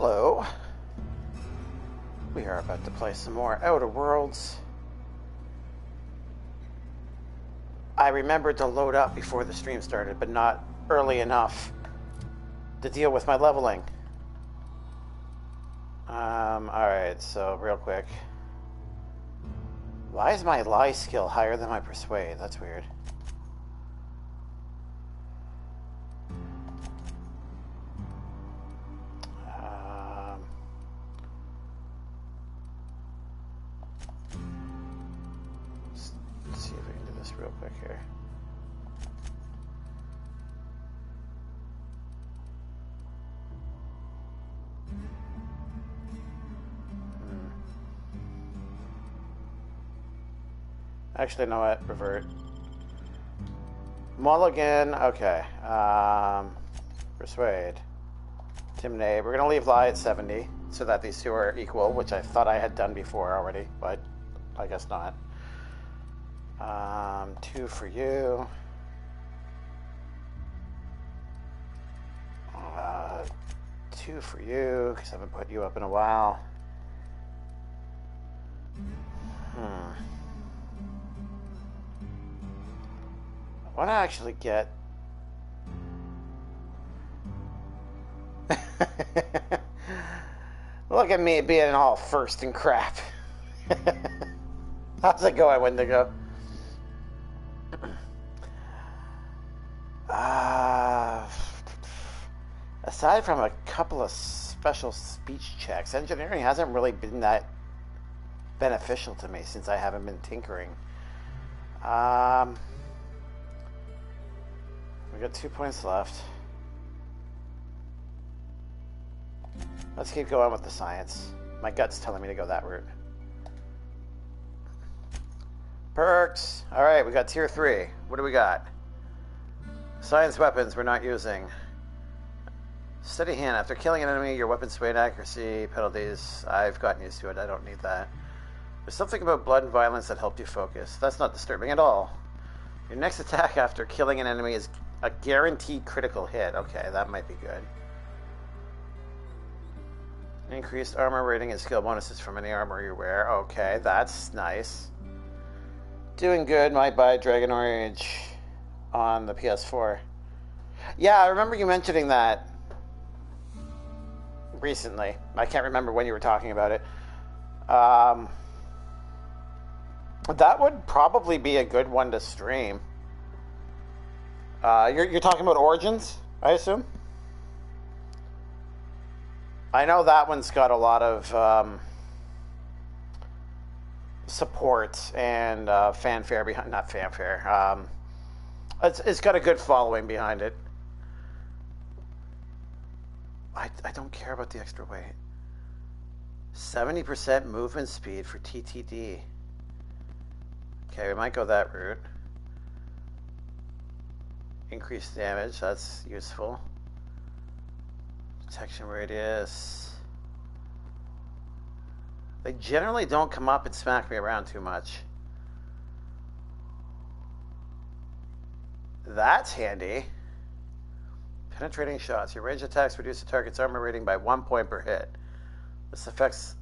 Hello. We are about to play some more Outer Worlds. I remembered to load up before the stream started, but not early enough to deal with my leveling. Alright, so real quick. Why is my lie skill higher than my persuade? That's weird. Let's see if we can do this real quick here. Actually, you know what? Revert. Mulligan. Okay. Persuade. Intimidate. We're going to leave lie at 70 so that these two are equal, which I thought I had done before already, but I guess not. 2 for you. 2 for you, because I haven't put you up in a while. I want to actually get... Look at me being all first and crap. How's it going, Wendigo? Aside from a couple of special speech checks, engineering hasn't really been that beneficial to me since I haven't been tinkering. We got 2 points left. Let's keep going with the science. My gut's telling me to go that route. Perks. Alright, we got tier 3. What do we got? Science weapons we're not using. Steady hand. After killing an enemy, your weapon sway and accuracy penalties. I've gotten used to it. I don't need that. There's something about blood and violence that helped you focus. That's not disturbing at all. Your next attack after killing an enemy is a guaranteed critical hit. Okay, that might be good. Increased armor rating and skill bonuses from any armor you wear. Okay, that's nice. Doing good. Might buy Dragon Age on the PS4. Yeah, I remember you mentioning that recently. I can't remember when you were talking about it. That would probably be a good one to stream. You're talking about Origins, I assume? I know that one's got a lot of support and fanfare behind... Not fanfare. It's got a good following behind it. I don't care about the extra weight. 70% movement speed for TTD. Okay, we might go that route. Increased damage, that's useful. Detection radius. They generally don't come up and smack me around too much. That's handy. Penetrating shots. Your ranged attacks reduce the target's armor rating by 1 point per hit. This effect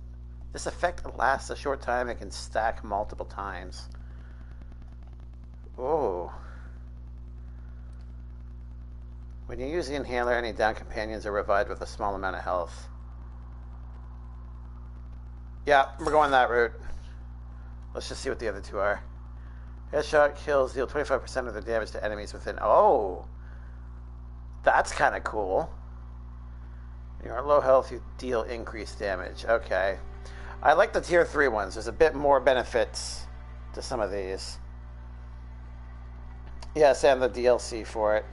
lasts a short time and can stack multiple times. Oh. When you use the inhaler, any down companions are revived with a small amount of health. Yeah, we're going that route. Let's just see what the other two are. Headshot kills deal 25% of the damage to enemies within... Oh! That's kind of cool. When you're at low health, you deal increased damage. Okay. I like the tier 3 ones. There's a bit more benefits to some of these. Yes, and the DLC for it.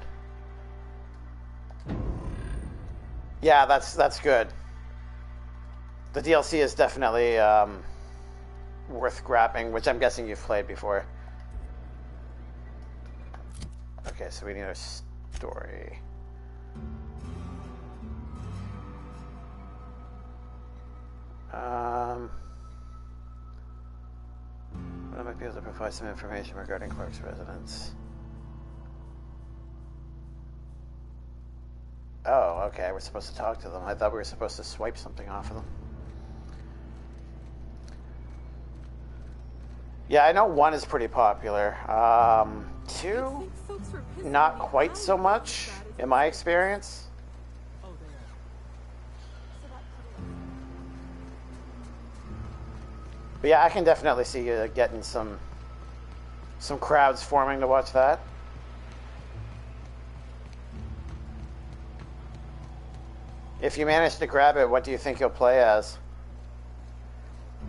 Yeah, that's good. The DLC is definitely worth grabbing, which I'm guessing you've played before. Okay, so we need a story. I might be able to provide some information regarding Clark's residence. Oh, Okay, we're supposed to talk to them. I thought we were supposed to swipe something off of them. Yeah, I know 1 is pretty popular. 2, not quite so much, in my experience. But yeah, I can definitely see you getting some crowds forming to watch that. If you manage to grab it, what do you think you'll play as?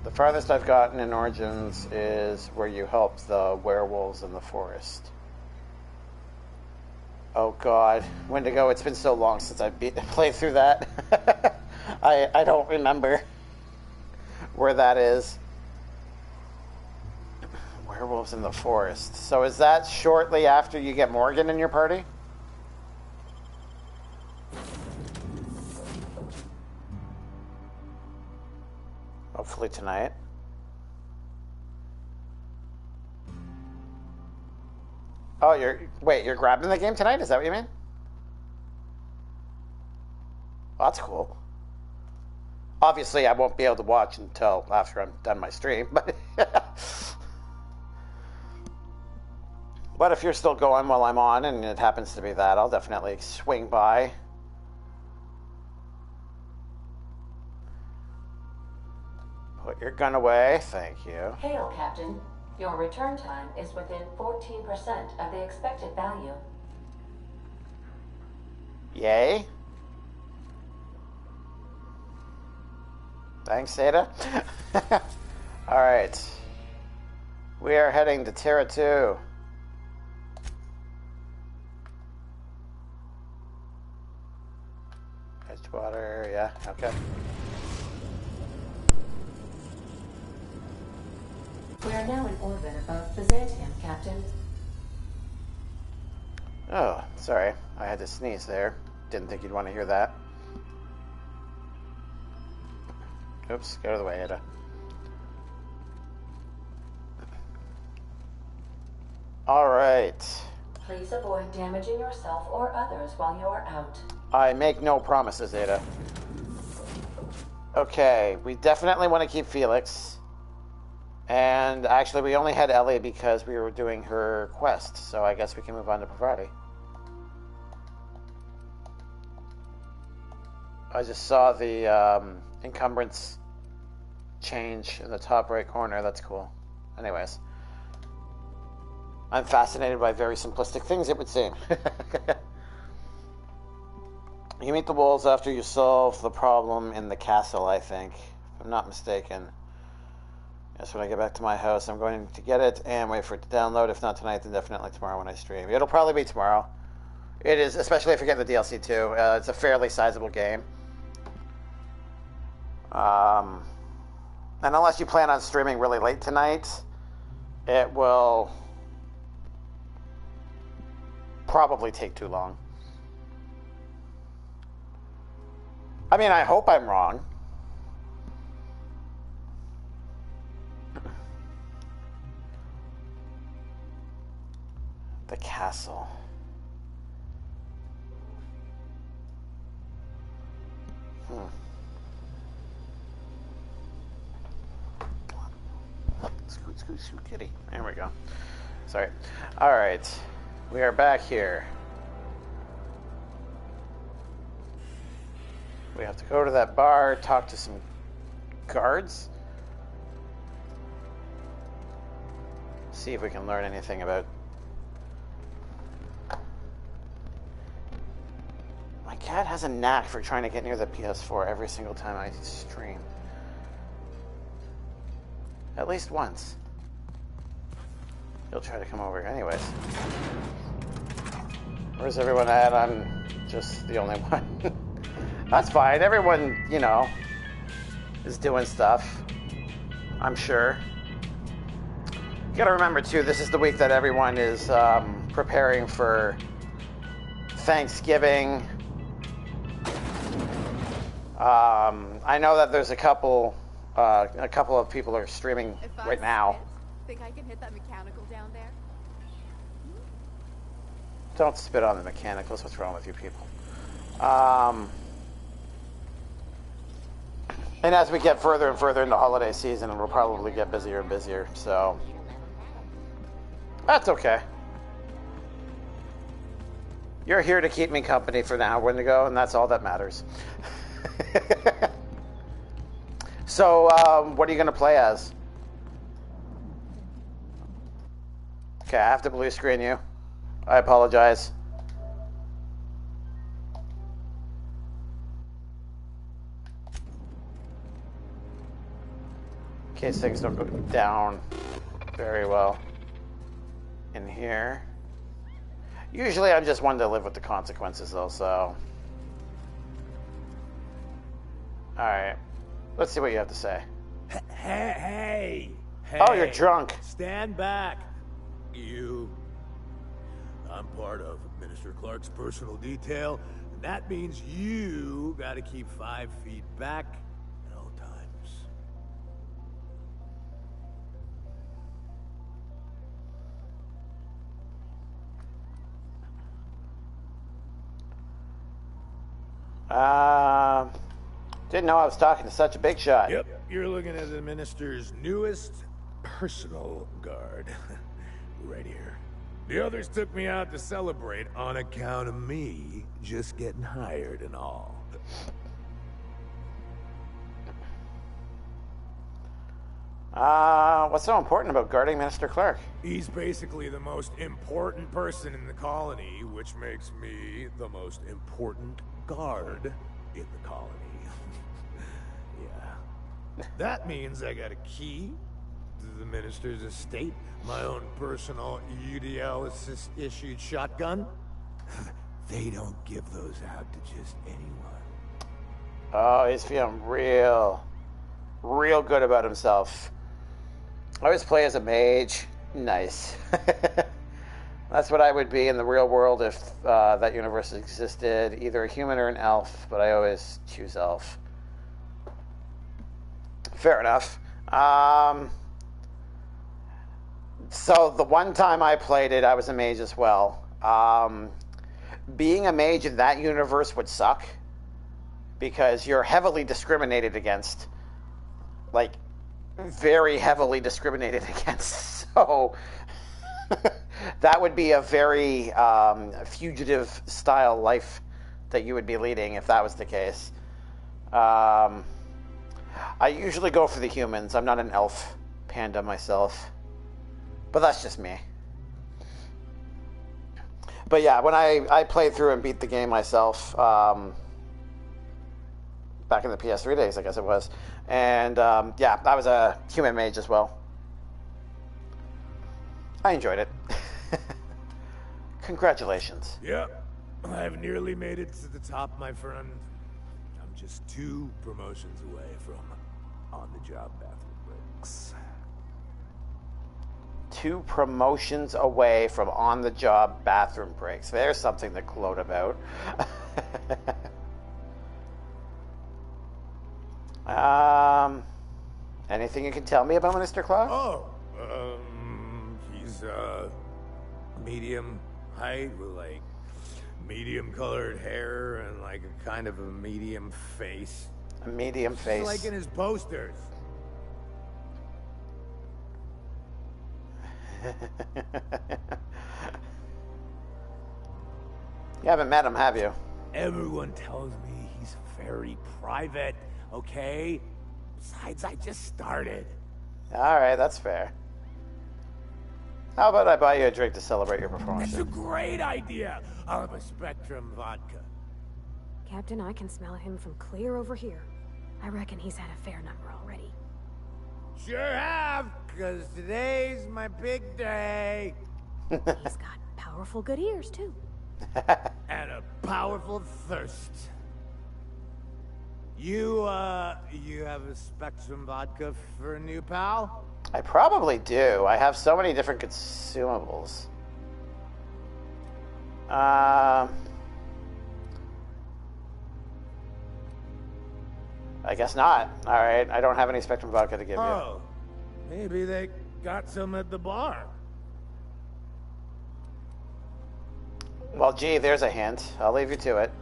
The farthest I've gotten in Origins is where you help the werewolves in the forest. Oh god, Wendigo, it's been so long since I've played through that. I don't remember where that is. Werewolves in the forest. So is that shortly after you get Morgan in your party? Hopefully tonight. Oh, you're grabbing the game tonight? Is that what you mean? Well, that's cool. Obviously, I won't be able to watch until after I'm done my stream, but but if you're still going while I'm on and it happens to be that, I'll definitely swing by. Put your gun away, thank you. Hail, Captain. Your return time is within 14% of the expected value. Yay. Thanks, Ada. Alright. We are heading to Terra 2. Edgewater, yeah, okay. We are now in orbit above Byzantium, Captain. Oh, sorry. I had to sneeze there. Didn't think you'd want to hear that. Oops, go to the way, Ada. Alright. Please avoid damaging yourself or others while you are out. I make no promises, Ada. Okay, we definitely want to keep Felix. And actually, we only had Ellie because we were doing her quest, so I guess we can move on to Pravati. I just saw the encumbrance change in the top right corner. That's cool. Anyways. I'm fascinated by very simplistic things, it would seem. You meet the wolves after you solve the problem in the castle, I think. If I'm not mistaken. Yes, when I get back to my house, I'm going to get it and wait for it to download. If not tonight, then definitely tomorrow when I stream. It'll probably be tomorrow. It is, especially if you're getting the DLC too. It's a fairly sizable game. And unless you plan on streaming really late tonight, it will probably take too long. I mean, I hope I'm wrong. The castle. Scoot, kitty. There we go. Sorry. All right. We are back here. We have to go to that bar, talk to some guards. See if we can learn anything about... My cat has a knack for trying to get near the PS4 every single time I stream. At least once. He'll try to come over anyways. Where's everyone at? I'm just the only one. That's fine. Everyone, you know, is doing stuff. I'm sure. You gotta remember, too, this is the week that everyone is preparing for Thanksgiving. I know that there's a couple of people are streaming right now. Think I can hit that mechanical down there? Don't spit on the mechanicals. What's wrong with you people? And as we get further and further into holiday season, we'll probably get busier and busier, so that's okay. You're here to keep me company for now, Wendigo, and that's all that matters. So, what are you going to play as? Okay, I have to blue screen you. I apologize. In case things don't go down very well in here. Usually I'm just one to live with the consequences, though, so... Alright. Let's see what you have to say. Hey! Oh, you're drunk. Stand back. I'm part of Minister Clark's personal detail, and that means you gotta keep 5 feet back at all times. Didn't know I was talking to such a big shot. Yep, you're looking at the Minister's newest personal guard. Right here. The others took me out to celebrate on account of me just getting hired and all. What's so important about guarding Minister Clark? He's basically the most important person in the colony, which makes me the most important guard in the colony. Yeah. That means I got a key to the Minister's estate, my own personal UDL-issued shotgun. They don't give those out to just anyone. Oh, he's feeling real good about himself. I always play as a mage. Nice. That's what I would be in the real world if that universe existed. Either a human or an elf, but I always choose elf. Fair enough. So the one time I played it, I was a mage as well. Being a mage in that universe would suck because you're heavily discriminated against. Like, very heavily discriminated against. So that would be a very fugitive style life that you would be leading if that was the case. I usually go for the humans. I'm not an elf panda myself. But that's just me. But yeah, when I played through and beat the game myself, back in the PS3 days, I guess it was. And yeah, I was a human mage as well. I enjoyed it. Congratulations. Yep, I've nearly made it to the top, my friend. I'm just 2 promotions away from on-the-job bathroom breaks. 2 promotions away from on-the-job bathroom breaks. There's something to gloat about. Anything you can tell me about Minister Clark? Oh, he's medium height with like medium colored hair and like a kind of a medium face. A medium face. Just like in his posters. You haven't met him, have you? Everyone tells me he's very private, okay? Besides, I just started. Alright, that's fair. How about I buy you a drink to celebrate your performance? That's a great idea. I'll have a Spectrum vodka. Captain, I can smell him from clear over here. I reckon he's had a fair number already. Sure have, because today's my big day. He's got powerful good ears, too. And a powerful thirst. You have a Spectrum vodka for a new pal? I probably do. I have so many different consumables. I guess not. Alright, I don't have any Spectrum vodka to give you. Oh, maybe they got some at the bar. Well, gee, there's a hint. I'll leave you to it.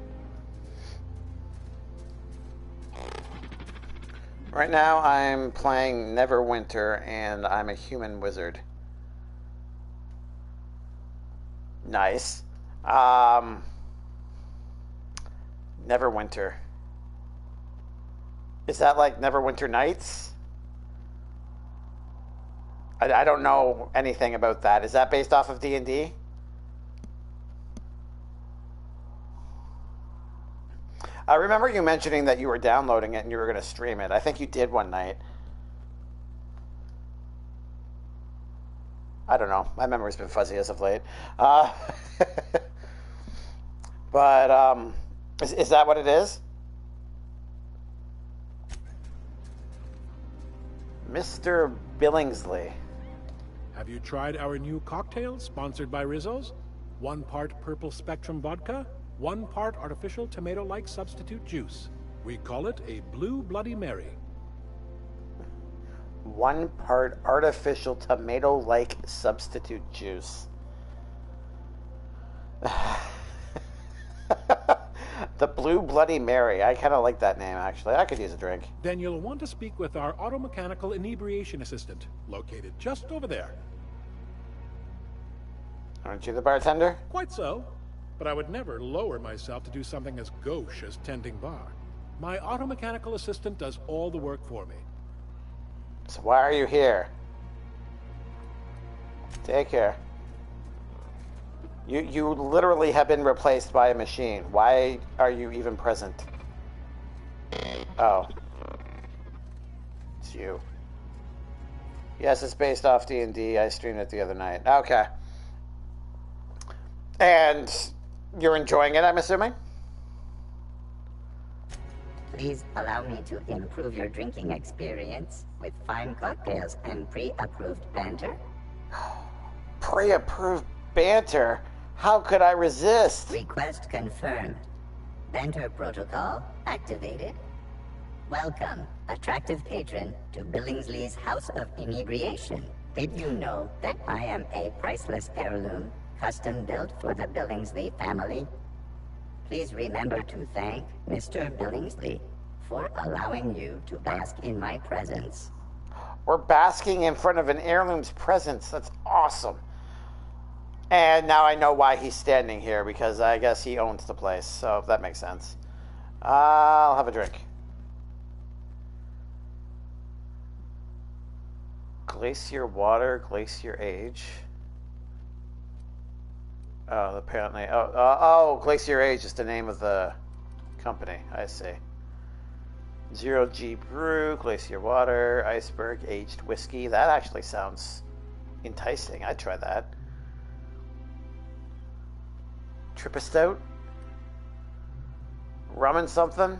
Right now, I'm playing Neverwinter, and I'm a human wizard. Nice. Neverwinter. Is that like Neverwinter Nights? I don't know anything about that. Is that based off of D&D? I remember you mentioning that you were downloading it and you were going to stream it. I think you did one night. I don't know. My memory's been fuzzy as of late. But is that what it is? Mr. Billingsley. Have you tried our new cocktail sponsored by Rizzo's? 1 part purple spectrum vodka, 1 part artificial tomato-like substitute juice. We call it a Blue Bloody Mary. 1 part artificial tomato-like substitute juice. The Blue Bloody Mary. I kind of like that name, actually. I could use a drink. Then you'll want to speak with our automechanical inebriation assistant, located just over there. Aren't you the bartender? Quite so. But I would never lower myself to do something as gauche as tending bar. My automechanical assistant does all the work for me. So why are you here? Take care. You literally have been replaced by a machine. Why are you even present? Oh. It's you. Yes, it's based off D&D. I streamed it the other night. Okay. And you're enjoying it, I'm assuming? Please allow me to improve your drinking experience with fine cocktails and pre-approved banter. Pre-approved banter? How could I resist? Request confirmed. Banter protocol activated. Welcome, attractive patron, to Billingsley's House of Inebriation. Did you know that I am a priceless heirloom, custom built for the Billingsley family? Please remember to thank Mr. Billingsley for allowing you to bask in my presence. We're basking in front of an heirloom's presence. That's awesome. And now I know why he's standing here, because I guess he owns the place, so that makes sense. I'll have a drink. Glacier water, glacier age. Oh, apparently. Oh, Glacier Age is the name of the company. I see. 0G Brew, Glacier Water, Iceberg Aged Whiskey. That actually sounds enticing. I'd try that. Trippa Stout? Rum and something?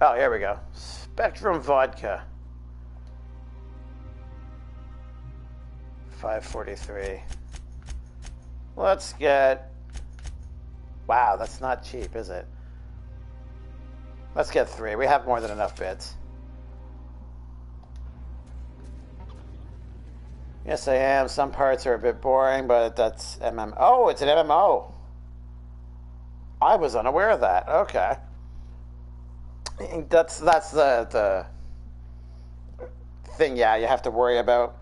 Oh, here we go. Spectrum Vodka. 543. Let's get... Wow, that's not cheap, is it? Let's get 3. We have more than enough bits. Yes, I am. Some parts are a bit boring, but that's MMO. Oh, it's an MMO. I was unaware of that. Okay. That's the thing, yeah, you have to worry about.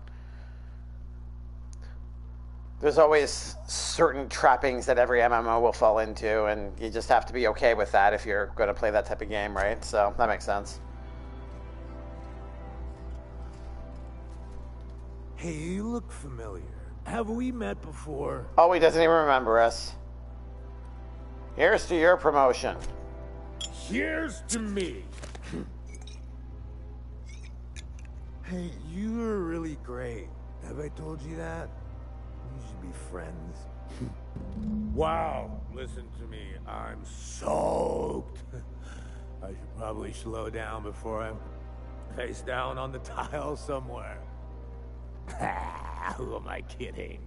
There's always certain trappings that every MMO will fall into, and you just have to be okay with that if you're going to play that type of game, right? So that makes sense. Hey, you look familiar. Have we met before? Oh, he doesn't even remember us. Here's to your promotion. Here's to me. Hey, you were really great. Have I told you that? We should be friends. Wow, listen to me. I'm soaked. I should probably slow down before I'm face down on the tile somewhere. Who am I kidding?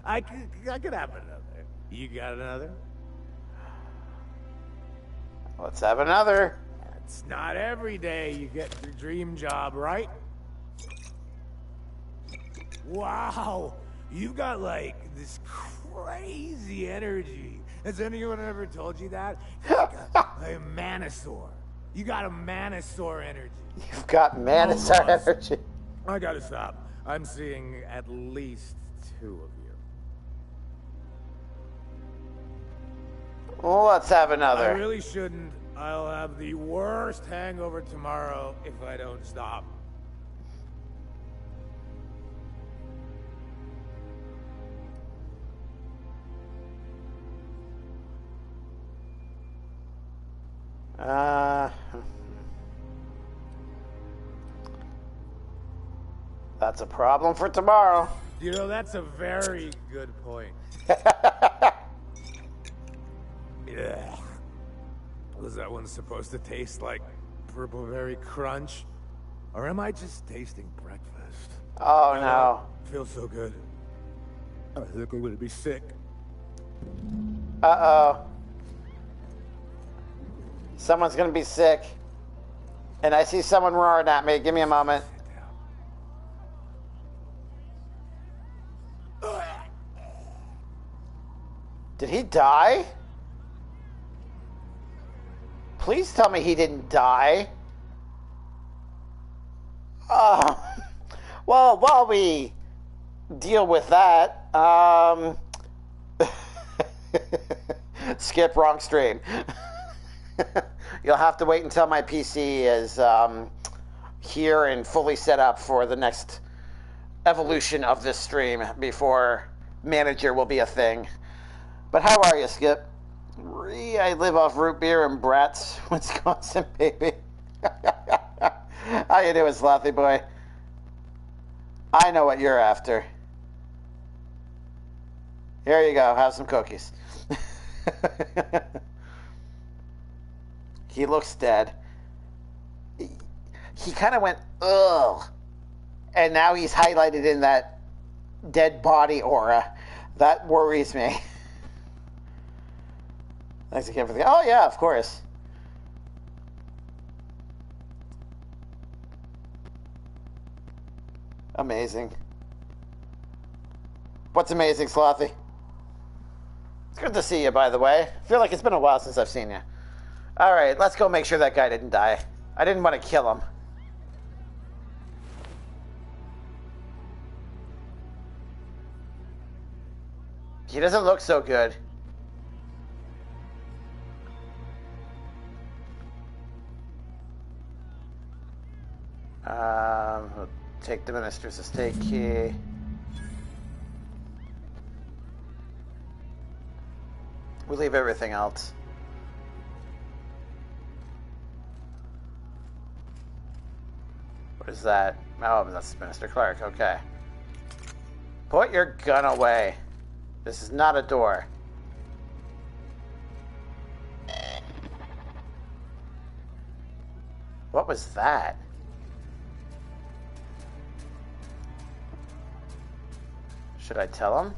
I could have another. You got another? Let's have another. It's not every day you get your dream job, right? Wow, you've got like this crazy energy. Has anyone ever told you that? You're like a Manosaur. You got a Manosaur energy. You've got Manosaur energy. I gotta stop. I'm seeing at least 2 of you. Well, let's have I another. really shouldn't. I'll have the worst hangover tomorrow if I don't stop. That's a problem for tomorrow. You know, that's a very good point. Yeah. Was that one supposed to taste like purple berry crunch? Or am I just tasting breakfast? Oh no. Feels so good. I think I'm gonna be sick. Uh-oh. Someone's gonna be sick. And I see someone roaring at me. Give me a moment. Did he die? Please tell me he didn't die. Well, while we deal with that, skip, wrong stream. You'll have to wait until my PC is here and fully set up for the next evolution of this stream before manager will be a thing. But how are you, Skip? I live off root beer and Bratz, Wisconsin, baby. How you doing, Slothy boy? I know what you're after. Here you go. Have some cookies. He looks dead. He kind of went, ugh. And now he's highlighted in that dead body aura. That worries me. Thanks again for the... Oh, yeah, of course. Amazing. What's amazing, Slothy? It's good to see you, by the way. I feel like it's been a while since I've seen you. All right, let's go make sure that guy didn't die. I didn't want to kill him. He doesn't look so good. We'll take the minister's estate key. We'll leave everything else. What is that? Oh, that's Minister Clark. Okay. Put your gun away. This is not a door. What was that? Should I tell him?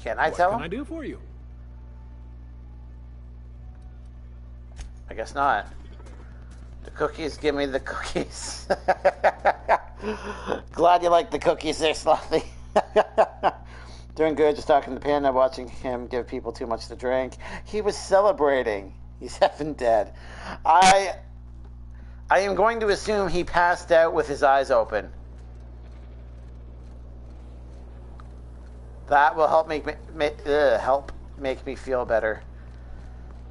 Can I tell him? What can I do for you? I guess not. The cookies, give me the cookies. Glad you like the cookies there, Slothy. Doing good, just talking to Panda, watching him give people too much to drink. He was celebrating. He's effing dead. I am going to assume he passed out with his eyes open. That will help make me feel better.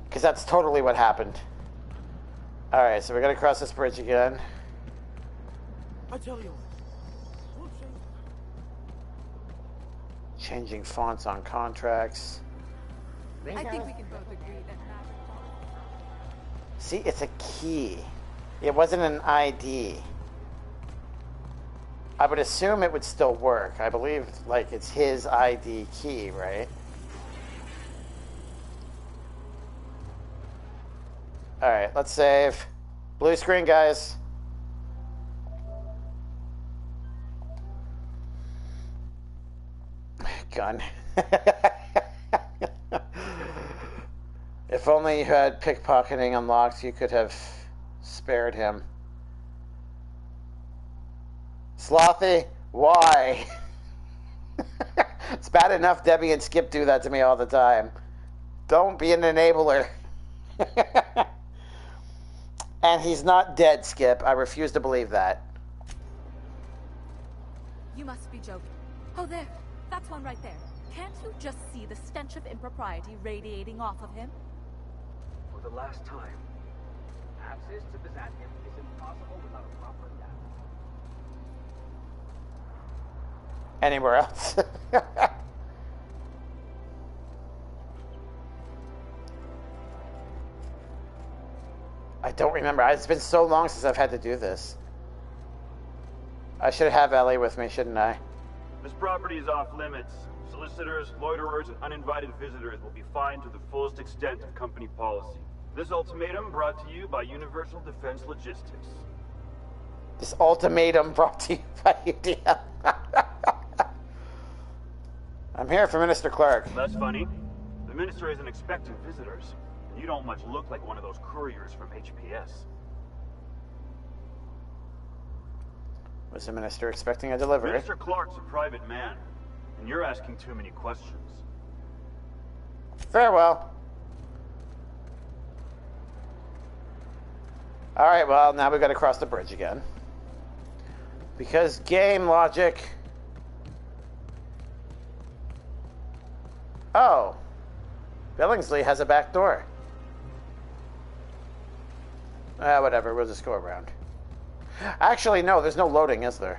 Because that's totally what happened. Alright, so we're going to cross this bridge again. I tell you what. Changing fonts on contracts. I think we can both agree that See, it's a key. It wasn't an ID. I would assume it would still work. I believe, like, it's his ID key, right? Alright, let's save. Blue screen, guys. Gun. If only you had pickpocketing unlocked, you could have spared him. Slothy, why? It's bad enough Debbie and Skip do that to me all the time. Don't be an enabler. And he's not dead, Skip. I refuse to believe that. You must be joking. Oh, there. That's one right there. Can't you just see the stench of impropriety radiating off of him? For the last time, access to Byzantium is impossible without a proper data. Anywhere else? I don't remember. It's been so long since I've had to do this. I should have Ellie with me, shouldn't I? This property is off limits. Solicitors, loiterers, and uninvited visitors will be fined to the fullest extent of company policy. This ultimatum brought to you by Universal Defense Logistics. This ultimatum brought to you by UDL. I'm here for Minister Clark. That's funny. The minister isn't expecting visitors. You don't much look like one of those couriers from HPS. Was the minister expecting a delivery? Minister Clark's a private man, and you're asking too many questions. Farewell. Alright, well, now we've got to cross the bridge again. Because game logic... Oh. Billingsley has a back door. Whatever, we'll just go around. Actually, no, there's no loading, is there?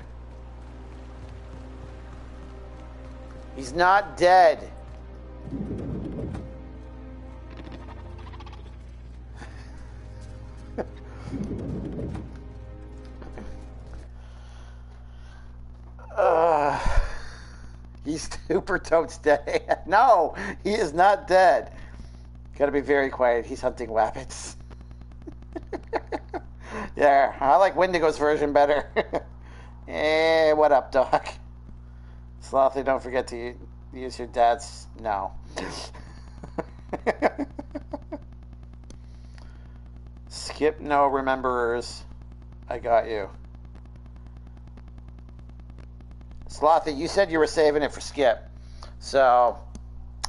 He's not dead. He's super totes dead. No, he is not dead. Gotta be very quiet. He's hunting rabbits. Yeah, I like Wendigo's version better. Hey, what up, dog? Slothy, don't forget to use your dad's... No. Skip no rememberers. I got you. Slothy, you said you were saving it for Skip. So,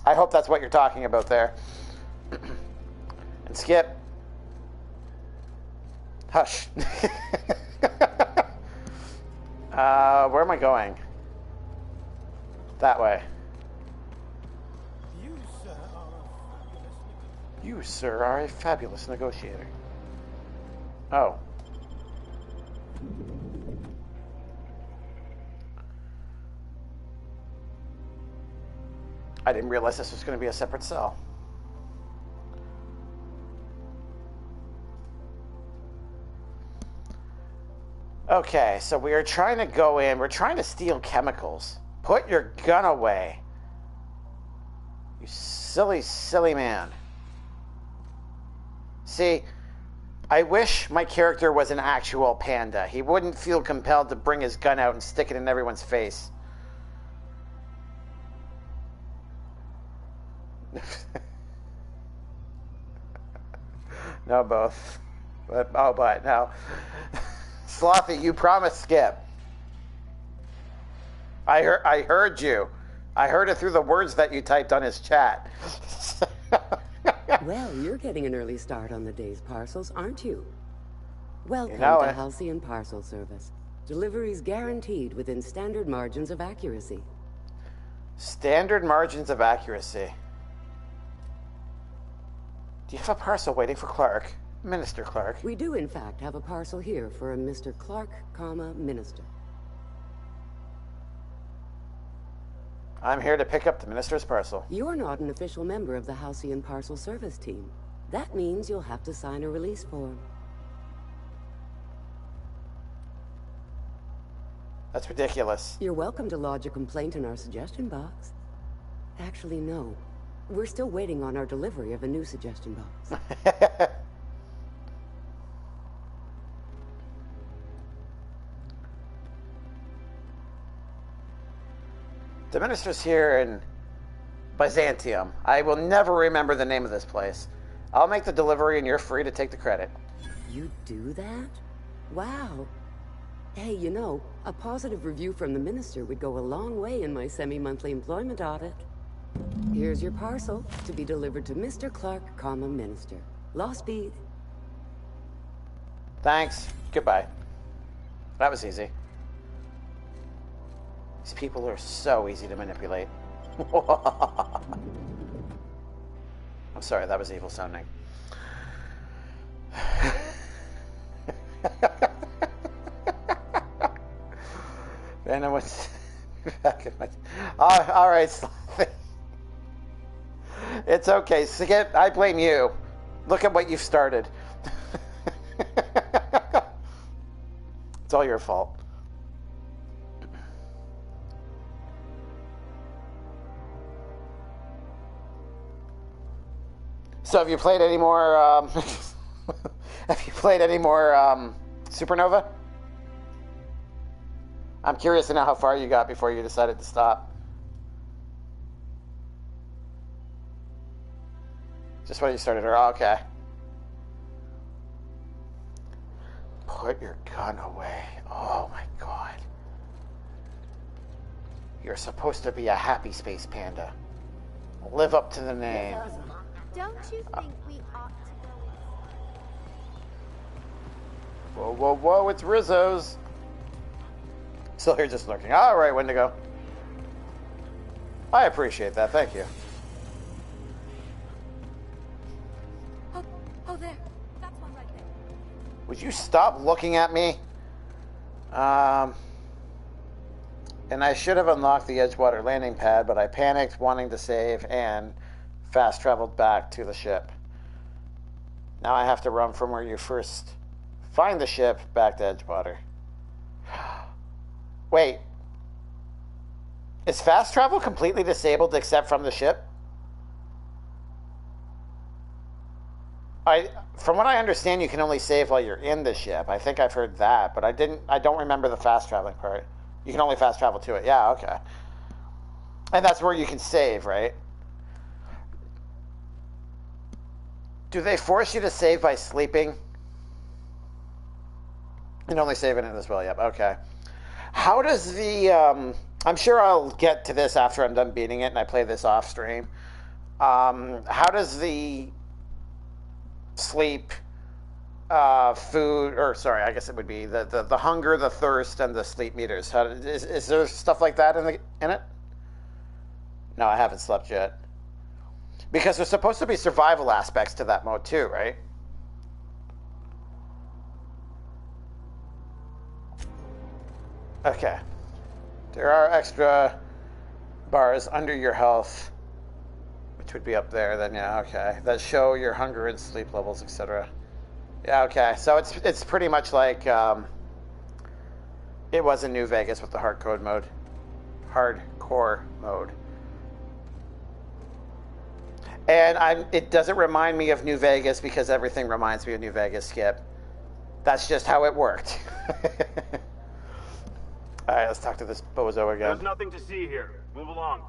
I hope that's what you're talking about there. And Skip... Hush. Where am I going? That way. You, sir, are a fabulous negotiator. Oh. I didn't realize this was going to be a separate cell. Okay, so we are trying to go in. We're trying to steal chemicals. Put your gun away. You silly, silly man. See, I wish my character was an actual panda. He wouldn't feel compelled to bring his gun out and stick it in everyone's face. No, both. But no. Slothy, you promised Skip. I heard you. I heard it through the words that you typed on his chat. Well, you're getting an early start on the day's parcels, aren't you? Welcome to Halcyon Parcel Service. Deliveries guaranteed within standard margins of accuracy. Standard margins of accuracy. Do you have a parcel waiting for Clark? Minister Clark. We do, in fact, have a parcel here for a Mr. Clark, Minister. I'm here to pick up the minister's parcel. You're not an official member of the Halcyon Parcel Service team. That means you'll have to sign a release form. That's ridiculous. You're welcome to lodge a complaint in our suggestion box. Actually, no. We're still waiting on our delivery of a new suggestion box. The minister's here in Byzantium. I will never remember the name of this place. I'll make the delivery and you're free to take the credit. You do that? Wow. Hey, you know, a positive review from the minister would go a long way in my semi-monthly employment audit. Here's your parcel to be delivered to Mr. Clark, Minister. Law speed. Thanks. Goodbye. That was easy. These people are so easy to manipulate. I'm sorry, that was evil sounding. And I went back in my... all right, it's okay. Skip, I blame you. Look at what you've started. It's all your fault. So have you played any more have you played any more Supernova? I'm curious to know how far you got before you decided to stop. Just when you started her. Oh, okay. Put your gun away. Oh my god. You're supposed to be a happy space panda. Live up to the name. Don't you think we ought to go inside? Whoa, whoa, whoa, it's Rizzo's. Still here just lurking. All right, Wendigo. I appreciate that. Thank you. Oh, there. That's one right there. Would you stop looking at me? And I should have unlocked the Edgewater landing pad, but I panicked wanting to save and fast traveled back to the ship. Now I have to run from where you first find the ship back to Edgewater. Wait. Is fast travel completely disabled except from the ship? From what I understand, you can only save while you're in the ship. I think I've heard that, but I don't remember the fast traveling part. You can only fast travel to it. Yeah, okay. And that's where you can save, right? Do they force you to save by sleeping? And only saving it as well, yep, okay. How does the, I'm sure I'll get to this after I'm done beating it and I play this off stream. How does the sleep, food, or sorry, I guess it would be the hunger, the thirst, and the sleep meters. Is there stuff like that in it? No, I haven't slept yet. Because there's supposed to be survival aspects to that mode too, right? Okay. There are extra bars under your health, which would be up there then, yeah, okay. That show your hunger and sleep levels, etc. Yeah, okay. So it's pretty much like it was in New Vegas with the hardcore mode. And it doesn't remind me of New Vegas because everything reminds me of New Vegas, Skip. That's just how it worked. All right, let's talk to this bozo again. There's nothing to see here. Move along.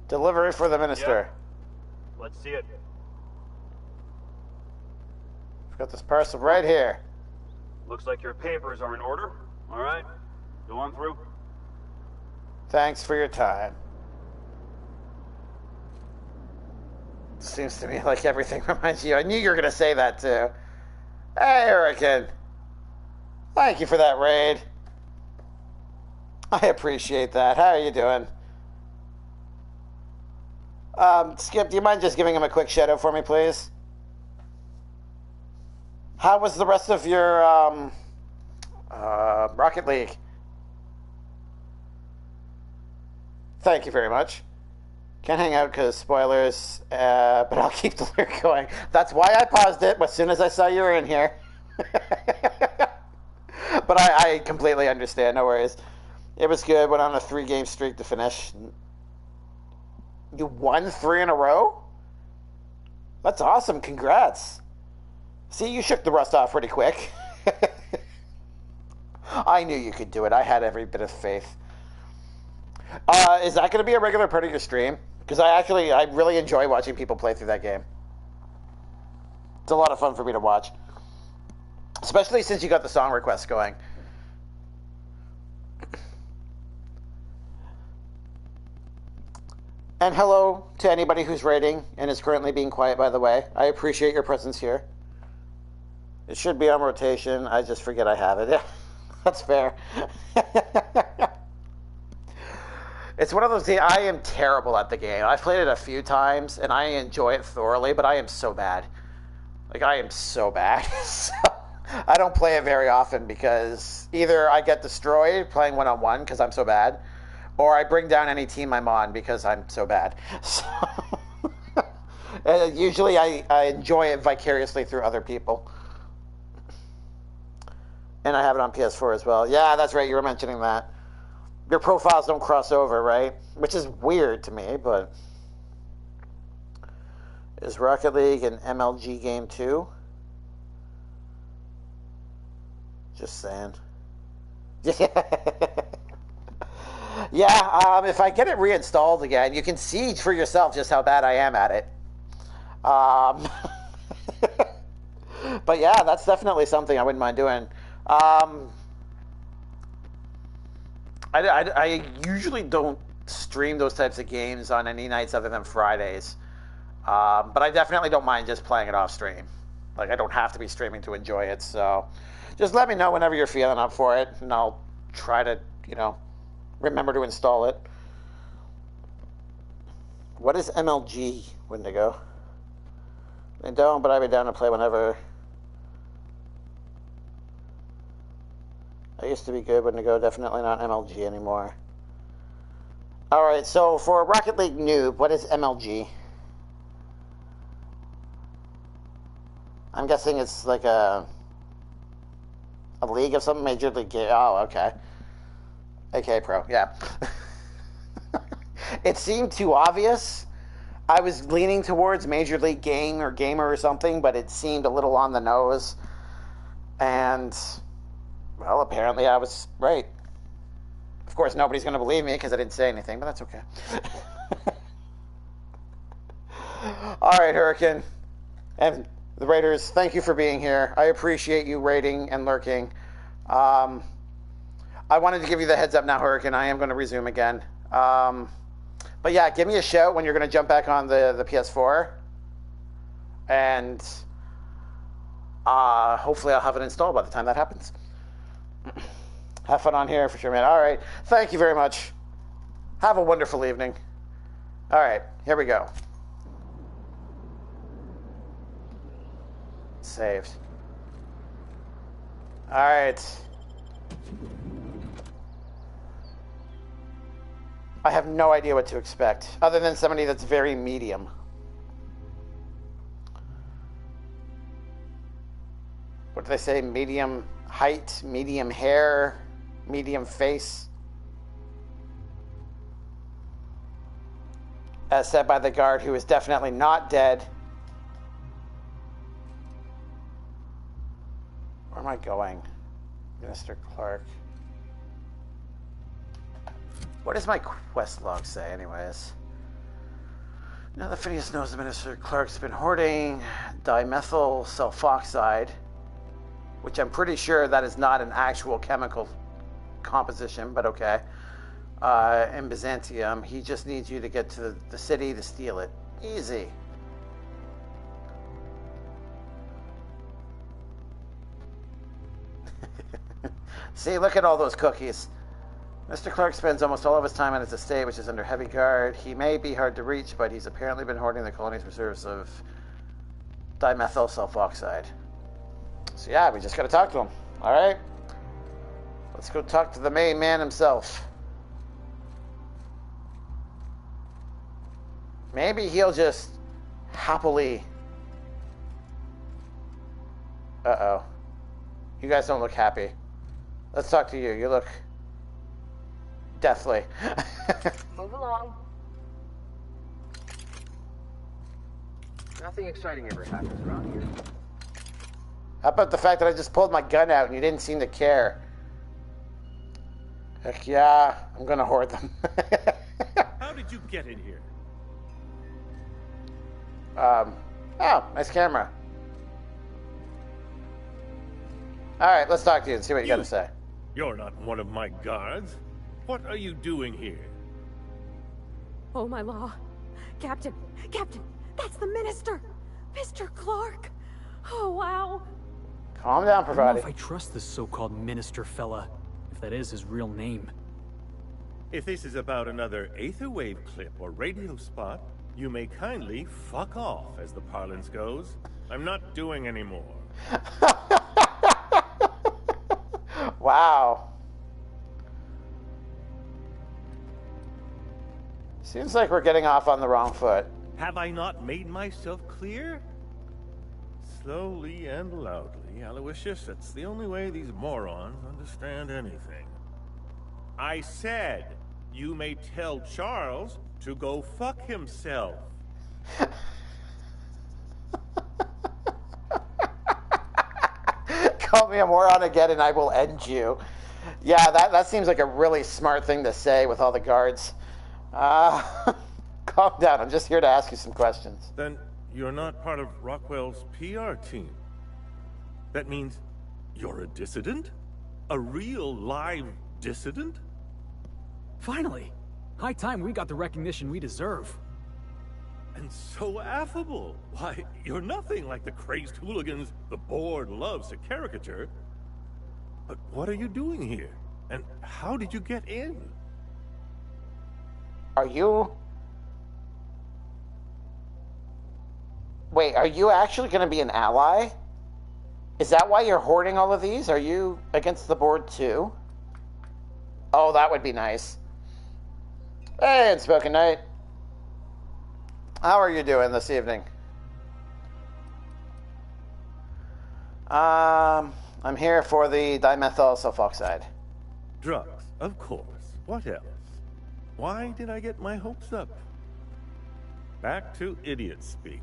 Delivery for the minister. Yeah. Let's see it. I've got this parcel right here. Looks like your papers are in order. All right, go on through. Thanks for your time. Seems to me like everything reminds you. I knew you were going to say that too. Hey, Hurricane. Thank you for that raid. I appreciate that. How are you doing? Skip, do you mind just giving him a quick shadow for me, please? How was the rest of your Rocket League? Thank you very much. Can't hang out because spoilers, but I'll keep the lyric going. That's why I paused it as soon as I saw you were in here. But I completely understand, no worries. It was good, went on a 3-game streak to finish. You won 3 in a row? That's awesome, congrats. See, you shook the rust off pretty quick. I knew you could do it, I had every bit of faith. Is that going to be a regular part of your stream? Because I really enjoy watching people play through that game. It's a lot of fun for me to watch. Especially since you got the song requests going. And hello to anybody who's raiding and is currently being quiet, by the way. I appreciate your presence here. It should be on rotation. I just forget I have it. Yeah, that's fair. It's one of those things. I am terrible at the game. I've played it a few times, and I enjoy it thoroughly, but I am so bad. Like, I am so bad. So, I don't play it very often because either I get destroyed playing one-on-one because I'm so bad, or I bring down any team I'm on because I'm so bad. So, usually I enjoy it vicariously through other people. And I have it on PS4 as well. Yeah, that's right. You were mentioning that. Your profiles don't cross over, right? Which is weird to me, but... Is Rocket League an MLG game too? Just saying. Yeah, if I get it reinstalled again, you can see for yourself just how bad I am at it. But yeah, that's definitely something I wouldn't mind doing. I usually don't stream those types of games on any nights other than Fridays. But I definitely don't mind just playing it off stream. Like, I don't have to be streaming to enjoy it, so just let me know whenever you're feeling up for it, and I'll try to, remember to install it. What is MLG, Wendigo? I don't, but I'd be down to play whenever. I used to be good, Wendigo. Definitely not MLG anymore. Alright, so for a Rocket League noob, what is MLG? I'm guessing it's like a league of some major league game. Oh, okay. AK Pro, yeah. It seemed too obvious. I was leaning towards Major League Game or Gamer or something, but it seemed a little on the nose. And, well, apparently I was right. Of course, nobody's going to believe me because I didn't say anything, but that's okay. All right, Hurricane. And the Raiders, thank you for being here. I appreciate you raiding and lurking. I wanted to give you the heads up now, Hurricane. I am going to resume again. But yeah, give me a shout when you're going to jump back on the PS4. And hopefully I'll have it installed by the time that happens. Have fun on here for sure, man. All right. Thank you very much. Have a wonderful evening. All right. Here we go. Saved. All right. I have no idea what to expect, other than somebody that's very medium. What do they say? Medium height, medium hair, medium face. As said by the guard, who is definitely not dead. Where am I going? Mr. Clark. What does my quest log say, anyways? Now that Phineas knows the Minister Clark's been hoarding dimethyl sulfoxide, which I'm pretty sure that is not an actual chemical composition, but okay. In Byzantium, he just needs you to get to the city to steal it. Easy. See, look at all those cookies. Mr. Clark spends almost all of his time on his estate, which is under heavy guard. He may be hard to reach, but he's apparently been hoarding the colony's reserves of dimethyl sulfoxide. So yeah, we just gotta talk to him. Alright? Let's go talk to the main man himself. Maybe he'll just happily... Uh-oh. You guys don't look happy. Let's talk to you. You look... deathly. Move along. Nothing exciting ever happens around here. How about the fact that I just pulled my gun out and you didn't seem to care? Heck yeah, I'm gonna hoard them. How did you get in here? Oh, nice camera. Alright, let's talk to you and see what you gotta say. You're not one of my guards. What are you doing here? Oh, my law. Captain, that's the Minister! Mr. Clark! Oh, wow. Calm down, I don't know Pravati. if I trust this so-called minister fella, if that is his real name. If this is about another Aetherwave clip or radio spot, you may kindly fuck off, as the parlance goes. I'm not doing any more. Wow. Seems like we're getting off on the wrong foot. Have I not made myself clear? Slowly and loudly, Aloysius, that's the only way these morons understand anything. I said, you may tell Charles to go fuck himself. Call me a moron again and I will end you. Yeah, that seems like a really smart thing to say with all the guards. Calm down. I'm just here to ask you some questions. Then you're not part of Rockwell's PR team. That means you're a dissident? A real live dissident? Finally! High time we got the recognition we deserve. And so affable. Why, you're nothing like the crazed hooligans the board loves to caricature. But what are you doing here? And how did you get in? Are you... Wait, are you actually going to be an ally? Is that why you're hoarding all of these? Are you against the board too? Oh, that would be nice. Hey, Unspoken Knight. How are you doing this evening? I'm here for the Dimethyl Sulfoxide. Drugs, of course. What else? Why did I get my hopes up? Back to idiot speak.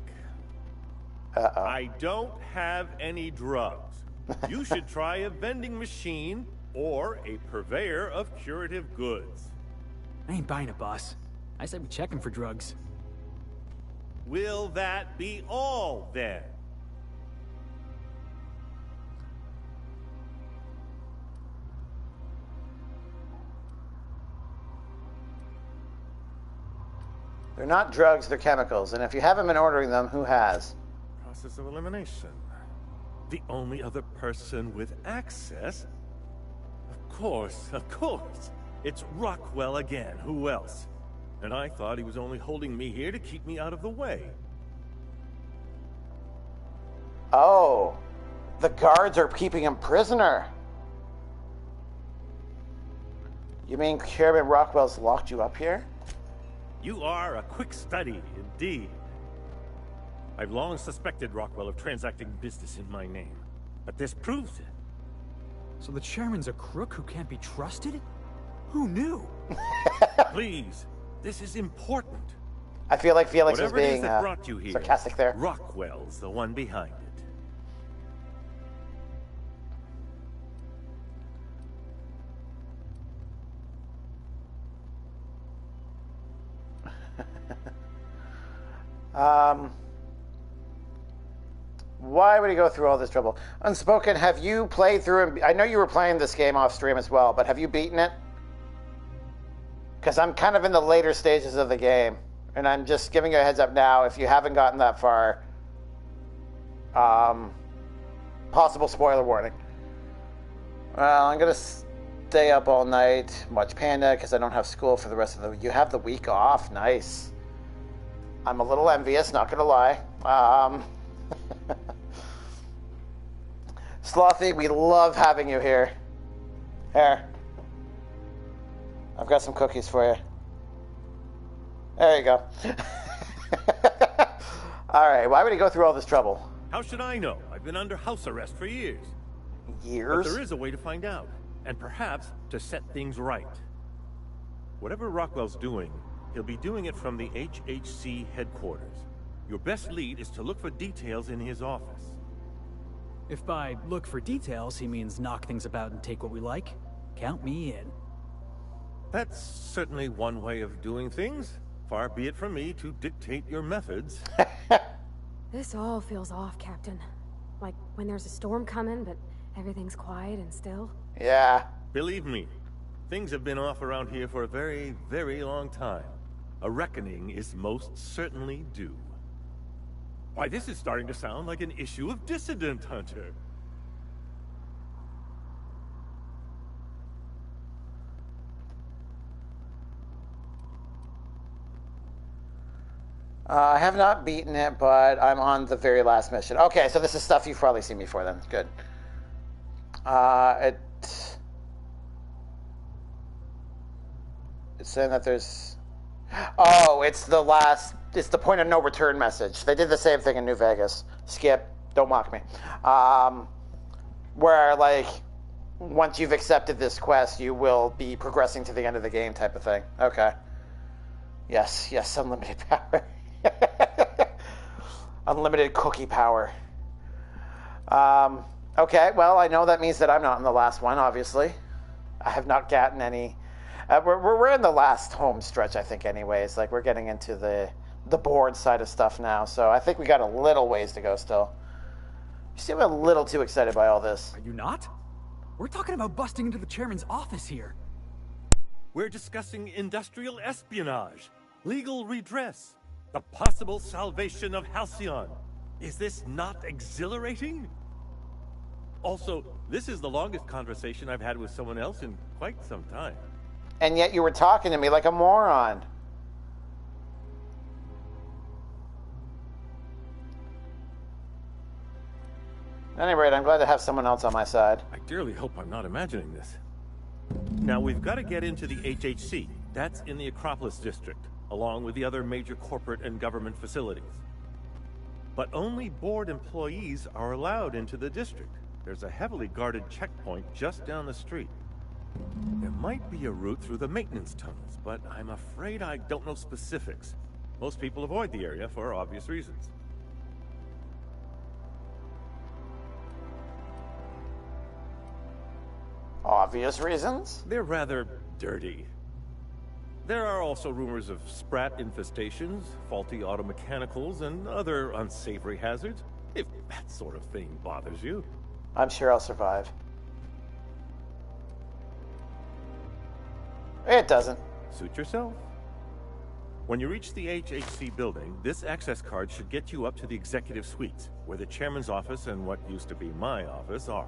Uh-oh. I don't have any drugs. You should try a vending machine or a purveyor of curative goods. I ain't buying it, boss. I said we check him for drugs. Will that be all, then? They're not drugs, they're chemicals. And if you haven't been ordering them, who has? Process of elimination. The only other person with access? Of course. It's Rockwell again. Who else? And I thought he was only holding me here to keep me out of the way. Oh, the guards are keeping him prisoner. You mean Chairman Rockwell's locked you up here? You are a quick study, indeed. I've long suspected Rockwell of transacting business in my name, but this proves it. So the chairman's a crook who can't be trusted? Who knew? Please, this is important. I feel like Felix Whatever was it is being that brought you here, sarcastic there. Rockwell's the one behind it. Why would he go through all this trouble? Unspoken, have you played through it? I know you were playing this game off stream as well, but have you beaten it? Because I'm kind of in the later stages of the game, and I'm just giving you a heads up now. If you haven't gotten that far, possible spoiler warning. Well, I'm gonna stay up all night, watch Panda, because I don't have school for the rest of the. You have the week off, nice. I'm a little envious, not gonna lie. Slothy, we love having you here. Here. I've got some cookies for you. There you go. Alright, why would he go through all this trouble? How should I know? I've been under house arrest for years. Years? But there is a way to find out, and perhaps to set things right. Whatever Rockwell's doing, he'll be doing it from the HHC headquarters. Your best lead is to look for details in his office. If by look for details he means knock things about and take what we like, count me in. That's certainly one way of doing things. Far be it from me to dictate your methods. This all feels off, Captain. Like when there's a storm coming, but everything's quiet and still. Yeah. Believe me, things have been off around here for a very, very long time. A reckoning is most certainly due. Why, this is starting to sound like an issue of Dissident Hunter. I have not beaten it, but I'm on the very last mission. Okay, so this is stuff you've probably seen before then. Good. It's saying that there's... Oh, it's the point of no return message. They did the same thing in New Vegas. Skip. Don't mock me. Where, like, once you've accepted this quest, you will be progressing to the end of the game type of thing. Okay. Yes, unlimited power. Unlimited cookie power. Okay, well, I know that means that I'm not in the last one, obviously. I have not gotten any... we're in the last home stretch, I think, anyways. Like, we're getting into the board side of stuff now, so I think we got a little ways to go still. You seem a little too excited by all this. Are you not? We're talking about busting into the chairman's office here. We're discussing industrial espionage, legal redress, the possible salvation of Halcyon. Is this not exhilarating? Also, this is the longest conversation I've had with someone else in quite some time. And yet you were talking to me like a moron. At any rate, I'm glad to have someone else on my side. I dearly hope I'm not imagining this. Now, we've got to get into the HHC. That's in the Acropolis district, along with the other major corporate and government facilities. But only board employees are allowed into the district. There's a heavily guarded checkpoint just down the street. There might be a route through the maintenance tunnels, but I'm afraid I don't know specifics. Most people avoid the area for obvious reasons. Obvious reasons? They're rather dirty. There are also rumors of sprat infestations, faulty automechanicals, and other unsavory hazards, if that sort of thing bothers you. I'm sure I'll survive. It doesn't. Suit yourself. When you reach the HHC building, this access card should get you up to the executive suites, where the chairman's office and what used to be my office are.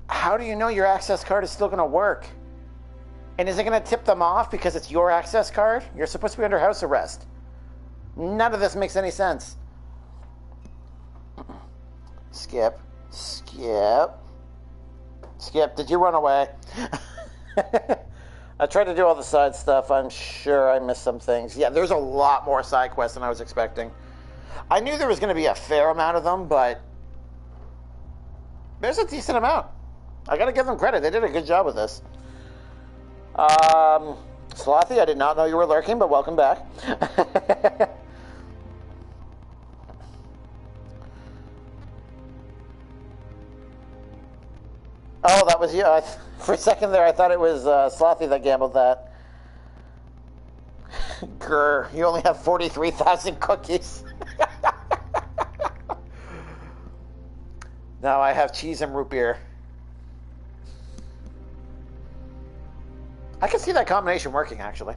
How do you know your access card is still going to work? And is it going to tip them off because it's your access card? You're supposed to be under house arrest. None of this makes any sense. Skip. Skip, did you run away? I tried to do all the side stuff. I'm sure I missed some things. Yeah, there's a lot more side quests than I was expecting. I knew there was going to be a fair amount of them, but there's a decent amount. I gotta give them credit. They did a good job with this. Slothy, I did not know you were lurking, but welcome back. Oh, that was you. For a second there, I thought it was Slothy that gambled that. Grr, you only have 43,000 cookies. Now I have cheese and root beer. I can see that combination working, actually.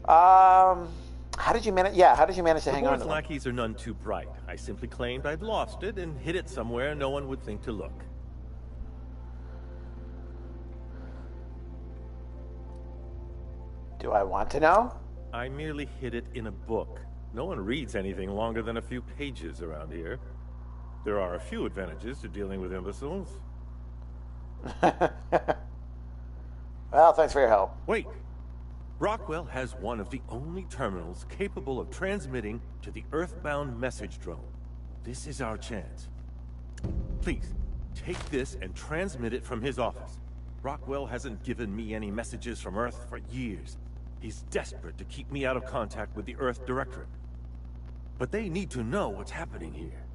How did you manage? Yeah, how did you manage to hang on to them? The lackeys are none too bright. I simply claimed I'd lost it and hid it somewhere no one would think to look. Do I want to know? I merely hid it in a book. No one reads anything longer than a few pages around here. There are a few advantages to dealing with imbeciles. Well, thanks for your help. Wait. Rockwell has one of the only terminals capable of transmitting to the Earthbound message drone. This is our chance. Please, take this and transmit it from his office. Rockwell hasn't given me any messages from Earth for years. He's desperate to keep me out of contact with the Earth Directorate. But they need to know what's happening here.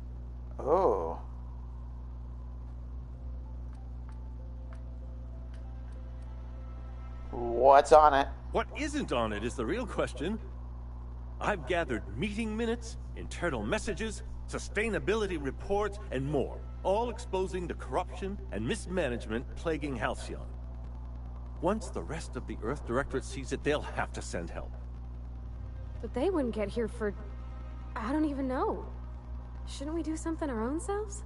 Oh. What's on it? What isn't on it is the real question. I've gathered meeting minutes, internal messages, sustainability reports, and more, all exposing the corruption and mismanagement plaguing Halcyon. Once the rest of the Earth Directorate sees it, they'll have to send help. But they wouldn't get here for... I don't even know. Shouldn't we do something our own selves?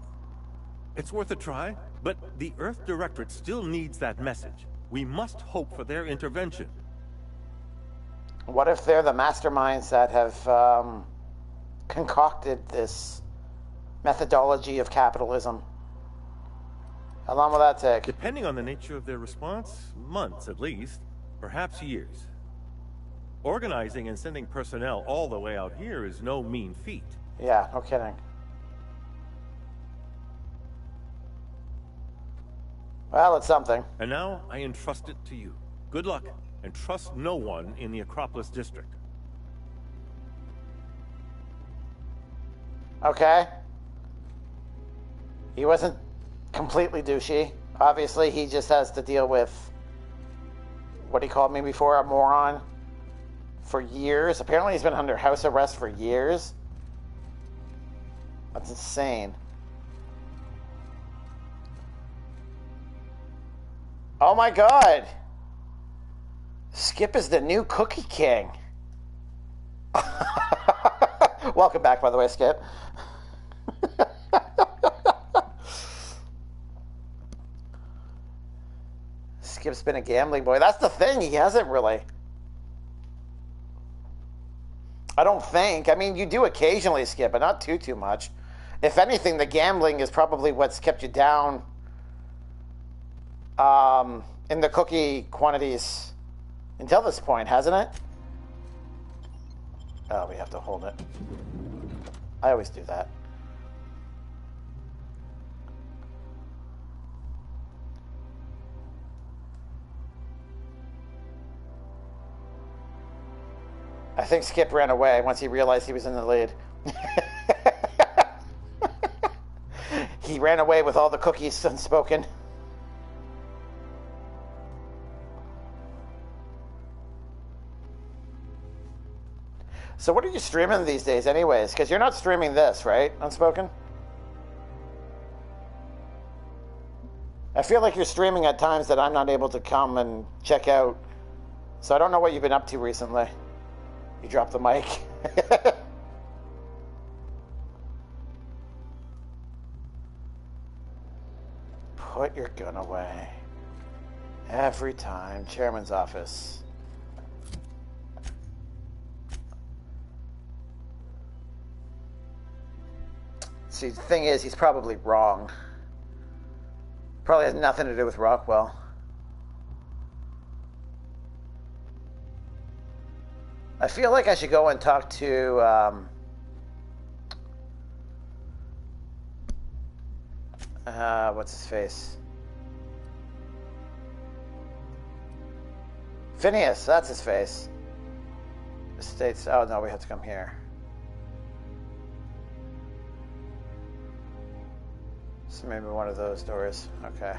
It's worth a try, but the Earth Directorate still needs that message. We must hope for their intervention. What if they're the masterminds that have concocted this methodology of capitalism? How long will that take? Depending on the nature of their response, months at least, perhaps years. Organizing and sending personnel all the way out here is no mean feat. Yeah, no kidding. Well, it's something. And now I entrust it to you. Good luck, and trust no one in the Acropolis district. Okay. He wasn't completely douchey. Obviously, he just has to deal with what he called me before, a moron, for years. Apparently, he's been under house arrest for years. That's insane. Oh my god! Skip is the new Cookie King. Welcome back, by the way, Skip. Skip's been a gambling boy. That's the thing, he hasn't really. I don't think. I mean, you do occasionally, Skip, but not too much. If anything, the gambling is probably what's kept you down in the cookie quantities until this point, hasn't it? Oh, we have to hold it. I always do that. I think Skip ran away once he realized he was in the lead. He ran away with all the cookies unspoken. So what are you streaming these days anyways? Because you're not streaming this, right? Unspoken? I feel like you're streaming at times that I'm not able to come and check out. So I don't know what you've been up to recently. You dropped the mic. Put your gun away. Every time. Chairman's office. See, the thing is, he's probably wrong. Probably has nothing to do with Rockwell. I feel like I should go and talk to, what's his face? Phineas, that's his face. States, oh no, we have to come here. So maybe one of those doors. Okay.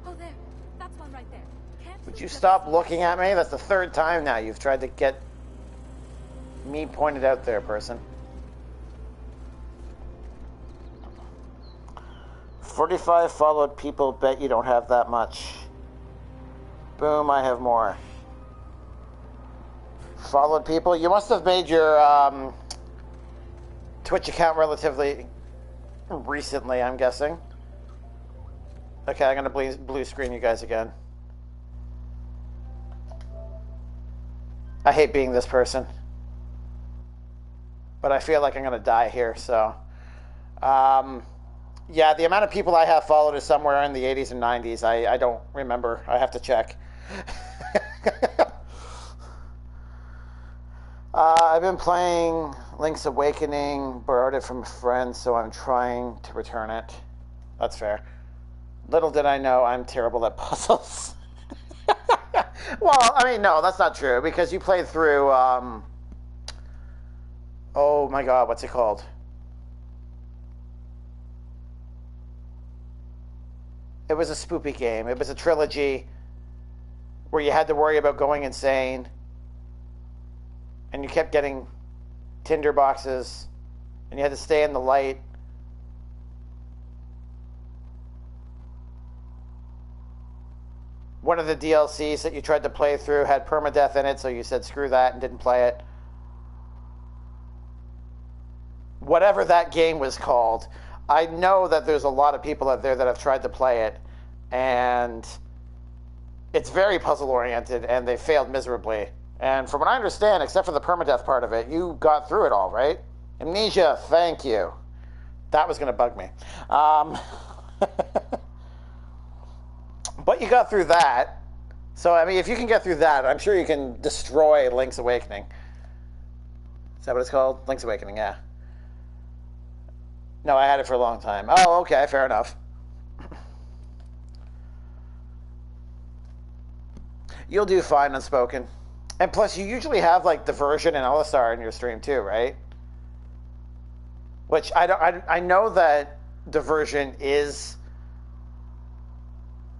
Oh, there. That's one right there. Would you stop looking at me? That's the third time now you've tried to get me pointed out there, person. 45 followed people. Bet you don't have that much. Boom, I have more. Followed people? You must have made your Twitch account relatively recently, I'm guessing. Okay, I'm going to blue screen you guys again. I hate being this person. But I feel like I'm going to die here, so... yeah, the amount of people I have followed is somewhere in the 80s and 90s. I don't remember. I have to check. I've been playing Link's Awakening, borrowed it from a friend, so I'm trying to return it. That's fair. Little did I know I'm terrible at puzzles. Well, I mean, no, that's not true, because you played through, oh my god, what's it called? It was a spoopy game. It was a trilogy where you had to worry about going insane. And you kept getting tinder boxes. And you had to stay in the light. One of the DLCs that you tried to play through had permadeath in it, so you said screw that and didn't play it. whatever that game was called. I know that there's a lot of people out there that have tried to play it, and it's very puzzle-oriented, and they failed miserably. And from what I understand, except for the permadeath part of it, you got through it all, right? Amnesia, thank you. That was going to bug me. But you got through that. So, I mean, if you can get through that, I'm sure you can destroy Link's Awakening. Is that what it's called? Link's Awakening, yeah. No, I had it for a long time. Oh, okay, fair enough. You'll do fine, Unspoken. And plus, you usually have, like, Diversion and LSR in your stream, too, right? Which, I know that Diversion is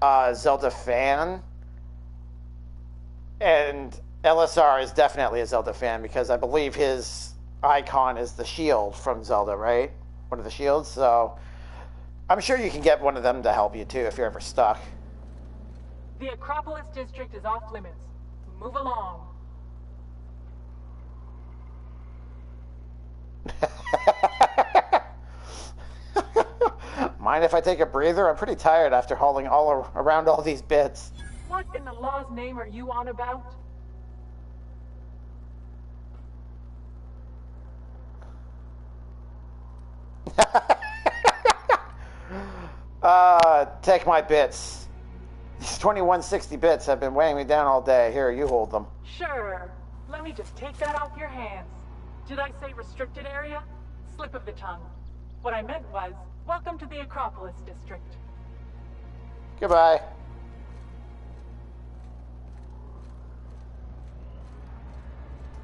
a Zelda fan, and LSR is definitely a Zelda fan, because I believe his icon is the shield from Zelda, right? One of the shields, so I'm sure you can get one of them to help you, too, if you're ever stuck. The Acropolis district is off limits. Move along. Mind if I take a breather? I'm pretty tired after hauling all around all these bits. What in the law's name are you on about? Take my bits. These 2160 bits have been weighing me down all day. Here, you hold them. Sure. Let me just take that off your hands. Did I say restricted area? Slip of the tongue. What I meant was, welcome to the Acropolis district. Goodbye.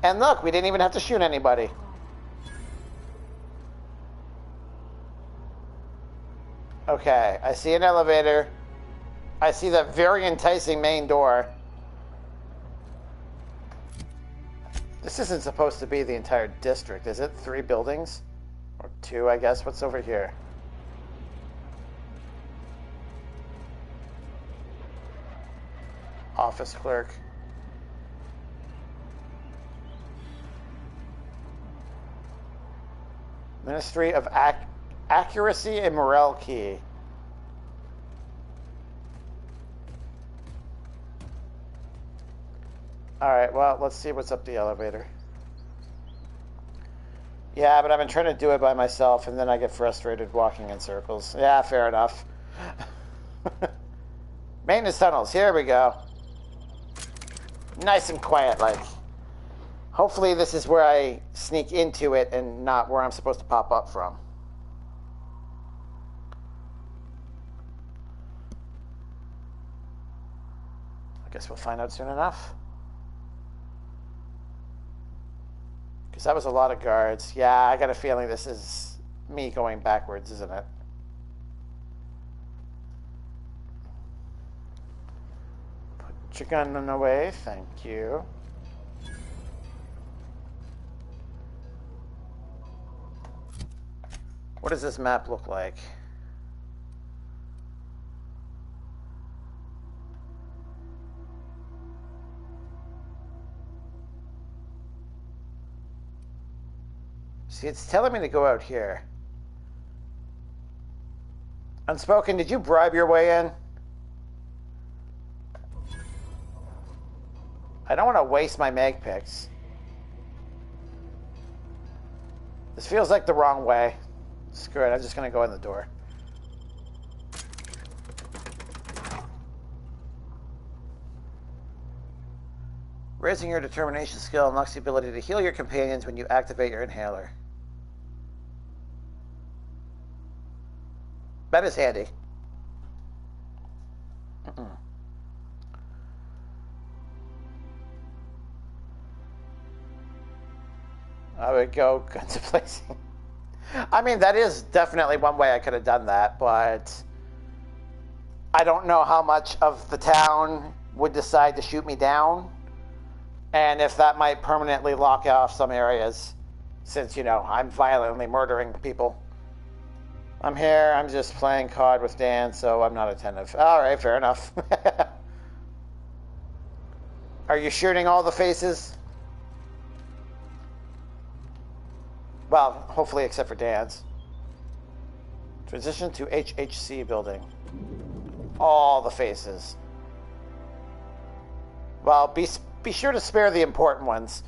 And look, we didn't even have to shoot anybody. Okay, I see an elevator. I see that very enticing main door. This isn't supposed to be the entire district, is it? 3 buildings? Or 2, I guess. What's over here? Office clerk. Ministry of Accuracy and Morale Key. Alright, well, let's see what's up the elevator. Yeah, but I've been trying to do it by myself, and then I get frustrated walking in circles. Yeah, fair enough. Maintenance tunnels, here we go. Nice and quiet, like. Hopefully this is where I sneak into it and not where I'm supposed to pop up from. I guess we'll find out soon enough. Because that was a lot of guards. Yeah, I got a feeling this is me going backwards, isn't it? Put your gun away, thank you. What does this map look like? See, it's telling me to go out here. Unspoken, did you bribe your way in? I don't want to waste my mag picks. This feels like the wrong way. Screw it, I'm just going to go in the door. Raising your determination skill unlocks the ability to heal your companions when you activate your inhaler. That is handy. I would go guns placing. I mean, that is definitely one way I could have done that, but I don't know how much of the town would decide to shoot me down, and if that might permanently lock off some areas, since, you know, I'm violently murdering people. I'm here, I'm just playing COD with Dan, so I'm not attentive. Alright, fair enough. Are you shooting all the faces? Well, hopefully except for Dan's. Transition to HHC building. All the faces. Well, be sure to spare the important ones.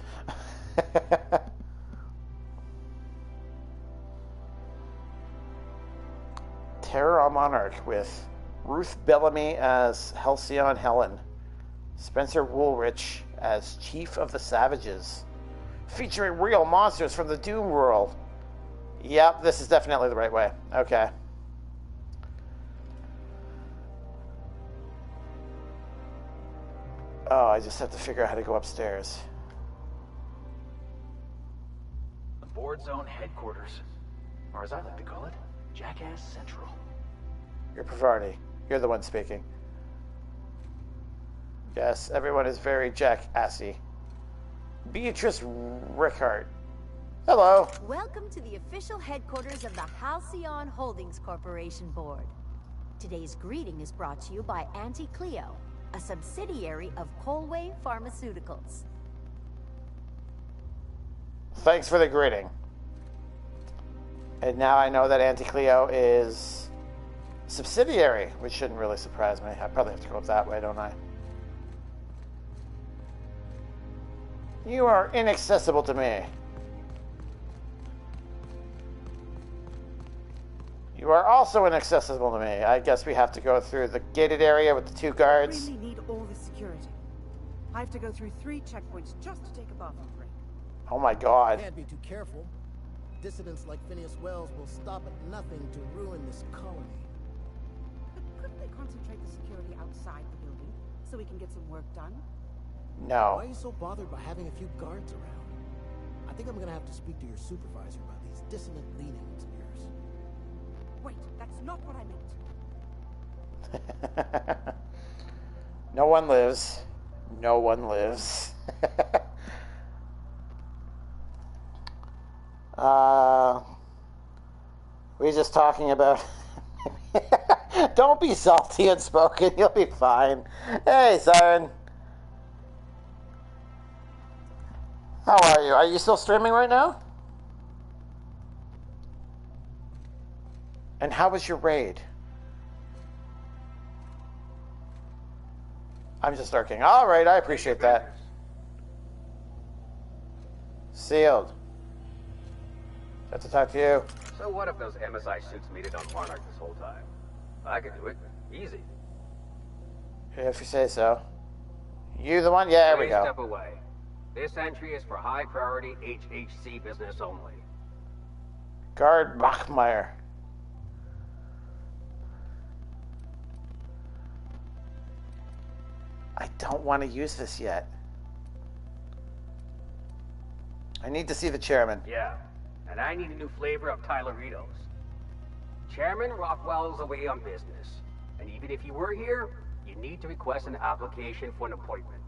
Terror on Monarch with Ruth Bellamy as Halcyon Helen. Spencer Woolrich as Chief of the Savages. Featuring real monsters from the Doom world. Yep, this is definitely the right way. Okay. Oh, I just have to figure out how to go upstairs. The board zone headquarters. Or as I like to call it, Jackass Central. You're Pavarni. You're the one speaking. Yes, everyone is very jackassy. Beatrice Rickard. Hello. Welcome to the official headquarters of the Halcyon Holdings Corporation Board. Today's greeting is brought to you by Auntie Cleo, a subsidiary of Colway Pharmaceuticals. Thanks for the greeting. And now I know that Auntie Cleo is subsidiary, which shouldn't really surprise me. I probably have to go up that way, don't I? You are inaccessible to me. You are also inaccessible to me. I guess we have to go through the gated area with the two guards. I really need all the security. I have to go through 3 checkpoints just to take a bathroom break. Oh my god. Can't be too careful. Dissidents like Phineas Wells will stop at nothing to ruin this colony. But couldn't they concentrate the security outside the building so we can get some work done? No. Why are you so bothered by having a few guards around? I think I'm gonna have to speak to your supervisor about these dissonant leanings of yours. Wait, that's not what I meant. No one lives. No one lives. We're just talking about... Don't be salty and spoken. You'll be fine. Hey, Siren. How are you? Are you still streaming right now? And how was your raid? I'm just lurking. All right, I appreciate that. Sealed. Got to talk to you. So what if those MSI suits made it on Monarch this whole time? I could do it. Easy. If you say so. You the one? Yeah, there we go. Step away. This entry is for high priority HHC business only. Guard Bachmeyer. I don't want to use this yet. I need to see the chairman. Yeah, and I need a new flavor of Tyleritos. Chairman Rockwell's away on business, and even if he were here, you need to request an application for an appointment.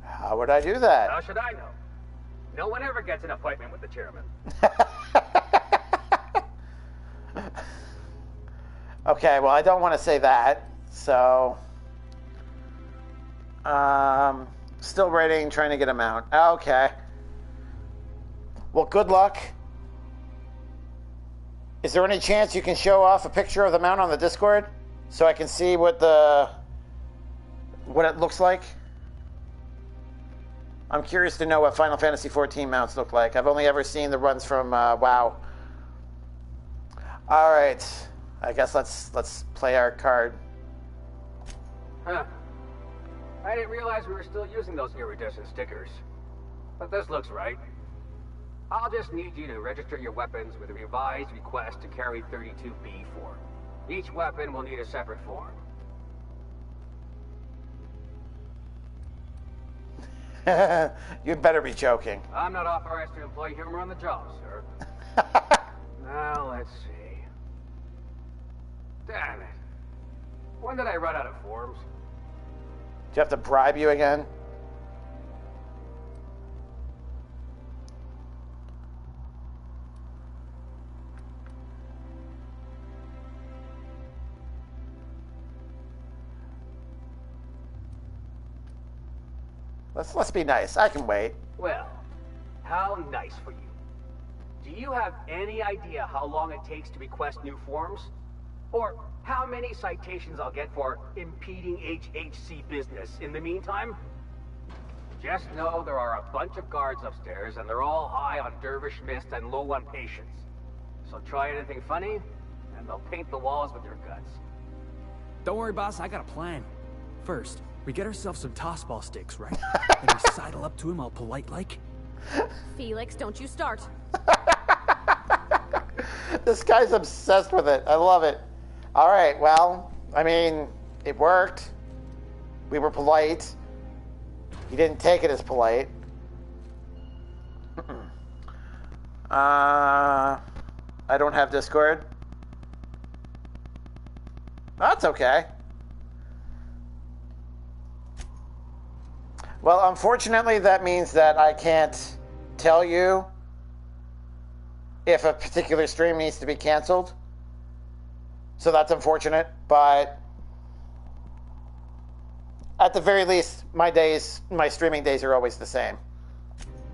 How would I do that? How should I know? No one ever gets an appointment with the chairman. Okay, well, I don't want to say that, so... still rating, trying to get a mount. Okay. Well, good luck. Is there any chance you can show off a picture of the mount on the Discord so I can see what it looks like? I'm curious to know what Final Fantasy XIV mounts look like. I've only ever seen the runs from WoW. All right, I guess let's play our card. Huh. I didn't realize we were still using those iridescent stickers. But this looks right. I'll just need you to register your weapons with a revised request to carry 32B form. Each weapon will need a separate form. You'd better be joking. I'm not authorized to employ humor on the job, sir. Now, let's see. Damn it. When did I run out of forms? Do you have to bribe you again? Let's be nice. I can wait. Well, How nice for you. Do you have any idea how long it takes to request new forms? Or how many citations I'll get for impeding HHC business in the meantime? Just know there are a bunch of guards upstairs, and they're all high on dervish mist and low on patience. So try anything funny, and they'll paint the walls with your guts. Don't worry, boss, I got a plan. First, we get ourselves some tossball sticks, right? And we sidle up to him all polite-like. Felix, don't you start. This guy's obsessed with it. I love it. All right, well, I mean, it worked. We were polite. He didn't take it as polite. I don't have Discord. That's okay. Well, unfortunately, that means that I can't tell you if a particular stream needs to be canceled. So that's unfortunate, but at the very least, my streaming days are always the same.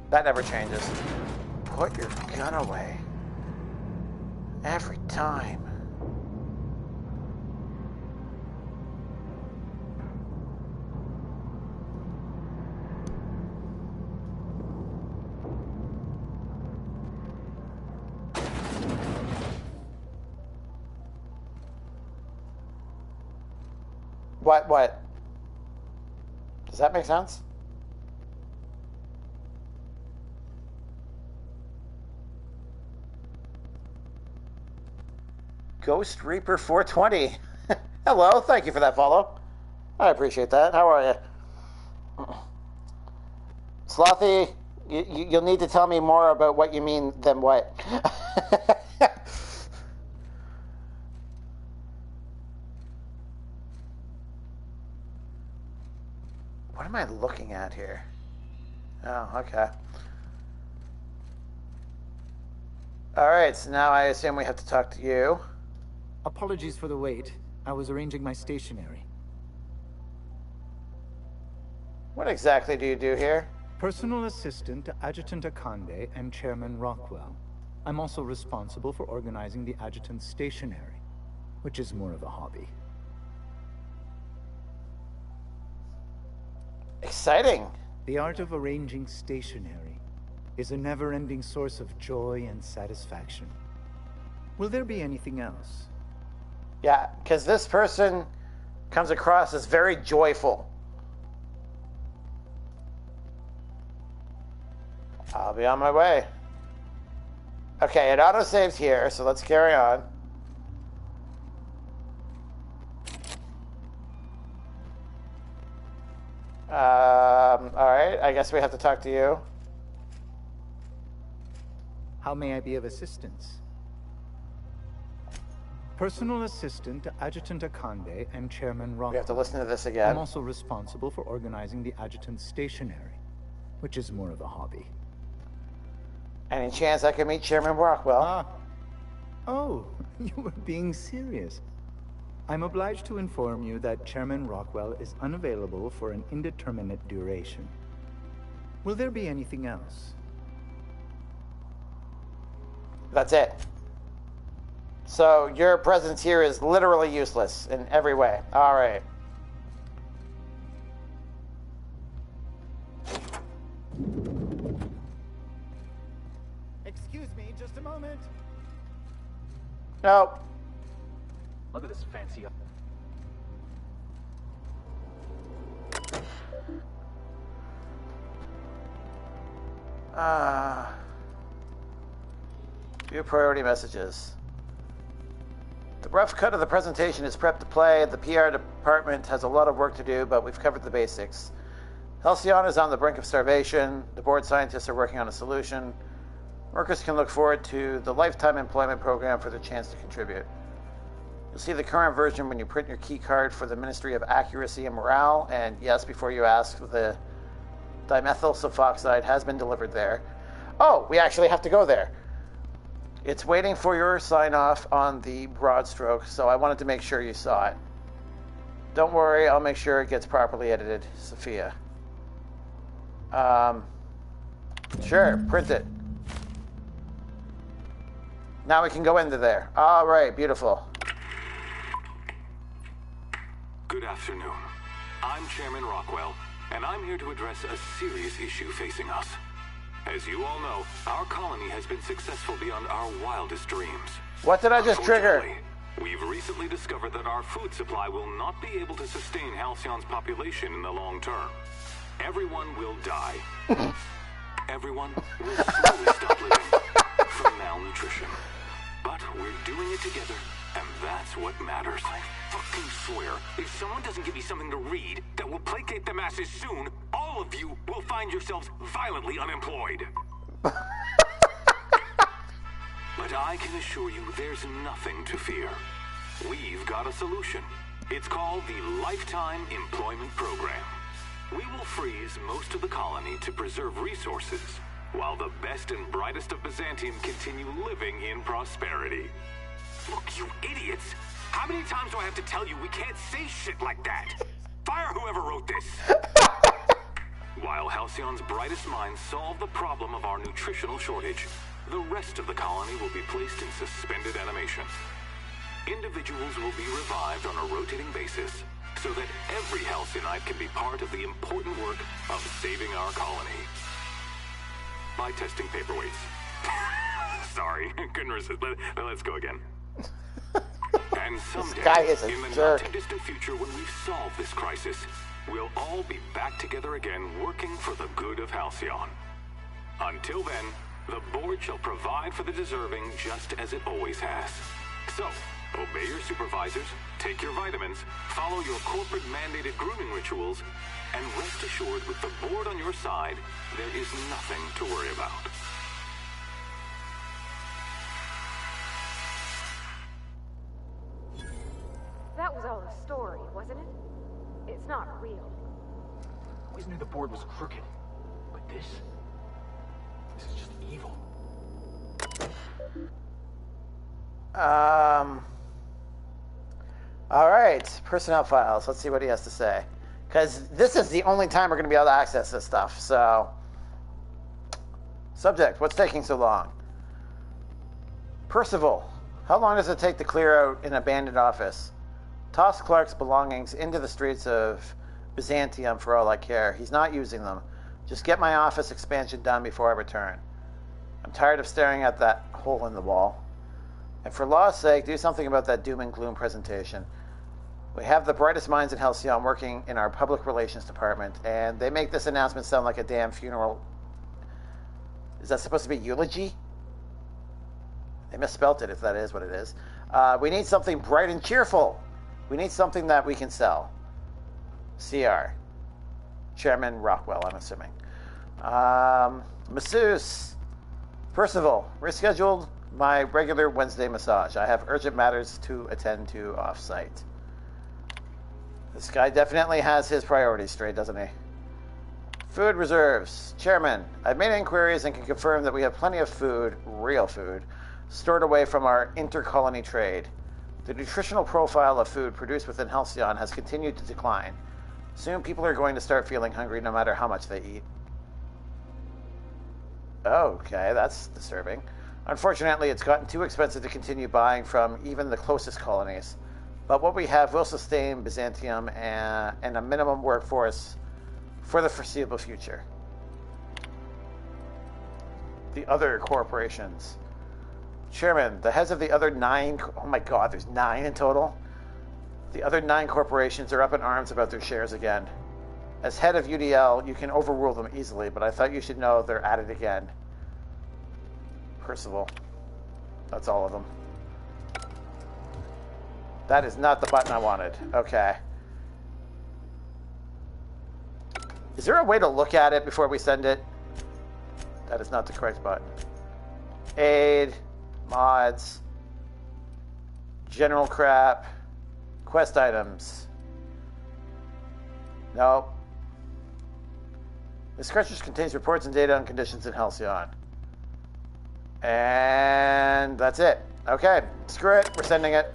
That never changes. Put your gun away. Every time. What? Does that make sense? Ghost Reaper 420. Hello, thank you for that follow. I appreciate that. How are you? Slothy, you'll need to tell me more about what you mean than what. What am I looking at here? Oh, okay. All right, so now I assume we have to talk to you. Apologies for the wait. I was arranging my stationery. What exactly do you do here? Personal assistant to Adjutant Akande and Chairman Rockwell. I'm also responsible for organizing the adjutant's stationery, which is more of a hobby. Exciting. The art of arranging stationery is a never-ending source of joy and satisfaction. Will there be anything else? Yeah, because this person comes across as very joyful. I'll be on my way. Okay, it autosaves here, so let's carry on. Alright, I guess we have to talk to you. How may I be of assistance? Personal assistant to Adjutant Akande and Chairman Rockwell. We have to listen to this again. I'm also responsible for organizing the adjutant's stationery, which is more of a hobby. Any chance I could meet Chairman Rockwell? Oh, you were being serious. I'm obliged to inform you that Chairman Rockwell is unavailable for an indeterminate duration. Will there be anything else? That's it. So your presence here is literally useless in every way. All right. Excuse me, just a moment. Nope. Look at this fancy. View priority messages. The rough cut of the presentation is prepped to play. The PR department has a lot of work to do, but we've covered the basics. Halcyon is on the brink of starvation. The board scientists are working on a solution. Workers can look forward to the lifetime employment program for the chance to contribute. You'll see the current version when you print your key card for the Ministry of Accuracy and Morale. And yes, before you ask, the Dimethyl sulfoxide has been delivered there. Oh, we actually have to go there. It's waiting for your sign-off on the broad stroke, so I wanted to make sure you saw it. Don't worry, I'll make sure it gets properly edited, Sophia. Sure, print it. Now we can go into there. All right, beautiful. Good afternoon. I'm Chairman Rockwell, and I'm here to address a serious issue facing us. As you all know, our colony has been successful beyond our wildest dreams. What did I just trigger? We've recently discovered that our food supply will not be able to sustain Halcyon's population in the long term. Everyone will die. Everyone will slowly stop living from malnutrition. But we're doing it together, and that's what matters. I fucking swear, if someone doesn't give me something to read that will placate the masses soon, all of you will find yourselves violently unemployed. But I can assure you there's nothing to fear. We've got a solution. It's called the Lifetime Employment Program. We will freeze most of the colony to preserve resources, while the best and brightest of Byzantium continue living in prosperity. Look, you idiots! How many times do I have to tell you we can't say shit like that? Fire whoever wrote this! While Halcyon's brightest minds solve the problem of our nutritional shortage, the rest of the colony will be placed in suspended animation. Individuals will be revived on a rotating basis, so that every Halcyonite can be part of the important work of saving our colony. By testing paperweights. Sorry, couldn't resist. Let's go again. And someday, in the not-too-distant future, when we've solved this crisis, we'll all be back together again, working for the good of Halcyon. Until then, the board shall provide for the deserving just as it always has. So, obey your supervisors, take your vitamins, follow your corporate-mandated grooming rituals, and rest assured with the board on your side, there is nothing to worry about. That was all a story, wasn't it? It's not real. Always knew the board was crooked. But this is just evil. All right, personnel files. Let's see what he has to say. Because this is the only time we're going to be able to access this stuff, so... Subject, what's taking so long? Percival, how long does it take to clear out an abandoned office? Toss Clark's belongings into the streets of Byzantium for all I care. He's not using them. Just get my office expansion done before I return. I'm tired of staring at that hole in the wall. And for law's sake, do something about that doom and gloom presentation. We have the brightest minds in Halcyon working in our public relations department, and they make this announcement sound like a damn funeral. Is that supposed to be eulogy? They misspelt it, if that is what it is. We need something bright and cheerful. We need something that we can sell. CR. Chairman Rockwell, I'm assuming. Masseuse. Percival, rescheduled my regular Wednesday massage. I have urgent matters to attend to off-site. This guy definitely has his priorities straight, doesn't he? Food reserves. Chairman, I've made inquiries and can confirm that we have plenty of food, real food, stored away from our inter-colony trade. The nutritional profile of food produced within Halcyon has continued to decline. Soon people are going to start feeling hungry no matter how much they eat. Okay, that's disturbing. Unfortunately, it's gotten too expensive to continue buying from even the closest colonies. But what we have will sustain Byzantium and a minimum workforce for the foreseeable future. The other corporations. Chairman, the heads of the other 9... Oh my god, there's 9 in total? The other 9 corporations are up in arms about their shares again. As head of UDL, you can overrule them easily, but I thought you should know they're at it again. Percival. That's all of them. That is not the button I wanted. Okay. Is there a way to look at it before we send it? That is not the correct button. Aid. Mods. General crap. Quest items. Nope. This cartridge contains reports and data on conditions in Halcyon. And that's it. Okay, screw it. We're sending it.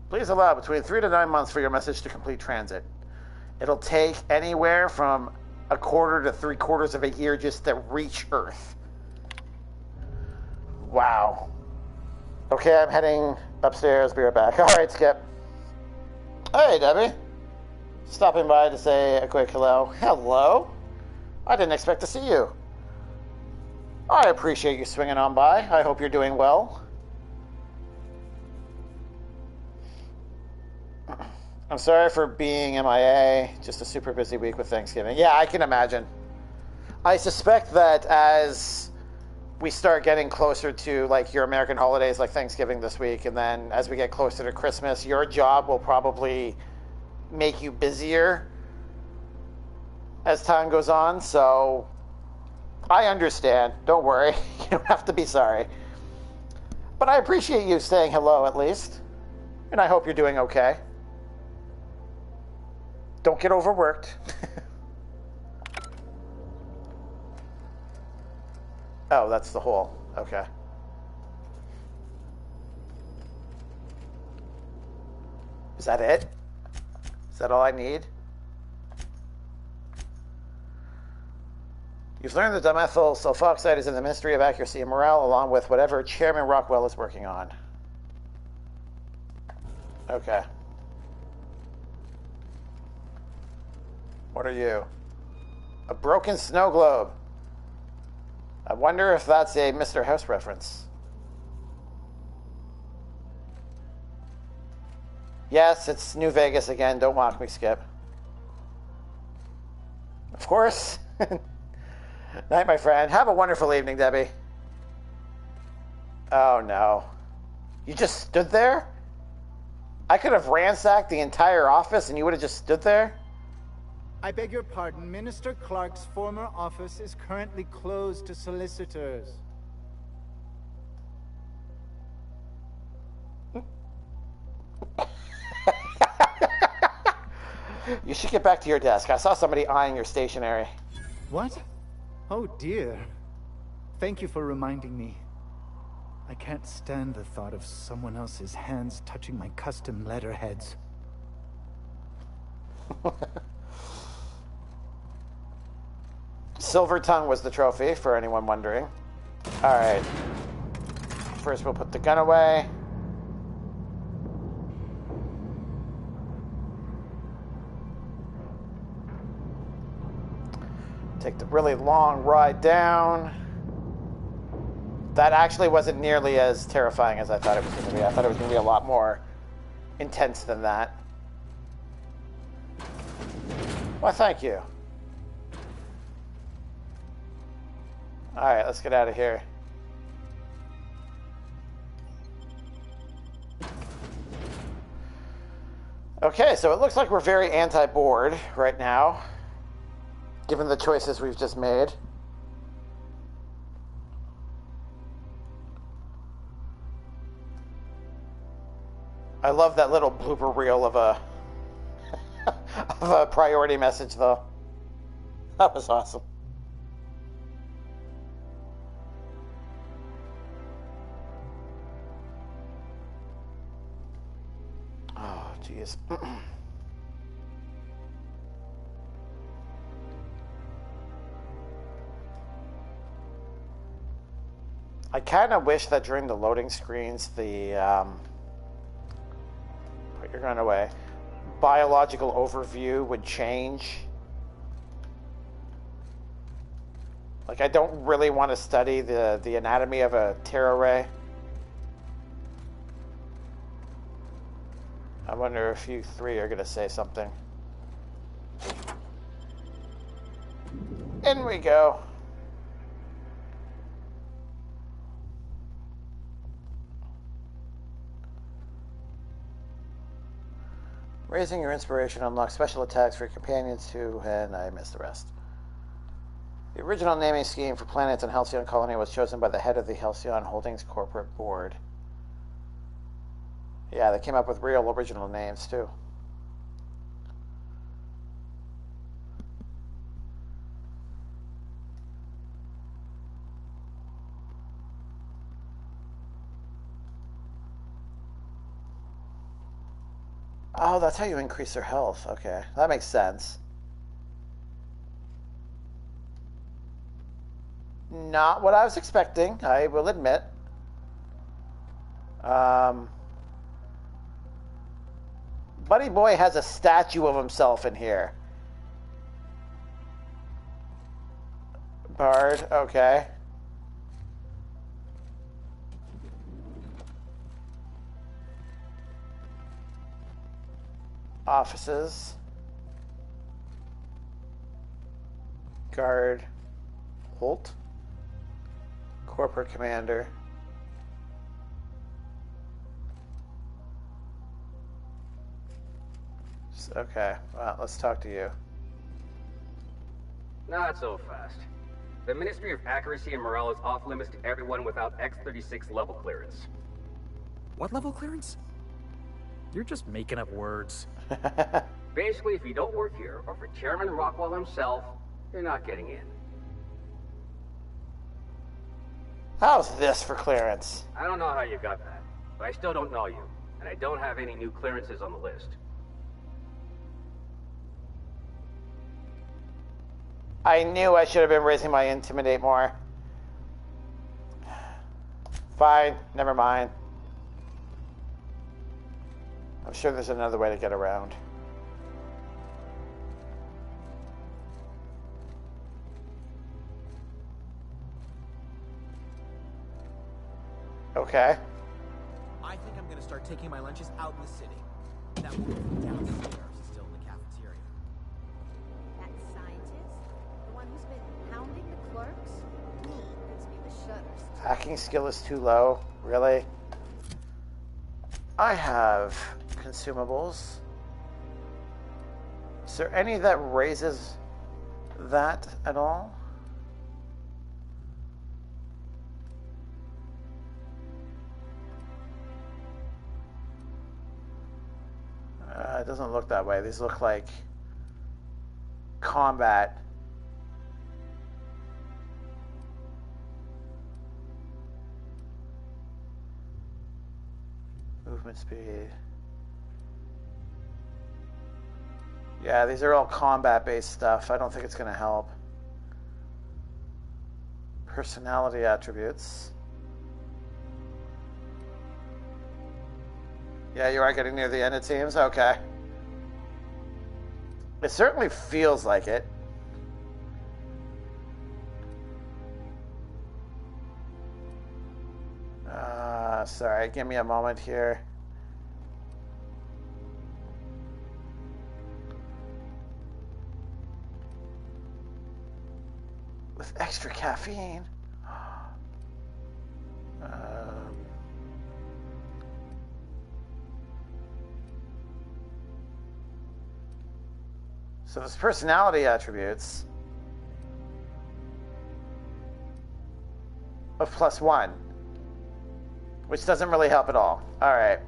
Please allow between 3 to 9 months for your message to complete transit. It'll take anywhere from a quarter to 3/4 of a year just to reach Earth. Wow. Okay, I'm heading upstairs. Be right back. All right, Skip. Hey, Debbie. Stopping by to say a quick hello. Hello? I didn't expect to see you. I appreciate you swinging on by. I hope you're doing well. I'm sorry for being MIA. Just a super busy week with Thanksgiving. Yeah, I can imagine. I suspect that as we start getting closer to like your American holidays like Thanksgiving this week, and then as we get closer to Christmas, your job will probably make you busier as time goes on. So I understand. Don't worry. You don't have to be sorry. But I appreciate you saying hello at least. And I hope you're doing okay. Don't get overworked. Oh, that's the hole. Okay. Is that it? Is that all I need? You've learned that Dimethyl sulfoxide is in the Ministry of Accuracy and Morale, along with whatever Chairman Rockwell is working on. Okay. What are you? A broken snow globe. I wonder if that's a Mr. House reference. Yes, it's New Vegas again. Don't mock me, Skip. Of course. Night, my friend. Have a wonderful evening, Debbie. Oh, no. You just stood there? I could have ransacked the entire office and you would have just stood there? I beg your pardon. Minister Clark's former office is currently closed to solicitors. You should get back to your desk. I saw somebody eyeing your stationery. What? Oh dear. Thank you for reminding me. I can't stand the thought of someone else's hands touching my custom letterheads. Silver tongue was the trophy, for anyone wondering. Alright. First we'll put the gun away. Take the really long ride down. That actually wasn't nearly as terrifying as I thought it was going to be. I thought it was going to be a lot more intense than that. Why, thank you. Alright, let's get out of here. Okay, so it looks like we're very anti-board right now, given the choices we've just made. I love that little blooper reel of a of a priority message, though. That was awesome. Oh, jeez. I kind of wish that during the loading screens, the put your gun away, biological overview would change. Like, I don't really want to study the anatomy of a Terra ray. I wonder if you three are going to say something. In we go. Raising your inspiration unlocks special attacks for your companions too, and I missed the rest. The original naming scheme for planets and Halcyon Colony was chosen by the head of the Halcyon Holdings Corporate Board. Yeah, they came up with real original names too. Oh, that's how you increase their health. Okay, that makes sense. not what I was expecting, I will admit. Buddy Boy has a statue of himself in here. Bard, okay. Offices. Guard. Holt. Corporate Commander. Okay, well, let's talk to you. Not so fast. The Ministry of Accuracy and Morale is off limits to everyone without X-36 level clearance. What level clearance? You're just making up words. Basically, if you don't work here, or for Chairman Rockwell himself, you're not getting in. How's this for clearance? I don't know how you got that, but I still don't know you, and I don't have any new clearances on the list. I knew I should have been raising my intimidate more. Fine, never mind. I'm sure there's another way to get around. Okay. I think I'm gonna start taking my lunches out in the city. That will be downstairs, still in the cafeteria. That scientist? The one who's been pounding the clerks? Gives me the shudders. Hacking skill is too low. Really? I have consumables. Is there any that raises that at all? It doesn't look that way. These look like combat. Movement speed. Yeah, these are all combat-based stuff. I don't think it's going to help. Personality attributes. Yeah, you are getting near the end, it seems. Okay. It certainly feels like it. Sorry, give me a moment here. With extra caffeine. So there's personality attributes of +1, which doesn't really help at all. All right.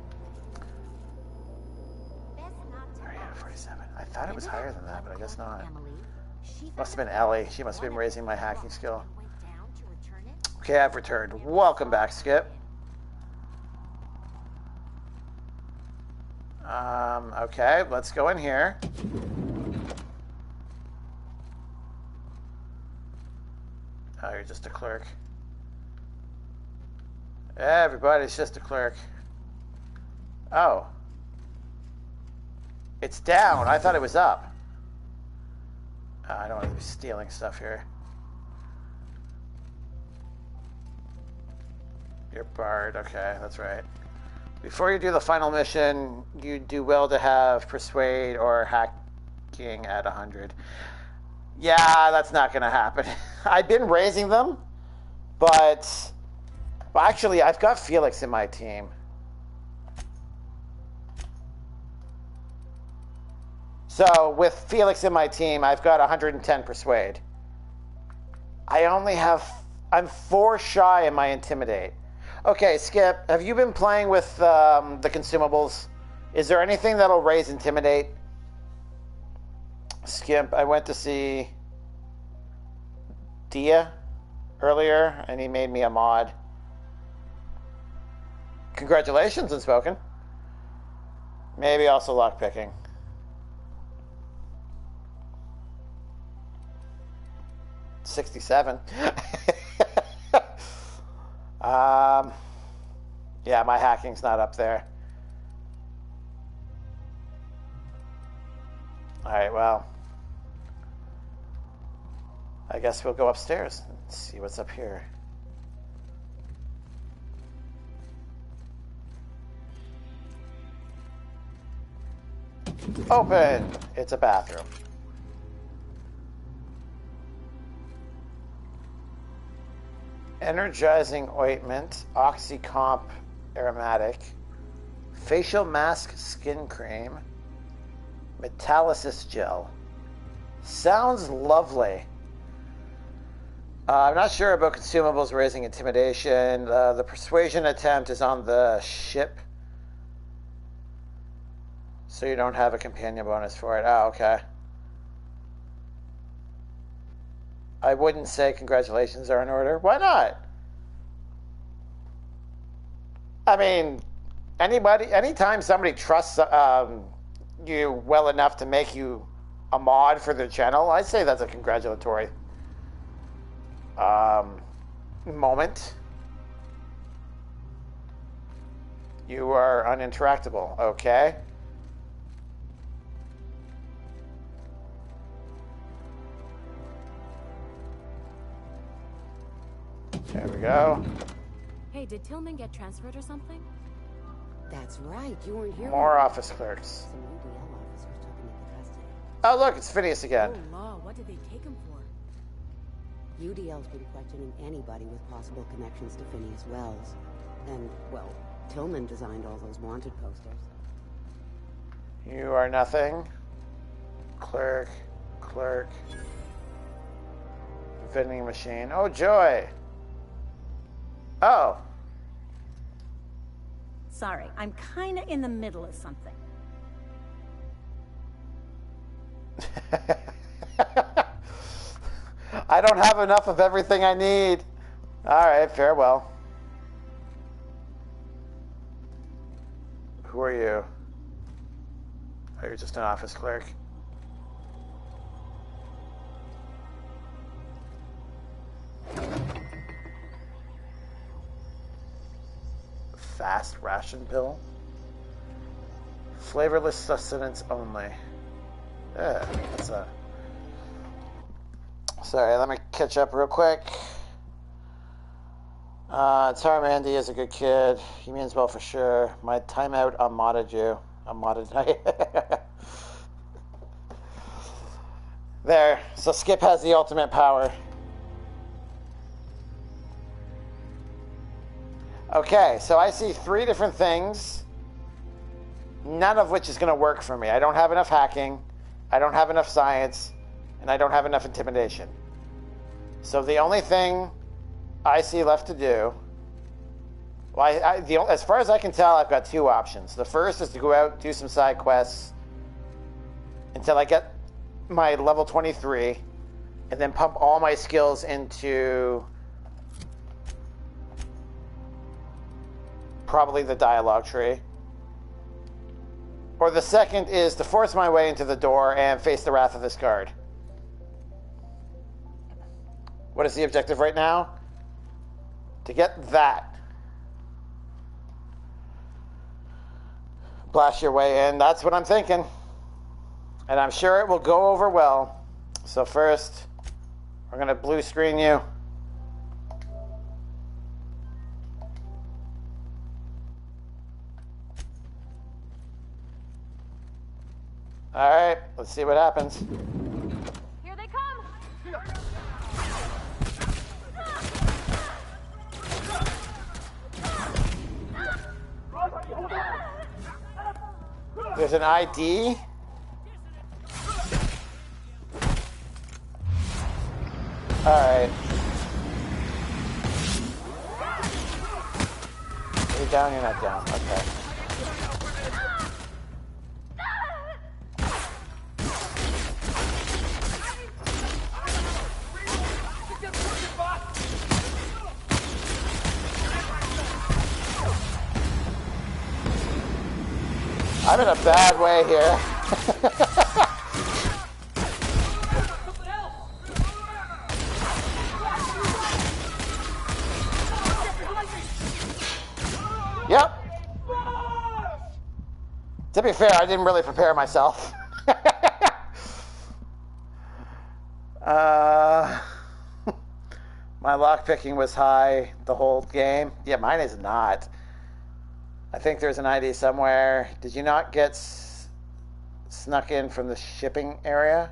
47. I thought it was higher than that, but I guess not. Must have been Ellie. She must have been raising my hacking skill. Okay, I've returned. Welcome back, Skip. Okay, let's go in here. Oh, you're just a clerk. Everybody's just a clerk. Oh. It's down. I thought it was up. Oh, I don't want to be stealing stuff here. You're barred. Okay, that's right. Before you do the final mission, you do well to have Persuade or Hacking at 100. Yeah, that's not going to happen. I've been raising them, but... Well, actually, I've got Felix in my team. So, with Felix in my team, I've got 110 Persuade. I only have... I'm 4 shy in my Intimidate. Okay, Skip, have you been playing with the consumables? Is there anything that'll raise Intimidate? Skip, I went to see Dia earlier, and he made me a mod. Congratulations, Unspoken. Maybe also lockpicking. $67. Yeah, my hacking's not up there. Alright, well. I guess we'll go upstairs and see what's up here. Open! It's a bathroom. Energizing ointment, oxycomp aromatic, facial mask skin cream, metallysis gel. Sounds lovely. I'm not sure about consumables raising intimidation. The persuasion attempt is on the ship, so you don't have a companion bonus for it. Oh, okay. I wouldn't say congratulations are in order. Why not? I mean, anytime somebody trusts you well enough to make you a mod for their channel, I'd say that's a congratulatory moment. You are uninteractable, okay? There we go. Hey, did Tillman get transferred or something? That's right, you weren't here. More office clerks. Some UDL officers took him into custody. Oh, look, it's Phineas again. Oh, law, what did they take him for? UDL's been questioning anybody with possible connections to Phineas Wells. And, well, Tillman designed all those wanted posters. You are nothing. Clerk. Vending machine. Oh, joy. Oh. Sorry, I'm kinda in the middle of something. I don't have enough of everything I need. Alright, farewell. Who are you? Oh, you're just an office clerk. Fast ration pill. Flavorless sustenance only. Yeah, that's a... Sorry, let me catch up real quick. Tarmandy is a good kid. He means well for sure. My timeout unmodded you. Unmodded. There. So Skip has the ultimate power. Okay, so I see 3 different things, none of which is going to work for me. I don't have enough hacking, I don't have enough science, and I don't have enough intimidation. So the only thing I see left to do, well, as far as I can tell, I've got 2 options. The first is to go out, do some side quests until I get my level 23, and then pump all my skills into probably the dialogue tree. Or the second is to force my way into the door and face the wrath of this guard. What is the objective right now? To get that. Blast your way in. That's what I'm thinking. And I'm sure it will go over well. So first, we're going to blue screen you. All right, let's see what happens. Here they come! There's an ID. All right. You're down, you're not down. Okay. I'm in a bad way here. To be fair, I didn't really prepare myself. My lockpicking was high the whole game. Yeah, mine is not. I think there's an ID somewhere. Did you not get snuck in from the shipping area?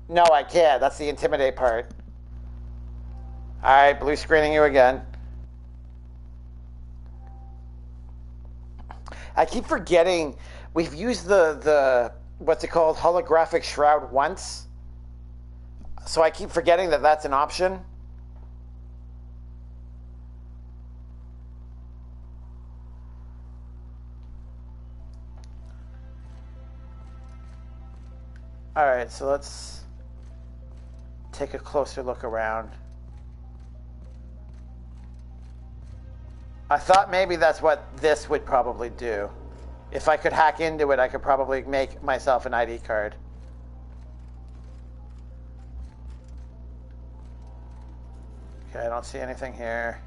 No, I can't. That's the intimidate part. Alright, blue screening you again. I keep forgetting we've used the what's it called, holographic shroud once. So I keep forgetting that that's an option. Alright, so let's take a closer look around. I thought maybe that's what this would probably do. If I could hack into it, I could probably make myself an ID card. Okay, I don't see anything here.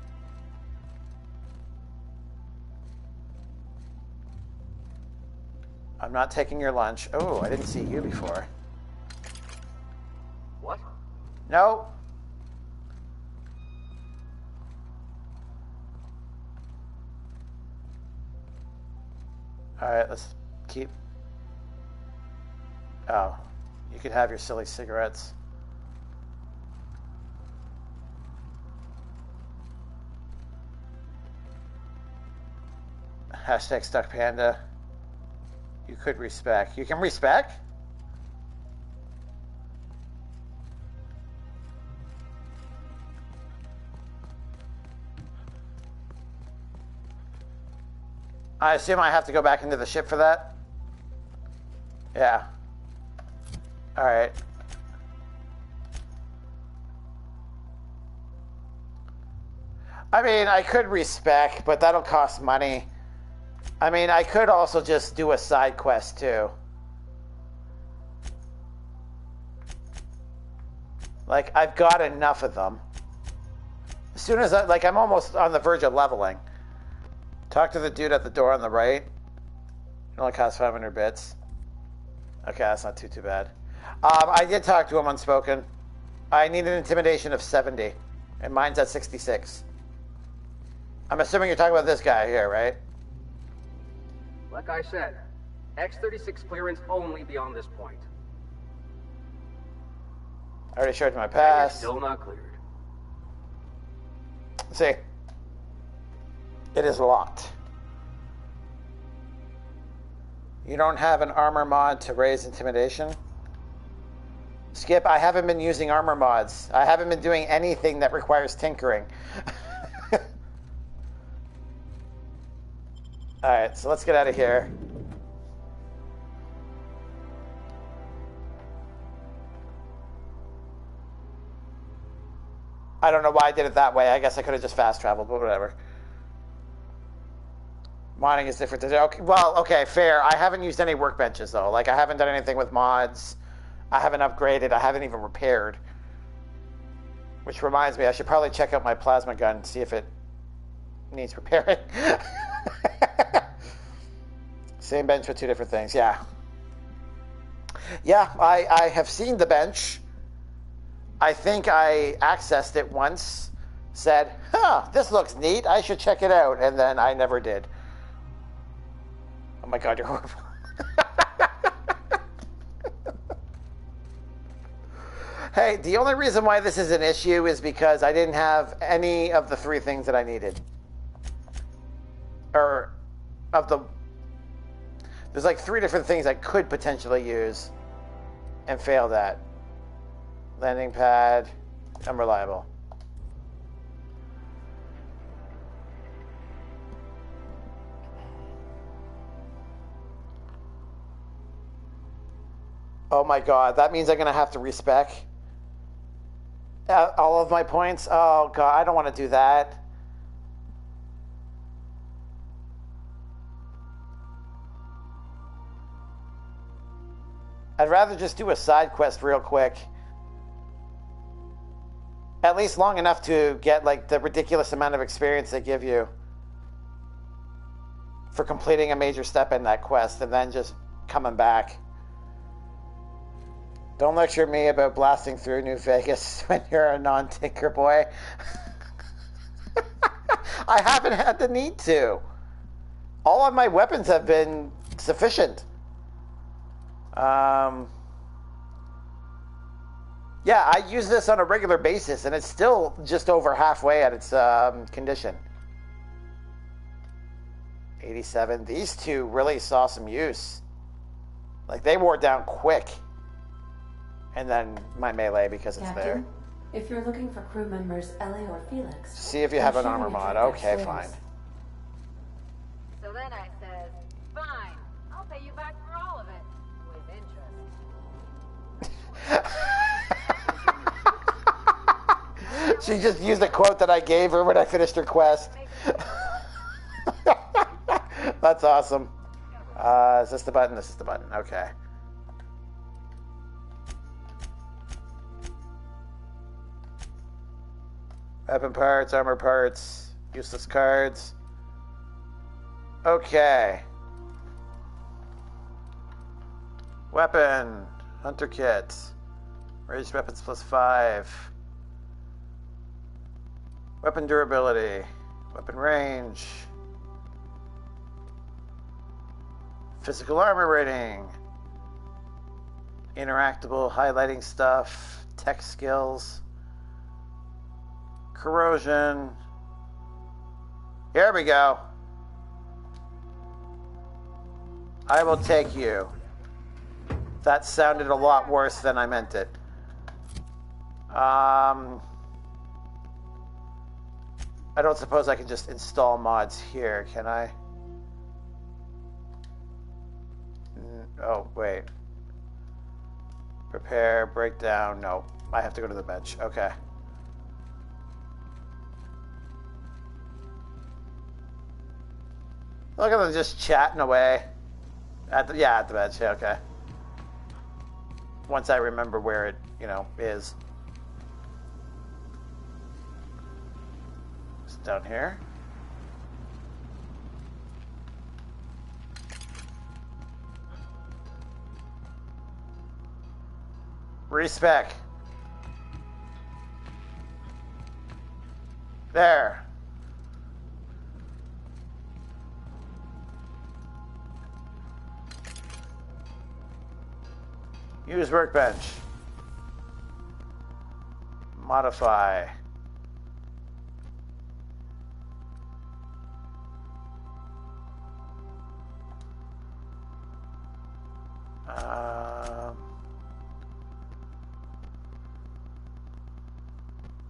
I'm not taking your lunch. Oh, I didn't see you before. What? No. Alright, let's keep... Oh, you could have your silly cigarettes. Hashtag stuck panda. You could respec. You can respec? I assume I have to go back into the ship for that? Yeah. Alright. I mean, I could respec, but that'll cost money. I mean, I could also just do a side quest, too. Like, I've got enough of them. As soon as I'm almost on the verge of leveling. Talk to the dude at the door on the right. It only costs 500 bits. Okay, that's not too bad. I did talk to him unspoken. I need an intimidation of 70. And mine's at 66. I'm assuming you're talking about this guy here, right? Like I said, X-36 clearance only beyond this point. I already showed you my pass. Still not cleared. See, it is locked. You don't have an armor mod to raise intimidation? Skip, I haven't been using armor mods. I haven't been doing anything that requires tinkering. Alright, so let's get out of here. I don't know why I did it that way. I guess I could have just fast traveled, but whatever. Modding is different today. Okay, well, okay, fair. I haven't used any workbenches, though. Like, I haven't done anything with mods. I haven't upgraded. I haven't even repaired. Which reminds me, I should probably check out my plasma gun and see if it needs repairing. Same bench with two different things, yeah. Yeah, I have seen the bench. I think I accessed it once, said, huh, this looks neat, I should check it out, and then I never did. Oh my god, you're horrible. Hey, the only reason why this is an issue is because I didn't have any of the three things that I needed. Or, of the... There's like three different things I could potentially use and failed at. Landing pad, unreliable. Oh my god, that means I'm going to have to respec all of my points. Oh god, I don't want to do that. I'd rather just do a side quest real quick. At least long enough to get like the ridiculous amount of experience they give you. for completing a major step in that quest and then just coming back. Don't lecture me about blasting through New Vegas when you're a non-tinker boy. I haven't had the need to. All of my weapons have been sufficient. Yeah, I use this on a regular basis, and it's still just over halfway at its condition. 87. These two really saw some use. Like, they wore down quick. And then my melee, because it's Captain, there. If you're looking for crew members Ellie or Felix, See if you have an armor mod. Okay, fine. So then I said, fine, I'll pay you back for all of it, with interest. She just used a quote that I gave her when I finished her quest. That's awesome. Is this the button? This is the button. Okay. Weapon parts, armor parts, useless cards. Okay. Weapon, hunter kit. Ranged weapons +5. Weapon durability. Weapon range. Physical armor rating. Interactable highlighting stuff. Tech skills. Corrosion. Here we go. I will take you. That sounded a lot worse than I meant it. I don't suppose I can just install mods here, can I? Oh, wait. Repair, breakdown. No, I have to go to the bench. Okay. Look at them just chatting away. At the bench. Yeah, okay. Once I remember where it, is. It's down here. Respec. There. Use workbench. Modify.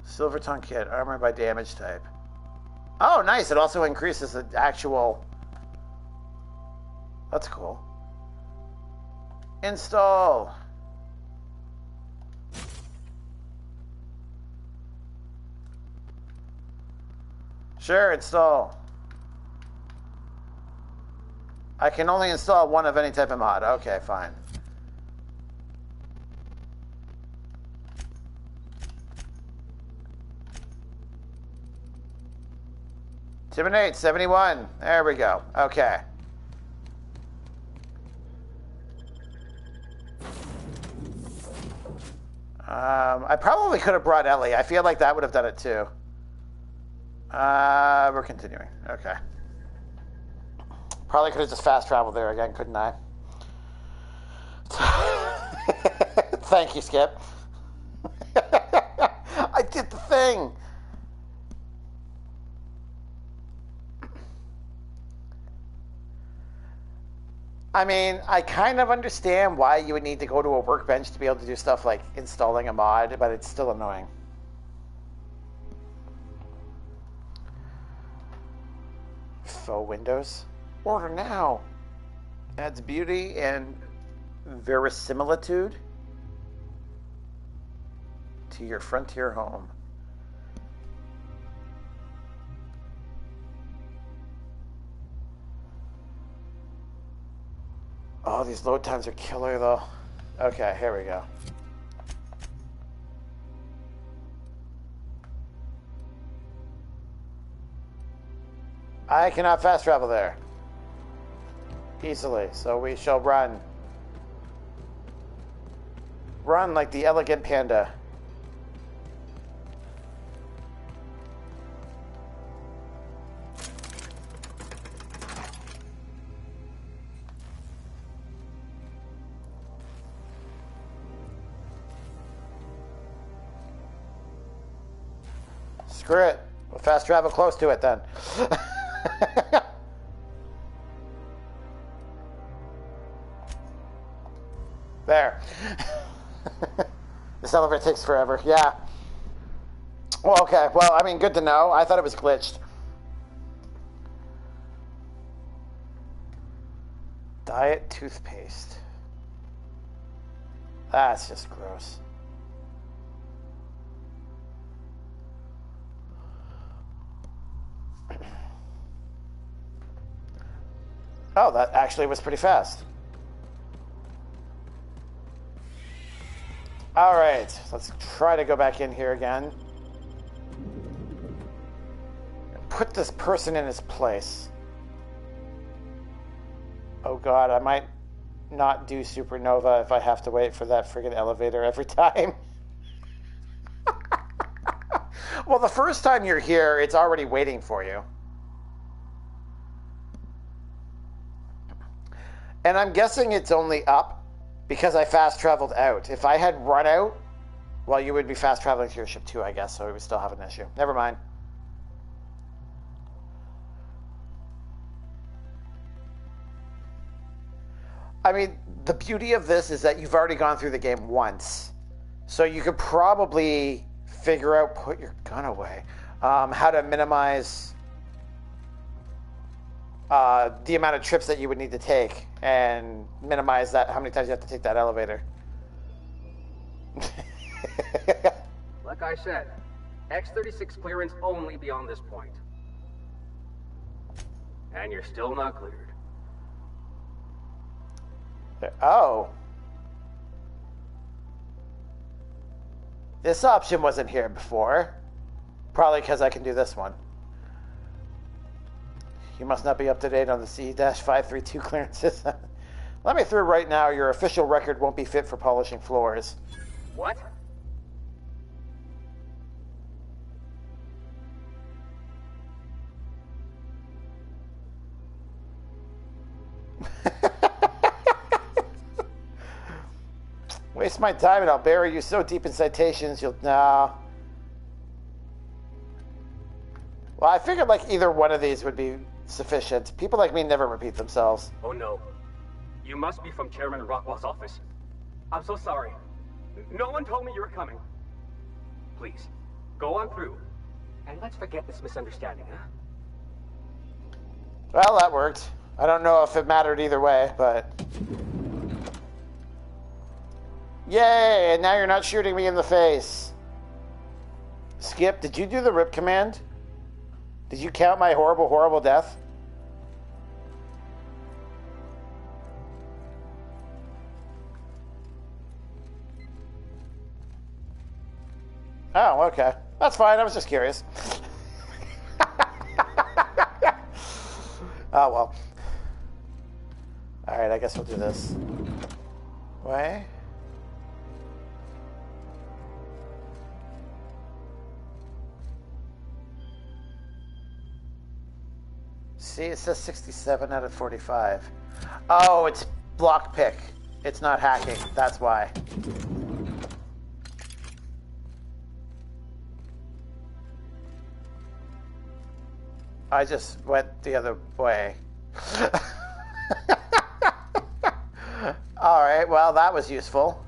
Silver tongue kit, armor by damage type. Oh, nice. It also increases the actual... That's cool. Install. Sure, install. I can only install one of any type of mod. Okay, fine. Intimidate, 71. There we go. Okay. I probably could have brought Ellie. I feel like that would have done it too. We're continuing. Okay. Probably could have just fast traveled there again, couldn't I? Thank you, Skip. I did the thing. I mean, I kind of understand why you would need to go to a workbench to be able to do stuff like installing a mod, but it's still annoying. Faux windows. Order now. Adds beauty and verisimilitude to your frontier home. Oh, these load times are killer, though. Okay, here we go. I cannot fast travel there. easily, so we shall run. Run like the elegant panda. Screw it. We'll fast travel close to it then. There. This elevator takes forever. Yeah. Well, okay. Well, I mean, good to know. I thought it was glitched. Diet toothpaste. That's just gross. Oh, that actually was pretty fast. All right, let's try to go back in here again. Put this person in his place. Oh God, I might not do Supernova if I have to wait for that friggin' elevator every time. Well, the first time you're here, it's already waiting for you. And I'm guessing it's only up because I fast traveled out. If I had run out, well, you would be fast traveling to your ship too, I guess, so we would still have an issue. Never mind. I mean, the beauty of this is that you've already gone through the game once. So you could probably figure out, put your gun away, how to minimize the amount of trips that you would need to take and minimize that, how many times you have to take that elevator. Like I said, X-36 clearance only beyond this point. And you're still not cleared. Oh. This option wasn't here before. Probably because I can do this one. You must not be up to date on the C-532 clearances. Let me through right now. Your official record won't be fit for polishing floors. What? Waste my time and I'll bury you so deep in citations you'll... Nah. Well, I figured like either one of these would be sufficient. People like me never repeat themselves. Oh no. You must be from Chairman Rockwell's office. I'm so sorry. No one told me you were coming. Please, go on through. And let's forget this misunderstanding, huh? Well, that worked. I don't know if it mattered either way, but... Yay! And now you're not shooting me in the face. Skip, did you do the rip command? Did you count my horrible, horrible death? Oh, okay. That's fine. I was just curious. Oh, well. Alright, I guess we'll do this. Way. See, it says 67 out of 45. Oh, it's block pick. It's not hacking. That's why. I just went the other way. Alright, well, that was useful.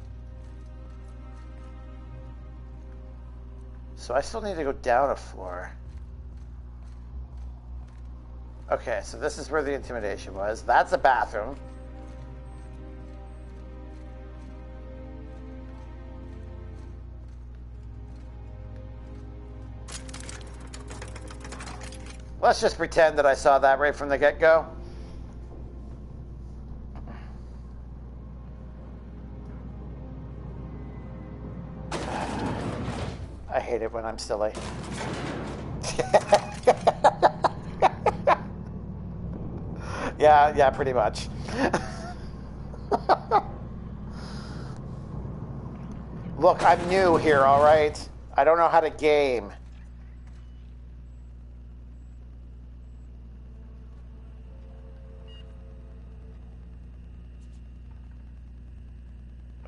So I still need to go down a floor. Okay, so this is where the intimidation was. That's a bathroom. Let's just pretend that I saw that right from the get-go. I hate it when I'm silly. Yeah, pretty much. Look, I'm new here, alright? I don't know how to game.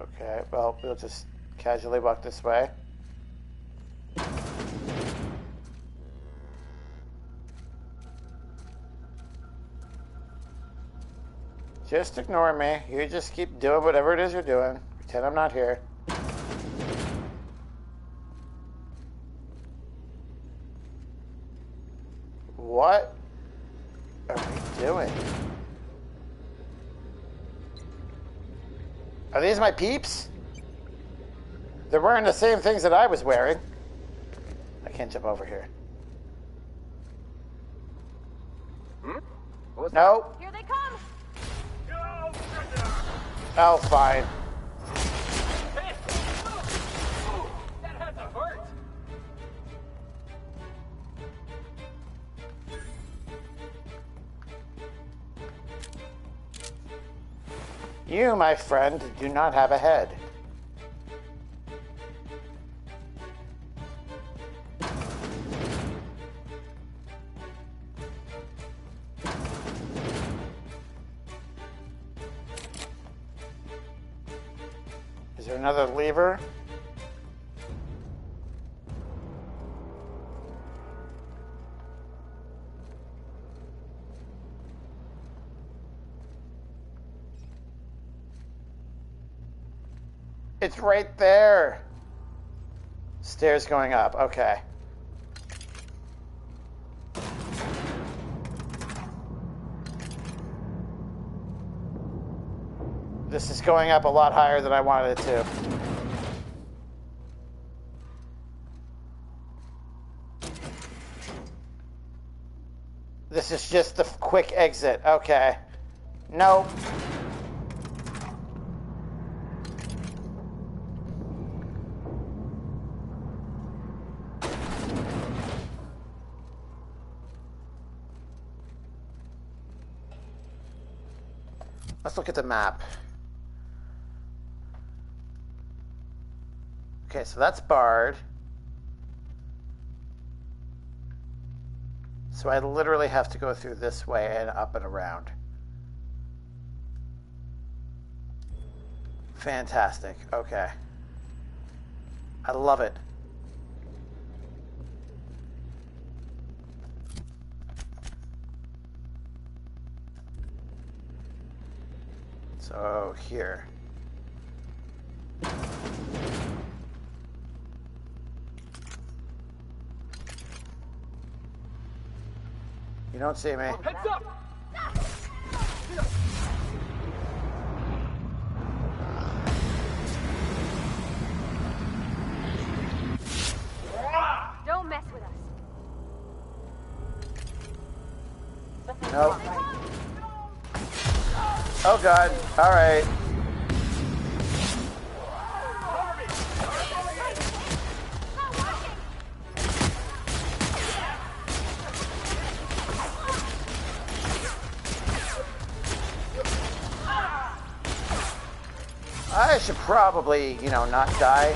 Okay, well, we'll just casually walk this way. Just ignore me. You just keep doing whatever it is you're doing. Pretend I'm not here. What are we doing? Are these my peeps? They're wearing the same things that I was wearing. I can't jump over here. No. Here they come. Oh, fine. That had to hurt. You, my friend, do not have a head. Is there another lever? It's right there. Stairs going up. Okay. This is going up a lot higher than I wanted it to. This is just the quick exit. Okay. Nope. Let's look at the map. Okay, so that's barred. So I literally have to go through this way and up and around. Fantastic. Okay. I love it. So here. You don't see me. Heads up! Don't mess with us. Nope. Oh god. All right. I should probably, not die.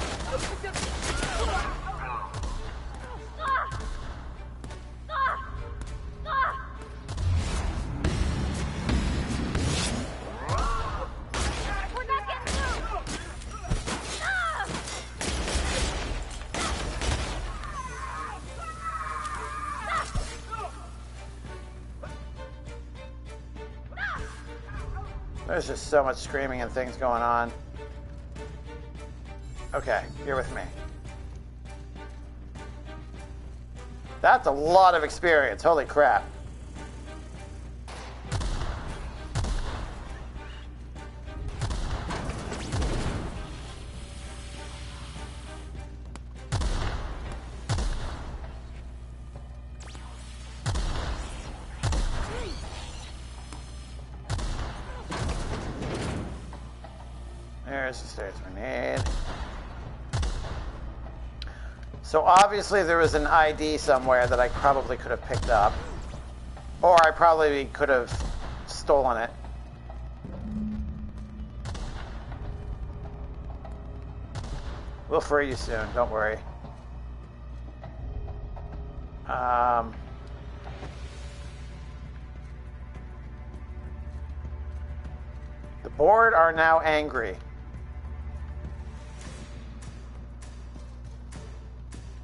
There's just so much screaming and things going on. Okay, you're with me. That's a lot of experience. Holy crap. There's the stairs we need. So obviously there was an ID somewhere that I probably could have picked up. Or I probably could have stolen it. We'll free you soon, don't worry. The board are now angry.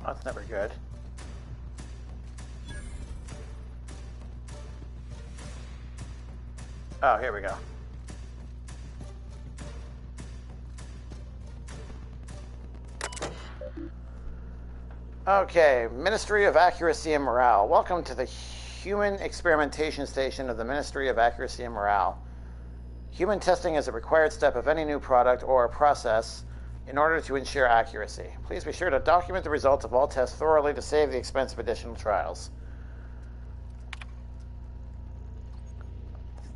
That's never good. Oh, here we go. Okay, Ministry of Accuracy and Morale. Welcome to the Human Experimentation Station of the Ministry of Accuracy and Morale. Human testing is a required step of any new product or process in order to ensure accuracy. Please be sure to document the results of all tests thoroughly to save the expense of additional trials.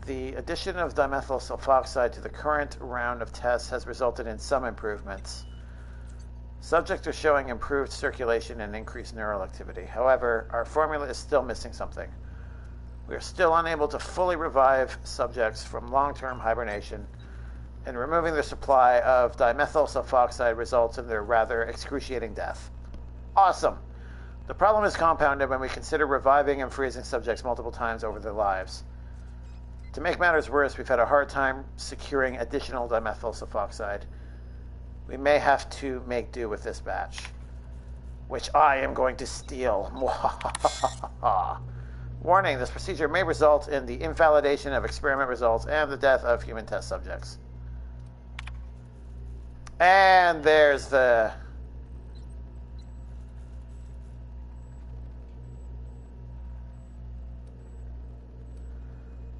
The addition of dimethyl sulfoxide to the current round of tests has resulted in some improvements. Subjects are showing improved circulation and increased neural activity. However, our formula is still missing something. We are still unable to fully revive subjects from long-term hibernation, and removing their supply of dimethyl sulfoxide results in their rather excruciating death. Awesome! The problem is compounded when we consider reviving and freezing subjects multiple times over their lives. To make matters worse, we've had a hard time securing additional dimethyl sulfoxide. We may have to make do with this batch, which I am going to steal. Warning, this procedure may result in the invalidation of experiment results and the death of human test subjects. And there's the...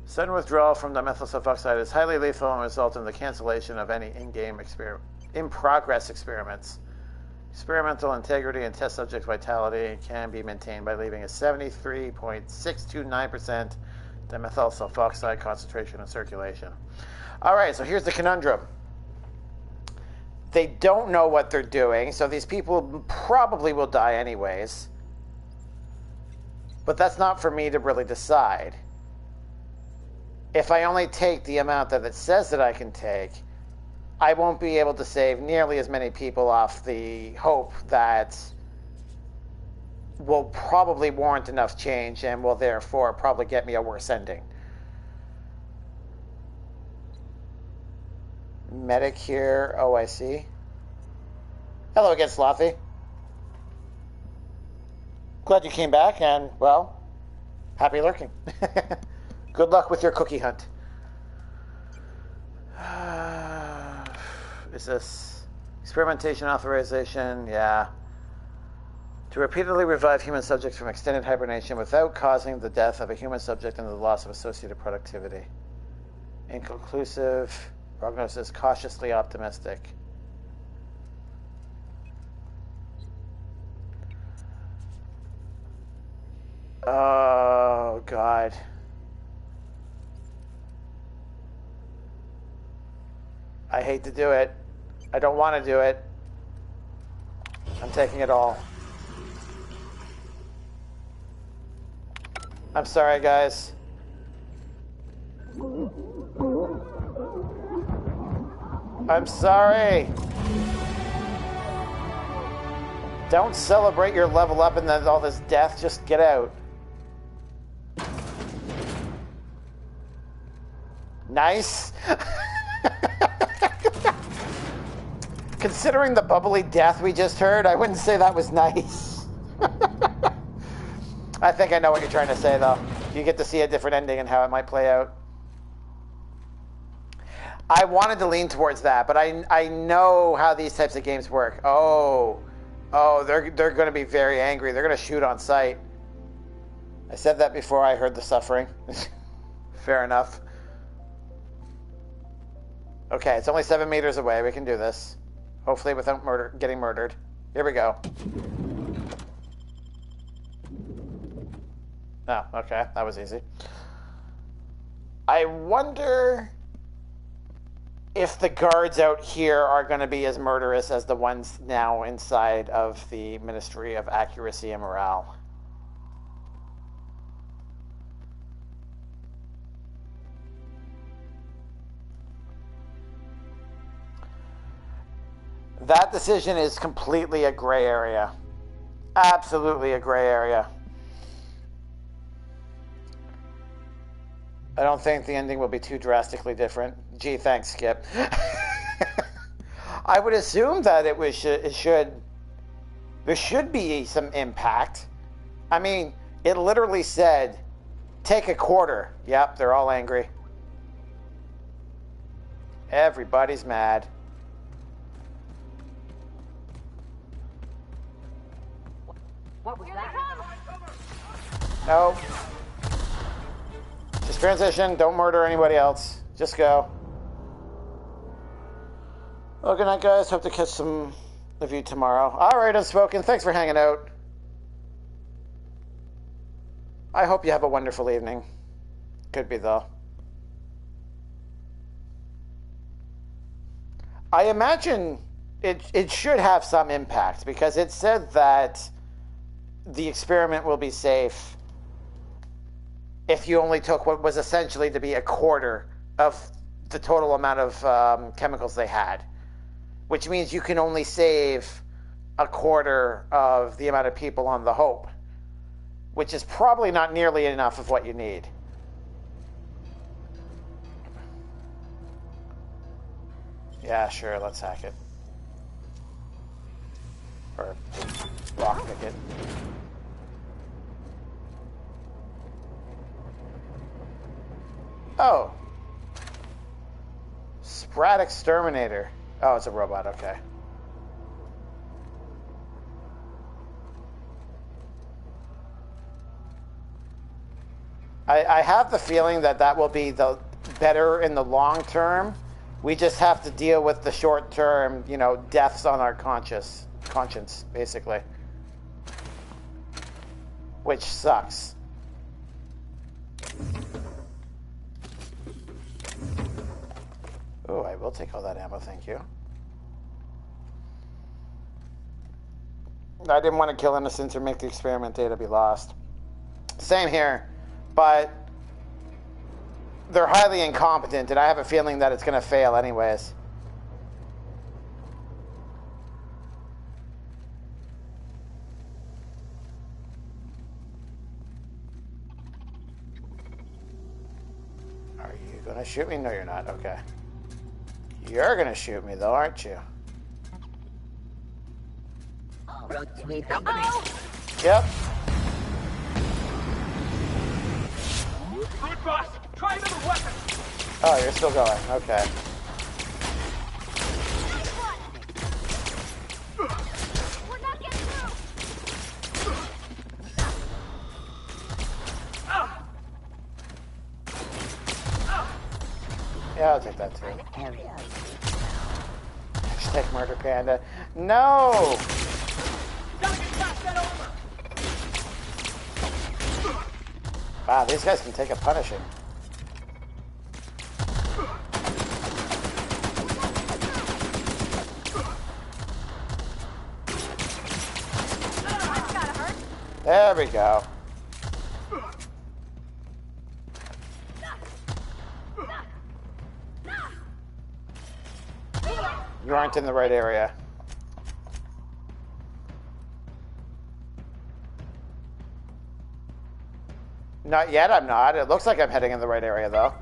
Sudden withdrawal from dimethyl sulfoxide is highly lethal and results in the cancellation of any in-progress experiments. Experimental integrity and test subject vitality can be maintained by leaving a 73.629% dimethyl sulfoxide concentration in circulation. All right, so here's the conundrum. They don't know what they're doing, so these people probably will die anyways. But that's not for me to really decide. If I only take the amount that it says that I can take, I won't be able to save nearly as many people off the hope that will probably warrant enough change and will therefore probably get me a worse ending. Medic here. Oh, I see. Hello again, Slothy. Glad you came back and, well, happy lurking. Good luck with your cookie hunt. Is this experimentation authorization? Yeah. To repeatedly revive human subjects from extended hibernation without causing the death of a human subject and the loss of associated productivity. Inconclusive. Prognosis cautiously optimistic. Oh, God. I hate to do it. I don't want to do it. I'm taking it all. I'm sorry, guys. I'm sorry. Don't celebrate your level up and then all this death. Just get out. Nice. Considering the bubbly death we just heard, I wouldn't say that was nice. I think I know what you're trying to say, though. You get to see a different ending and how it might play out. I wanted to lean towards that, but I know how these types of games work. Oh, they're going to be very angry. They're going to shoot on sight. I said that before I heard the suffering. Fair enough. Okay, it's only 7 meters away. We can do this. Hopefully without getting murdered. Here we go. Oh, okay. That was easy. I wonder if the guards out here are going to be as murderous as the ones now inside of the Ministry of Accuracy and Morale. That decision is completely a gray area. Absolutely a gray area. I don't think the ending will be too drastically different. Gee, thanks, Skip. I would assume that there should be some impact. I mean, it literally said, take a quarter. Yep, they're all angry. Everybody's mad. What was that? No. Just transition. Don't murder anybody else. Just go. Well, good night, guys. Hope to catch some of you tomorrow. All right, Unspoken. Thanks for hanging out. I hope you have a wonderful evening. Could be, though. I imagine it should have some impact because it said that the experiment will be safe if you only took what was essentially to be a quarter of the total amount of chemicals they had, which means you can only save a quarter of the amount of people on the Hope, which is probably not nearly enough of what you need. Yeah, sure, let's hack it. Or lockpick it. Oh. Sprat Exterminator. Oh, it's a robot, okay. I have the feeling that will be the better in the long term. We just have to deal with the short term, deaths on our conscience, basically. Which sucks. Oh, I will take all that ammo, thank you. I didn't want to kill innocents or make the experiment data be lost. Same here, but they're highly incompetent, and I have a feeling that it's going to fail anyways. Are you going to shoot me? No, you're not. Okay. You're going to shoot me, though, aren't you? Yep. Good boss. Try another weapon. Oh, you're still going. Okay. We're not getting through. Yeah, I'll take that too. Hashtag Murder Panda. No! Wow, these guys can take a punishing. There we go. You aren't in the right area. Not yet, I'm not. It looks like I'm heading in the right area, though.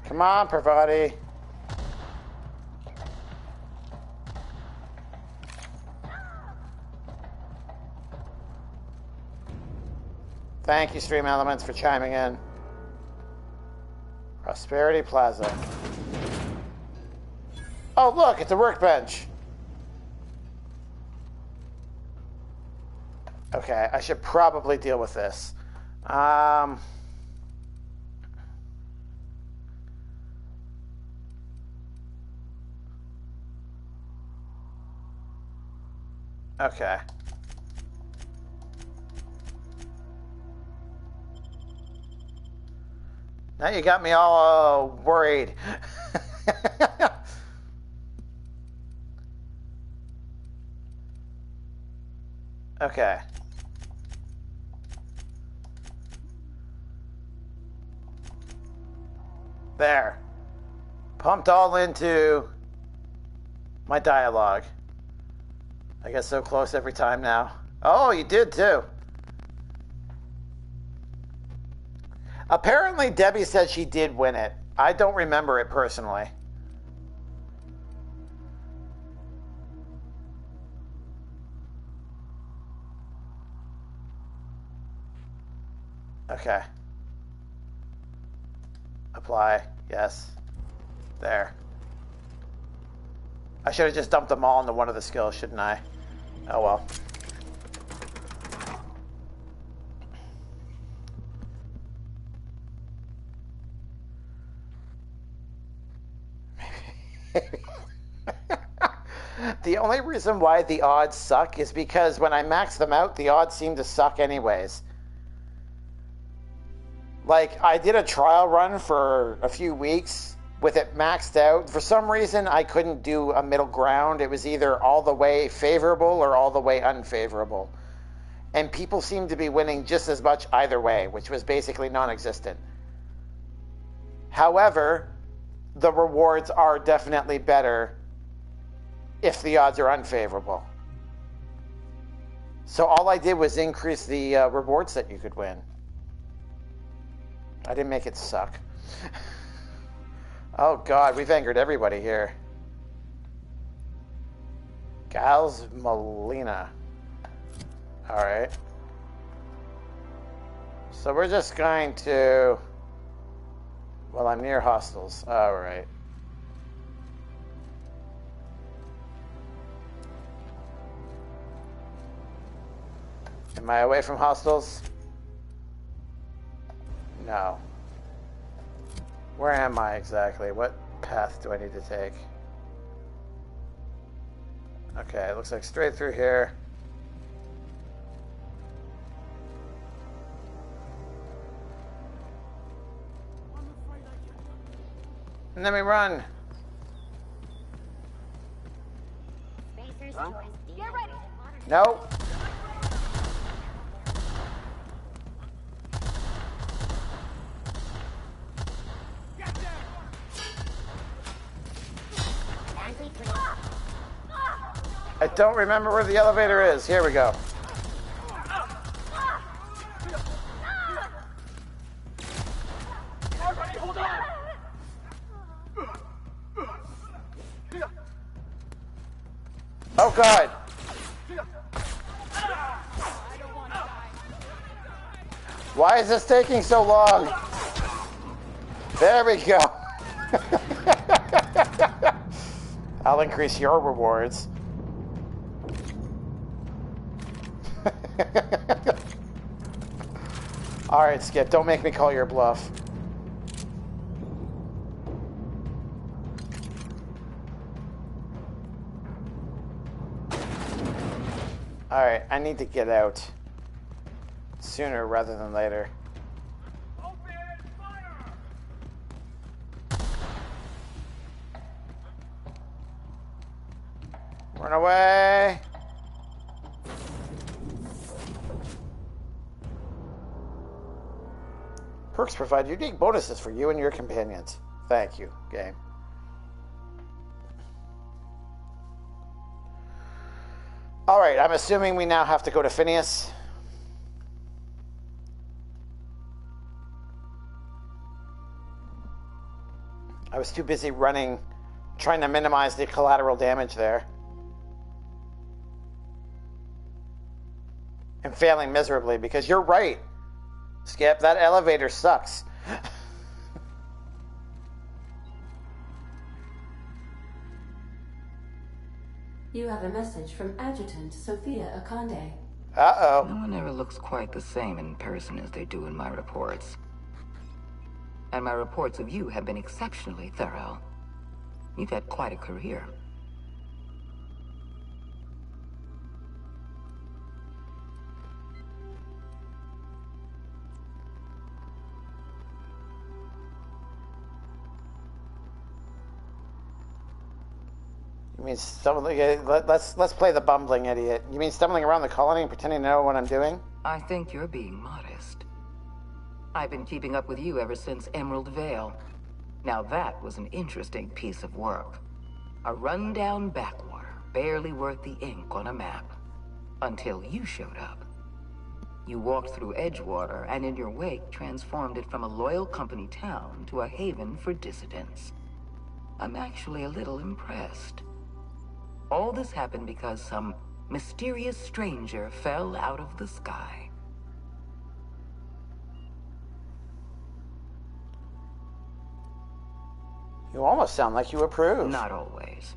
Come on, Parvati. Thank you, Stream Elements, for chiming in. Prosperity Plaza. Oh, look, it's a workbench. Okay, I should probably deal with this. Okay. Now you got me all worried. Okay. There. Pumped all into my dialogue. I get so close every time now. Oh, you did too. Apparently, Debbie said she did win it. I don't remember it personally. Okay. Apply. Yes. There. I should have just dumped them all into one of the skills, shouldn't I? Oh well. The only reason why the odds suck is because when I max them out, the odds seem to suck anyways. Like, I did a trial run for a few weeks with it maxed out. For some reason, I couldn't do a middle ground. It was either all the way favorable or all the way unfavorable. And people seemed to be winning just as much either way, which was basically non-existent. However, the rewards are definitely better if the odds are unfavorable. So all I did was increase the rewards that you could win. I didn't make it suck. Oh God, we've angered everybody here. Gals Molina. Alright. So we're just going to... Well, I'm near hostels. Alright. Am I away from hostels? No. Where am I exactly? What path do I need to take? Okay, it looks like straight through here. And then we run. Huh? Get ready. Nope. I don't remember where the elevator is. Here we go. Oh God. Why is this taking so long? There we go. I'll increase your rewards. Alright, Skip, don't make me call your bluff. Alright, I need to get out sooner rather than later. Run away! Perks provide unique bonuses for you and your companions. Thank you, game. Alright, I'm assuming we now have to go to Phineas. I was too busy running, trying to minimize the collateral damage there. And failing miserably, because you're right, Skip, that elevator sucks. You have a message from Adjutant Sophia Akande. Uh-oh. No one ever looks quite the same in person as they do in my reports. And my reports of you have been exceptionally thorough. You've had quite a career. You mean stumbling? Let's play the bumbling idiot. You mean stumbling around the colony and pretending to know what I'm doing? I think you're being modest. I've been keeping up with you ever since Emerald Vale. Now that was an interesting piece of work. A rundown backwater, barely worth the ink on a map. Until you showed up. You walked through Edgewater and in your wake transformed it from a loyal company town to a haven for dissidents. I'm actually a little impressed. All this happened because some mysterious stranger fell out of the sky. You almost sound like you approve. Not always.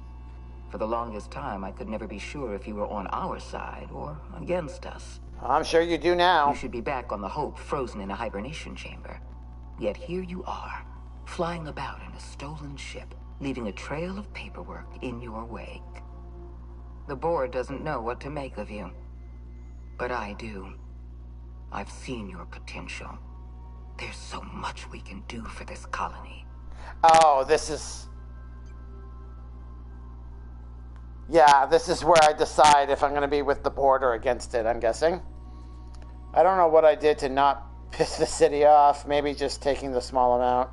For the longest time, I could never be sure if you were on our side or against us. I'm sure you do now. You should be back on the Hope, frozen in a hibernation chamber. Yet here you are, flying about in a stolen ship, leaving a trail of paperwork in your wake. The board doesn't know what to make of you. But I do. I've seen your potential. There's so much we can do for this colony. Oh, this is... Yeah, this is where I decide if I'm going to be with the board or against it, I'm guessing. I don't know what I did to not piss the city off. Maybe just taking the small amount.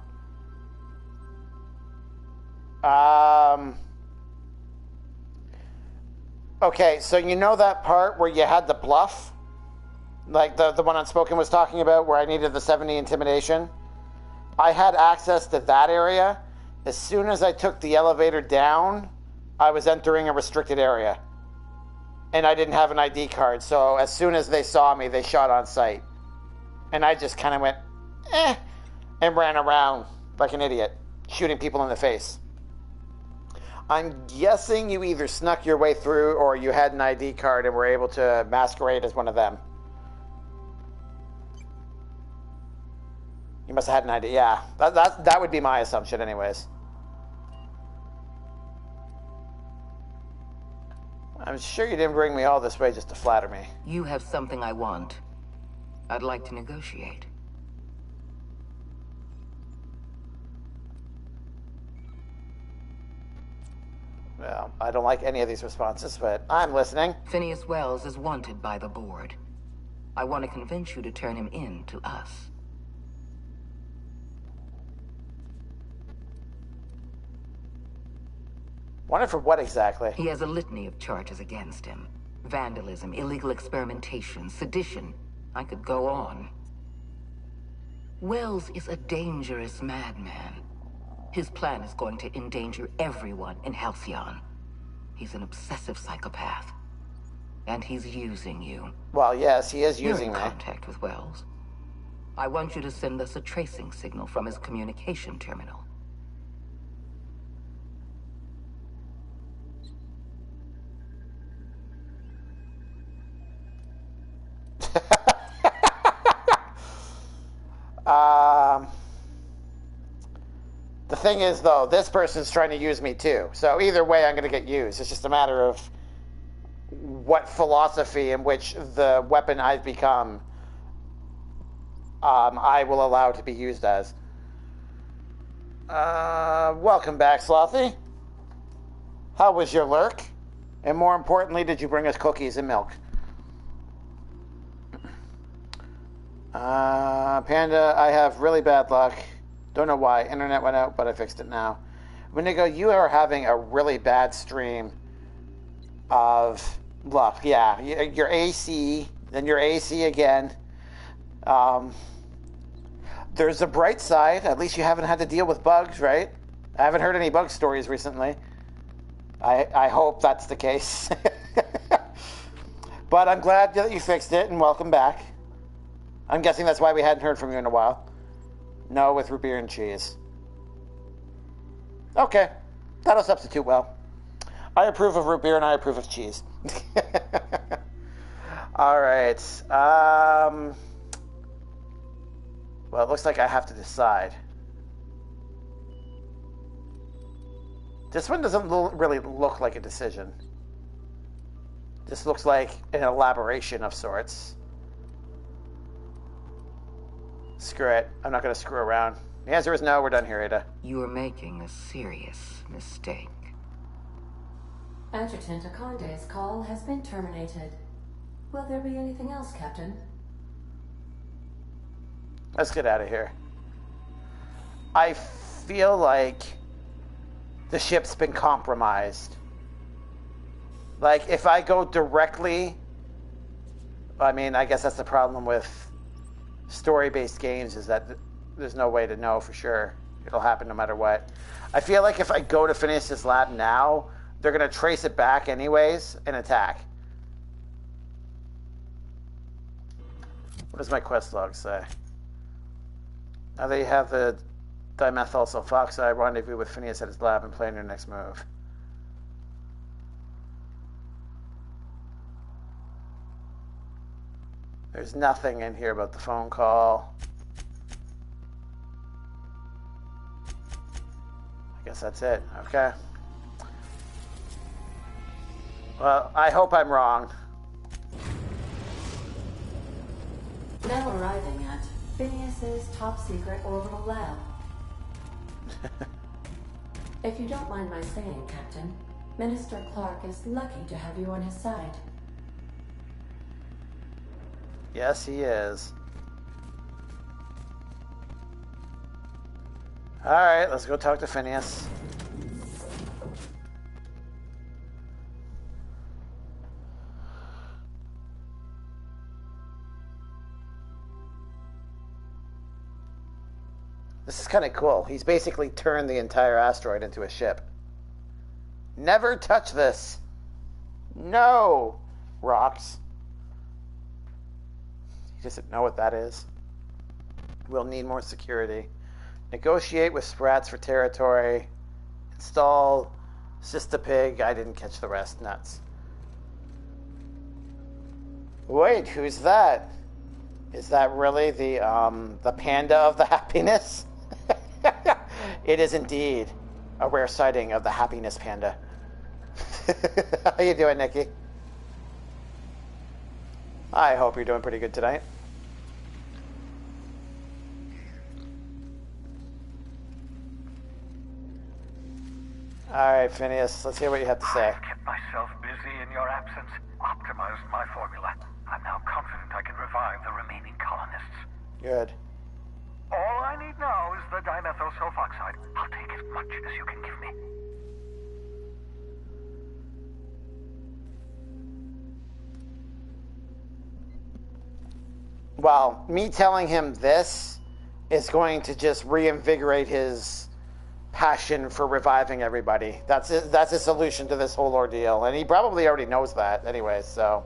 Okay, so you know that part where you had the bluff? Like the one Unspoken was talking about, where I needed the 70 intimidation? I had access to that area. As soon as I took the elevator down, I was entering a restricted area. And I didn't have an ID card, so as soon as they saw me, they shot on sight. And I just kind of went, and ran around like an idiot, shooting people in the face. I'm guessing you either snuck your way through or you had an ID card and were able to masquerade as one of them. You must have had an ID, yeah. That would be my assumption anyways. I'm sure you didn't bring me all this way just to flatter me. You have something I want. I'd like to negotiate. Well, I don't like any of these responses, but I'm listening. Phineas Wells is wanted by the board. I want to convince you to turn him in to us. Wanted for what exactly? He has a litany of charges against him. Vandalism, illegal experimentation, sedition. I could go on. Wells is a dangerous madman. His plan is going to endanger everyone in Halcyon. He's an obsessive psychopath. And he's using you. Well, yes, he is using me. You're in contact with Wells. I want you to send us a tracing signal from his communication terminal. The thing is, though, this person's trying to use me too. So either way, I'm going to get used. It's just a matter of what philosophy in which the weapon I've become I will allow to be used as. Welcome back, Slothy. How was your lurk? And more importantly, did you bring us cookies and milk? Panda, I have really bad luck. Don't know why. Internet went out, but I fixed it now. Wendigo, you are having a really bad stream of luck. Yeah, your AC, then your AC again. There's a bright side. At least you haven't had to deal with bugs, right? I haven't heard any bug stories recently. I hope that's the case. But I'm glad that you fixed it, and welcome back. I'm guessing that's why we hadn't heard from you in a while. No, with root beer and cheese. Okay, that'll substitute well. I approve of root beer and I approve of cheese. All right. Well, it looks like I have to decide. This one doesn't really look like a decision. This looks like an elaboration of sorts. Screw it. I'm not going to screw around. The answer is no. We're done here, Ada. You are making a serious mistake. Adjutant Akonde's call has been terminated. Will there be anything else, Captain? Let's get out of here. I feel like the ship's been compromised. Like, if I go directly... I mean, I guess that's the problem with story-based games, is that there's no way to know for sure. It'll happen no matter what. I feel like if I go to Phineas's lab now, they're going to trace it back anyways and attack. What does my quest log say? Now that you have the Dimethyl Sulfoxide, rendezvous with Phineas at his lab and plan your next move. There's nothing in here about the phone call. I guess that's it. Okay. Well, I hope I'm wrong. Now arriving at Phineas's top-secret orbital lab. If you don't mind my saying, Captain, Minister Clark is lucky to have you on his side. Yes, he is. Alright, let's go talk to Phineas. This is kind of cool. He's basically turned the entire asteroid into a ship. Never touch this. No! Rocks. He doesn't know what that is. We'll need more security. Negotiate with Sprats for territory. Install Sistapig. I didn't catch the rest. Nuts. Wait, who's that? Is that really the panda of the happiness? It is indeed a rare sighting of the happiness panda. How you doing, Nikki? I hope you're doing pretty good tonight. Alright, Phineas, let's hear what you have to say. I've kept myself busy in your absence, optimized my formula. I'm now confident I can revive the remaining colonists. Good. All I need now is the dimethyl sulfoxide. I'll take as much as you can give me. Well, me telling him this is going to just reinvigorate his passion for reviving everybody. That's a solution to this whole ordeal, and he probably already knows that anyway, so...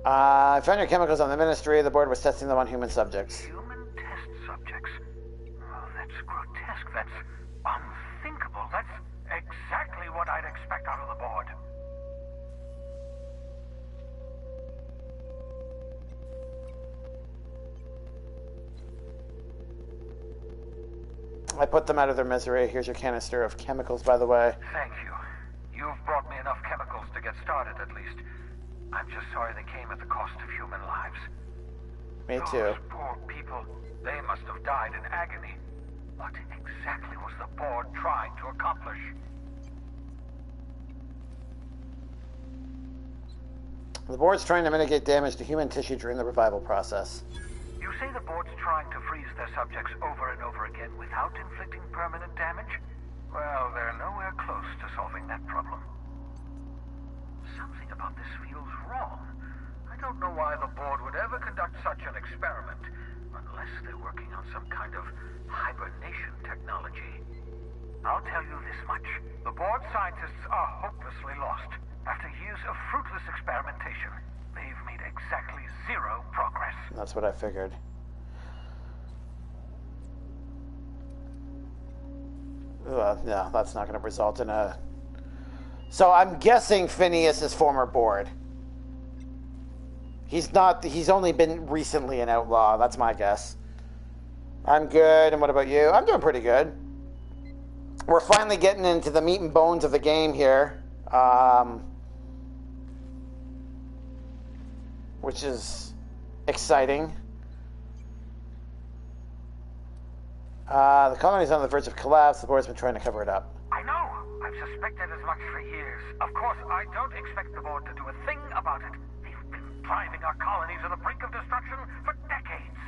I found your chemicals on the Ministry. The board was testing them on human subjects. Human test subjects? Oh, that's grotesque. That's unthinkable. That's exactly what I'd expect out of the board. I put them out of their misery. Here's your canister of chemicals, by the way. Thank you. You've brought me enough chemicals to get started, at least. I'm just sorry they came at the cost of human lives. Me too. Those poor people, they must have died in agony. What exactly was the board trying to accomplish? The board's trying to mitigate damage to human tissue during the revival process. You say the board's trying to freeze their subjects over and over again without inflicting permanent damage? Well, they're nowhere close to solving that problem. Something about this feels wrong. I don't know why the board would ever conduct such an experiment, unless they're working on some kind of hibernation technology. I'll tell you this much. The board scientists are hopelessly lost. After years of fruitless experimentation, they've made exactly zero progress. That's what I figured. No, that's not going to result in a... So I'm guessing Phineas is former board. He's not... He's only been recently an outlaw. That's my guess. I'm good. And what about you? I'm doing pretty good. We're finally getting into the meat and bones of the game here. Which is exciting. The colony's on the verge of collapse. The board's been trying to cover it up. I know. I I've suspected as much for years. Of course, I don't expect the board to do a thing about it. They've been driving our colony to the brink of destruction for decades.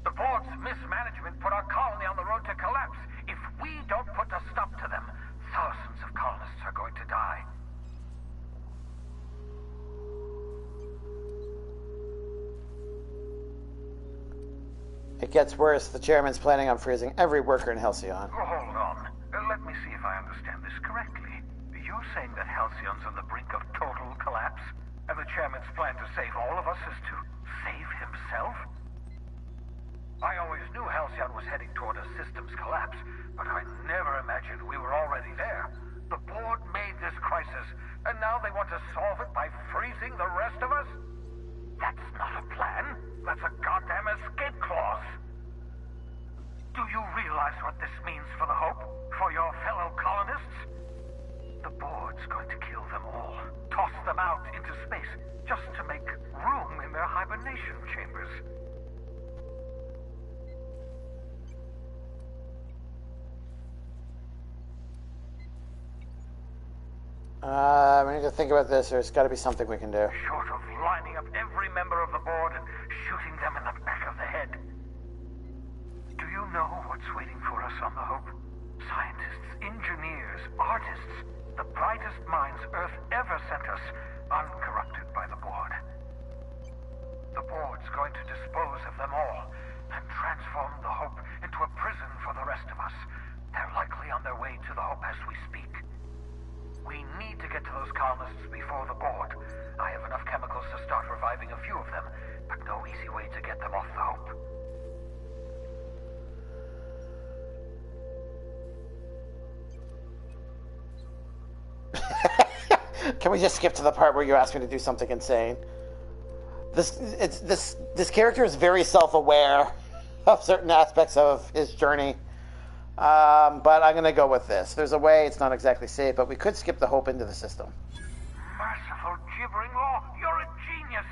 The board's mismanagement put our colony on the road to collapse. If we don't put a stop to them, thousands of colonists are going to die. It gets worse. The chairman's planning on freezing every worker in Halcyon. Oh, hold on. Let me see if I understand this correctly. You're saying that Halcyon's on the brink of total collapse? And the chairman's plan to save all of us is to save himself? I always knew Halcyon was heading toward a systems collapse, but I never imagined we were already there. The board made this crisis, and now they want to solve it by freezing the rest of us? That's not a plan. That's a goddamn escape clause. Do you realize what this means for the Hope? For your fellow colonists? The board's going to kill them all. Toss them out into space, just to make room in their hibernation chambers. We need to think about this. There's got to be something we can do. Short of lining up every member of the board and shooting them in the back of the head. Do you know what's waiting for us on the Hope? Scientists, engineers, artists, the brightest minds Earth ever sent us, uncorrupted by the board. The board's going to dispose of them all and transform the Hope into a prison for the rest of us. They're likely on their way to the Hope as we speak. We need to get to those colonists before the board. I have enough chemicals to start reviving a few of them, but no easy way to get them off the Hope. Can we just skip to the part where you asked me to do something insane? This character is very self-aware of certain aspects of his journey. But I'm going to go with this. There's a way, it's not exactly safe, but we could skip the Hope into the system. Merciful gibbering law, you're a genius!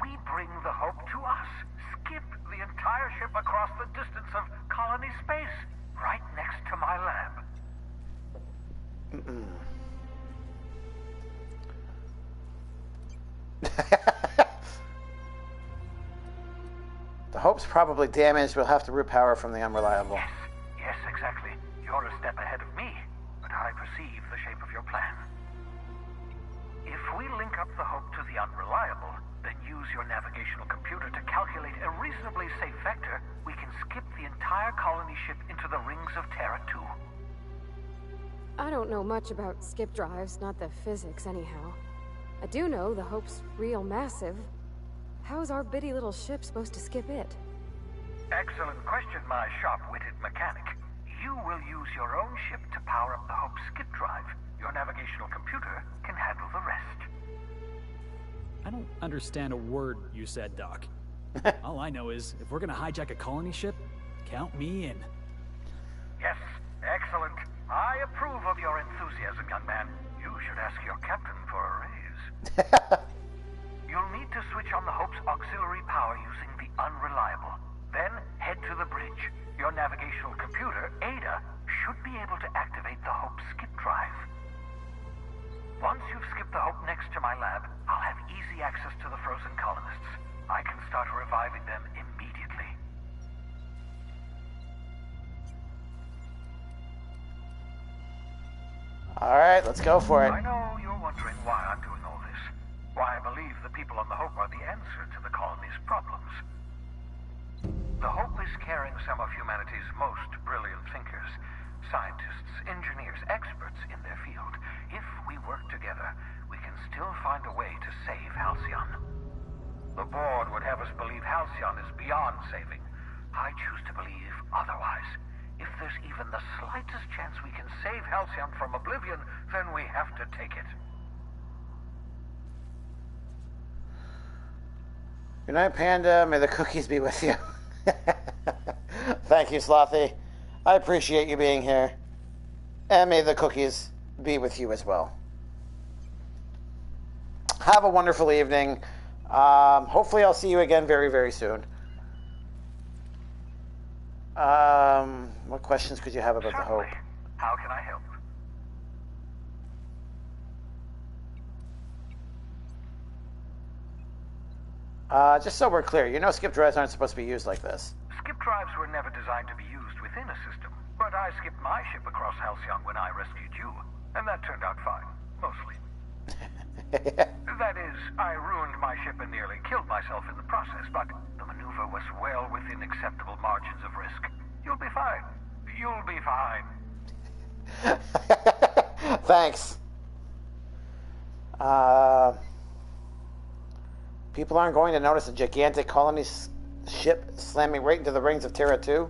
We bring the Hope to us. Skip the entire ship across the distance of colony space, right next to my lab. The Hope's probably damaged. We'll have to root power from the Unreliable. Yes, exactly. You're a step ahead of me, but I perceive the shape of your plan. If we link up the Hope to the Unreliable, then use your navigational computer to calculate a reasonably safe vector, we can skip the entire colony ship into the rings of Terra 2. I don't know much about skip drives, not the physics anyhow. I do know the Hope's real massive. How's our bitty little ship supposed to skip it? Excellent question, my sharp-witted mechanic. You will use your own ship to power up the Hope's skip drive. Your navigational computer can handle the rest. I don't understand a word you said, Doc. All I know is, if we're gonna hijack a colony ship, count me in. Yes, excellent. I approve of your enthusiasm, young man. You should ask your captain for a raise. You'll need to switch on the Hope's auxiliary power using the Unreliable. Then head to the bridge. Your navigational computer, Ada, should be able to activate the Hope's skip drive. Once you've skipped the Hope next to my lab, I'll have easy access to the frozen colonists. I can start reviving them immediately. Alright, let's go for it. I know you're wondering why I'm doing all this. Why I believe the people on the Hope are the answer to the colony's problems. The Hope is carrying some of humanity's most brilliant thinkers. Scientists, engineers, experts in their field. If we work together, we can still find a way to save Halcyon. The board would have us believe Halcyon is beyond saving. I choose to believe otherwise. If there's even the slightest chance we can save Halcyon from oblivion, then we have to take it. Good night, Panda. May the cookies be with you. Thank you, Slothy. I appreciate you being here. And may the cookies be with you as well. Have a wonderful evening. Hopefully I'll see you again very, very soon. What questions could you have about the Hope? How can I help? Just so we're clear, you know skip drives aren't supposed to be used like this. Skip drives were never designed to be used within a system, but I skipped my ship across Halcyon when I rescued you, and that turned out fine, mostly. That is, I ruined my ship and nearly killed myself in the process, but the maneuver was well within acceptable margins of risk. You'll be fine. You'll be fine. Thanks. People aren't going to notice a gigantic colony ship slamming right into the rings of Terra 2?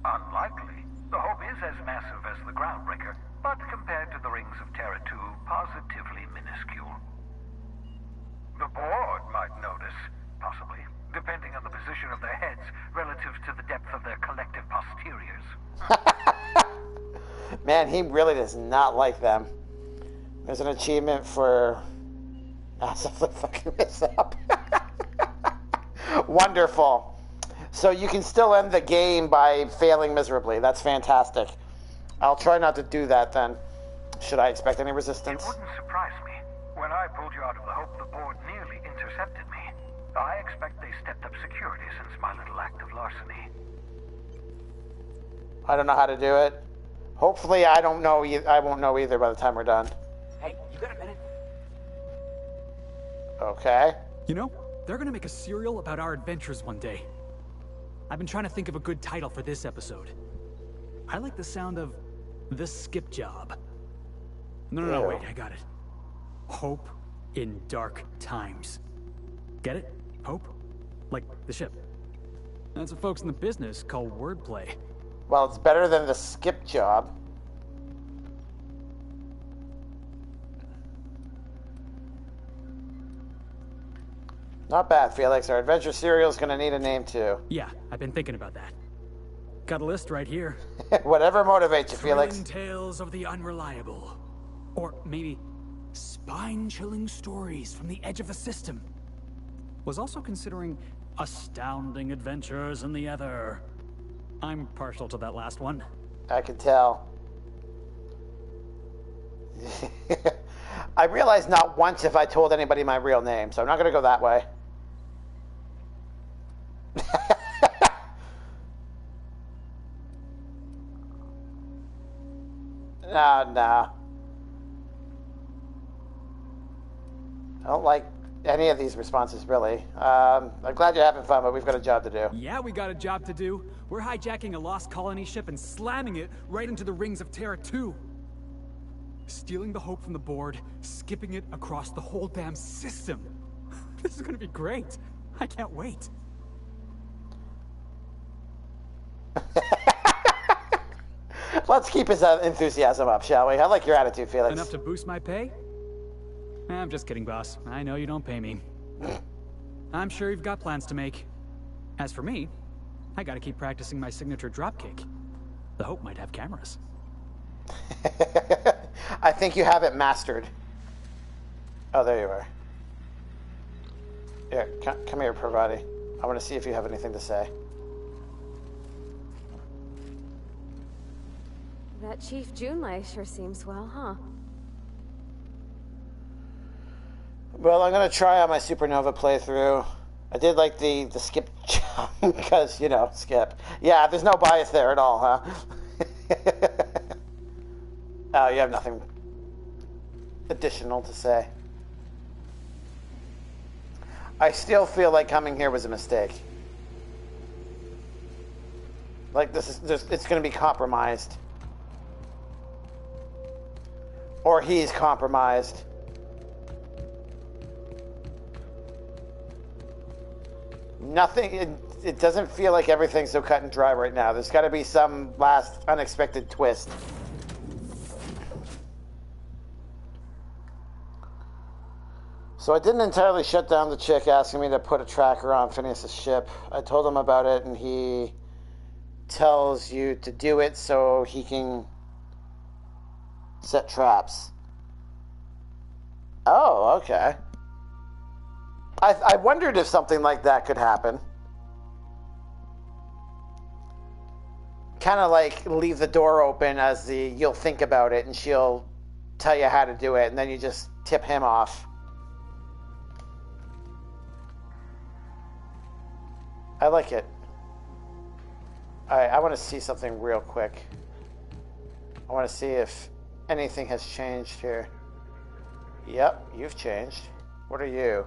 Unlikely. The Hope is as massive as the Groundbreaker, but compared to the rings of Terra 2, positively minuscule. The board might notice, possibly, depending on the position of their heads relative to the depth of their collective posteriors. Man, he really does not like them. There's an achievement for massively fucking this up. Wonderful. So you can still end the game by failing miserably. That's fantastic. I'll try not to do that then. Should I expect any resistance? It wouldn't surprise me. When I pulled you out of the Hope, the board nearly intercepted me. I expect they stepped up security since my little act of larceny. I don't know how to do it. Hopefully I don't know. I won't know either by the time we're done. Hey, you got a minute? Okay. You know, they're gonna make a serial about our adventures one day. I've been trying to think of a good title for this episode. I like the sound of The Skip Job. No, wait, I got it. Hope in Dark Times. Get it? Hope? Like the ship. That's what folks in the business call wordplay. Well, it's better than The Skip Job. Not bad, Felix. Our adventure serial is going to need a name, too. Yeah, I've been thinking about that. Got a list right here. Whatever motivates you, Felix. Thrilling Tales of the Unreliable. Or maybe spine-chilling stories from the edge of the system. Was also considering astounding adventures in the ether. I'm partial to that last one. I can tell. I realized not once if I told anybody my real name, so I'm not going to go that way. No. I don't like any of these responses, really. I'm glad you're having fun, but we've got a job to do. Yeah, we got a job to do. We're hijacking a lost colony ship and slamming it right into the rings of Terra 2. Stealing the Hope from the board, skipping it across the whole damn system. This is gonna be great. I can't wait. Let's keep his enthusiasm up, shall we? I like your attitude, Felix. Enough to boost my pay? I'm just kidding, boss. I know you don't pay me. I'm sure you've got plans to make. As for me, I gotta keep practicing my signature dropkick. The Hope might have cameras. I think you have it mastered. Oh, there you are. Here, come here, Parvati. I want to see if you have anything to say. That Chief Junlei sure seems well, huh? Well, I'm going to try on my Supernova playthrough. I did like the skip job, because, you know, skip. Yeah, there's no bias there at all, huh? Oh, you have nothing additional to say. I still feel like coming here was a mistake. Like, it's going to be compromised. Or he's compromised. Nothing, it doesn't feel like everything's so cut and dry right now. There's got to be some last unexpected twist. So I didn't entirely shut down the chick asking me to put a tracker on Phineas's ship. I told him about it, and he tells you to do it so he can set traps. Oh, okay. I wondered if something like that could happen. kind of like leave the door open as you'll think about it, and she'll tell you how to do it, and then you just tip him off. I like it. Alright, I want to see something real quick. I want to see if anything has changed here. Yep, you've changed. What are you?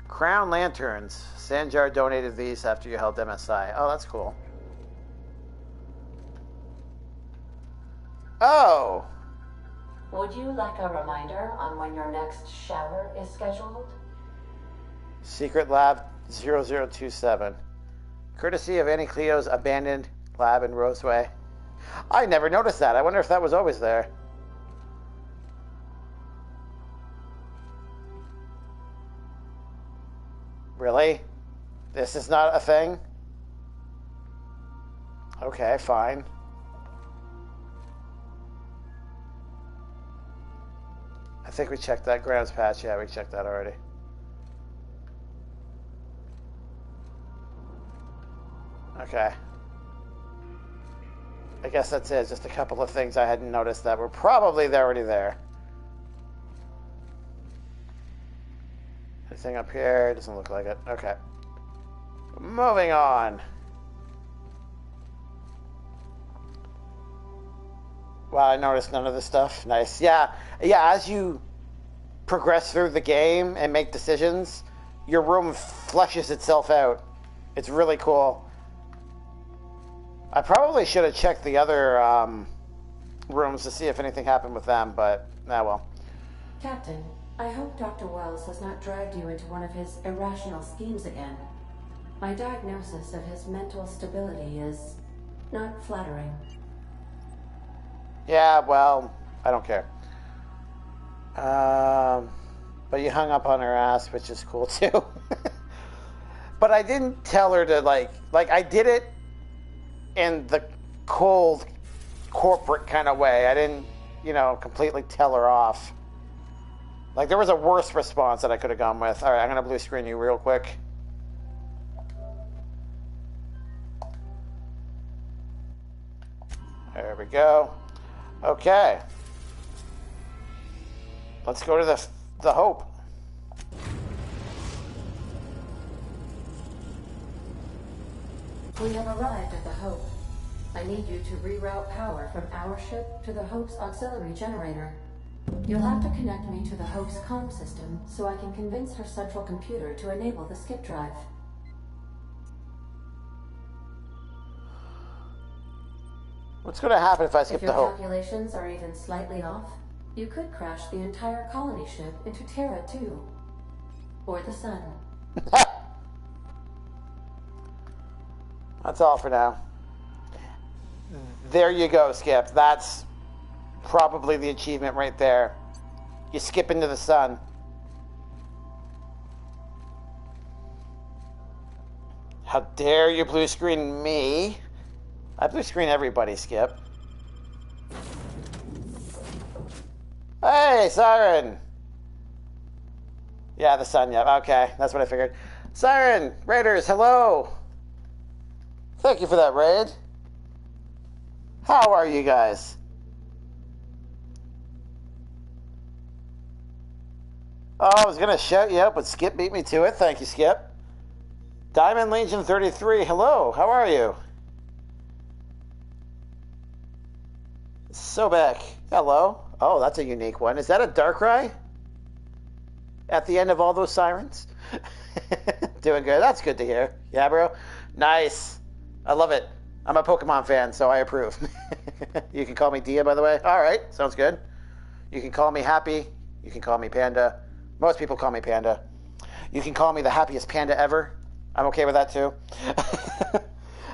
Crown Lanterns. Sanjar donated these after you held MSI. Oh, that's cool. Oh! Would you like a reminder on when your next shower is scheduled? Secret Lab 0027. Courtesy of Annie Cleo's abandoned lab in Roseway. I never noticed that. I wonder if that was always there. Really? This is not a thing? Okay, fine. I think we checked that grounds patch. Yeah, we checked that already. Okay. I guess that's it. Just a couple of things I hadn't noticed that were probably already there. Anything up here? Doesn't look like it. Okay. Moving on. Wow, I noticed none of this stuff. Nice. Yeah, as you progress through the game and make decisions, your room fleshes itself out. It's really cool. I probably should have checked the other rooms to see if anything happened with them, but, well. Captain, I hope Dr. Wells has not dragged you into one of his irrational schemes again. My diagnosis of his mental stability is not flattering. Yeah, well, I don't care. But you hung up on her ass, which is cool too. But I didn't tell her to, like I did it in the cold corporate kind of way. I didn't, completely tell her off. Like, there was a worse response that I could have gone with. All right, I'm going to blue screen you real quick. There we go. Okay. Let's go to the Hope. We have arrived at the Hope. I need you to reroute power from our ship to the Hope's auxiliary generator. You'll have to connect me to the Hope's comm system so I can convince her central computer to enable the skip drive. What's going to happen if I skip the Hope? If your calculations are even slightly off, you could crash the entire colony ship into Terra 2. Or the sun. That's all for now. There you go, Skip. That's probably the achievement right there. You skip into the sun. How dare you blue screen me? I blue screen everybody, Skip. Hey, Siren! Yeah, the sun, yeah. Okay, that's what I figured. Siren! Raiders, hello! Thank you for that raid. How are you guys? Oh, I was going to shout you out, but Skip beat me to it. Thank you, Skip. Diamond Legion 33, hello. How are you? Sobek, hello. Oh, that's a unique one. Is that a Darkrai? At the end of all those sirens? Doing good. That's good to hear. Yeah, bro? Nice. I love it. I'm a Pokemon fan, so I approve. You can call me Dia, by the way. All right, sounds good. You can call me Happy. You can call me Panda. Most people call me Panda. You can call me the happiest panda ever. I'm okay with that, too.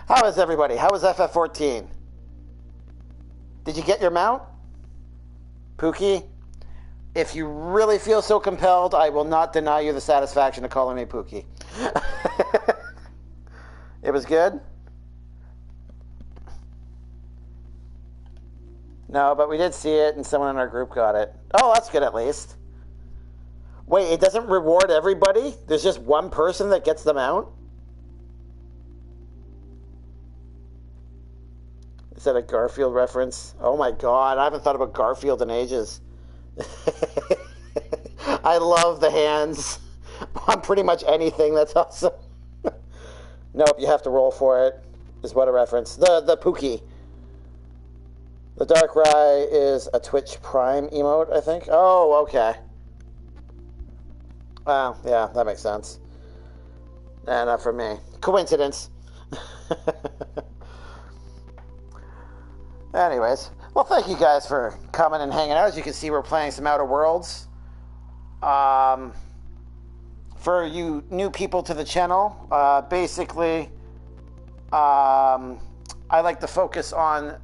How is everybody? How was FF14? Did you get your mount? Pookie? If you really feel so compelled, I will not deny you the satisfaction of calling me Pookie. It was good? No, but we did see it, and someone in our group got it. Oh, that's good at least. Wait, it doesn't reward everybody? There's just one person that gets them out? Is that a Garfield reference? Oh my god, I haven't thought about Garfield in ages. I love the hands on pretty much anything. That's awesome. Nope, you have to roll for it. Is what a reference. The Pookie. The Darkrai is a Twitch Prime emote, I think. Oh, okay. Wow, yeah, that makes sense. Nah, not for me. Coincidence. Anyways, well, thank you guys for coming and hanging out. As you can see, we're playing some Outer Worlds. For you new people to the channel, basically, I like to focus on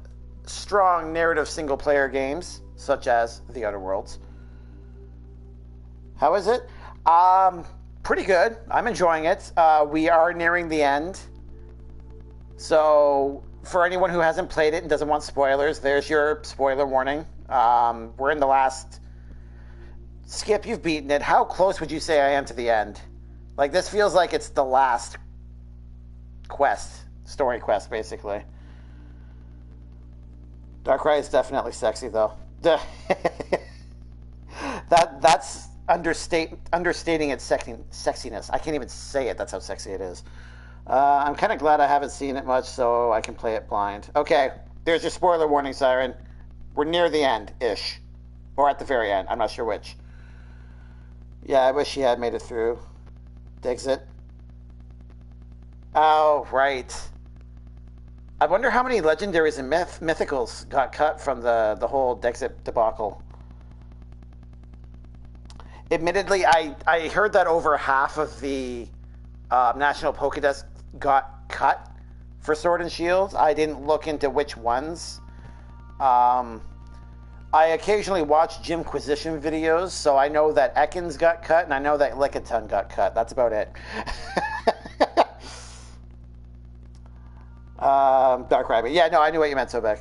strong narrative single-player games, such as The Outer Worlds. How is it? Pretty good. I'm enjoying it. We are nearing the end. So, for anyone who hasn't played it and doesn't want spoilers, there's your spoiler warning. We're in the last... Skip, you've beaten it. How close would you say I am to the end? Like, this feels like it's the last quest. Story quest, basically. Darkrai is definitely sexy, though. That's understating its sexiness. I can't even say it. That's how sexy it is. I'm kind of glad I haven't seen it much, so I can play it blind. Okay, there's your spoiler warning, Siren. We're near the end-ish. Or at the very end. I'm not sure which. Yeah, I wish she had made it through. Digs it. Oh, right. I wonder how many legendaries and mythicals got cut from the whole Dexit debacle. Admittedly, I heard that over half of the National Pokédex got cut for Sword and Shield. I didn't look into which ones. I occasionally watch Jimquisition videos, so I know that Ekans got cut, and I know that Lickitung got cut. That's about it. Dark Rabbit. Yeah, no, I knew what you meant, Sobek.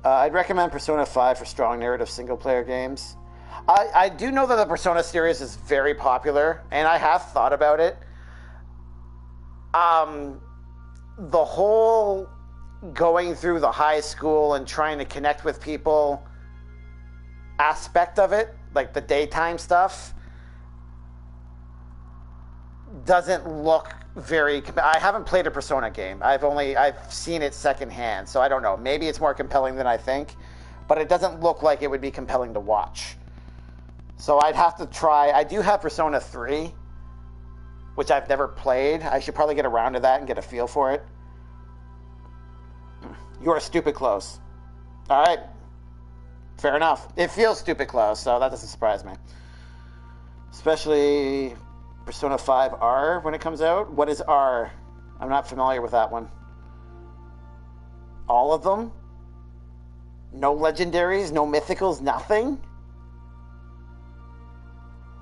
I'd recommend Persona 5 for strong narrative single-player games. I do know that the Persona series is very popular, and I have thought about it. The whole going through the high school and trying to connect with people aspect of it, like the daytime stuff, doesn't look very... I haven't played a Persona game. I've seen it secondhand, so I don't know. Maybe it's more compelling than I think, but it doesn't look like it would be compelling to watch. So I'd have to try... I do have Persona 3, which I've never played. I should probably get around to that and get a feel for it. You are stupid close. All right. Fair enough. It feels stupid close, so that doesn't surprise me. Especially Persona 5 R when it comes out. What is R? I'm not familiar with that one. All of them? No legendaries, no mythicals, nothing?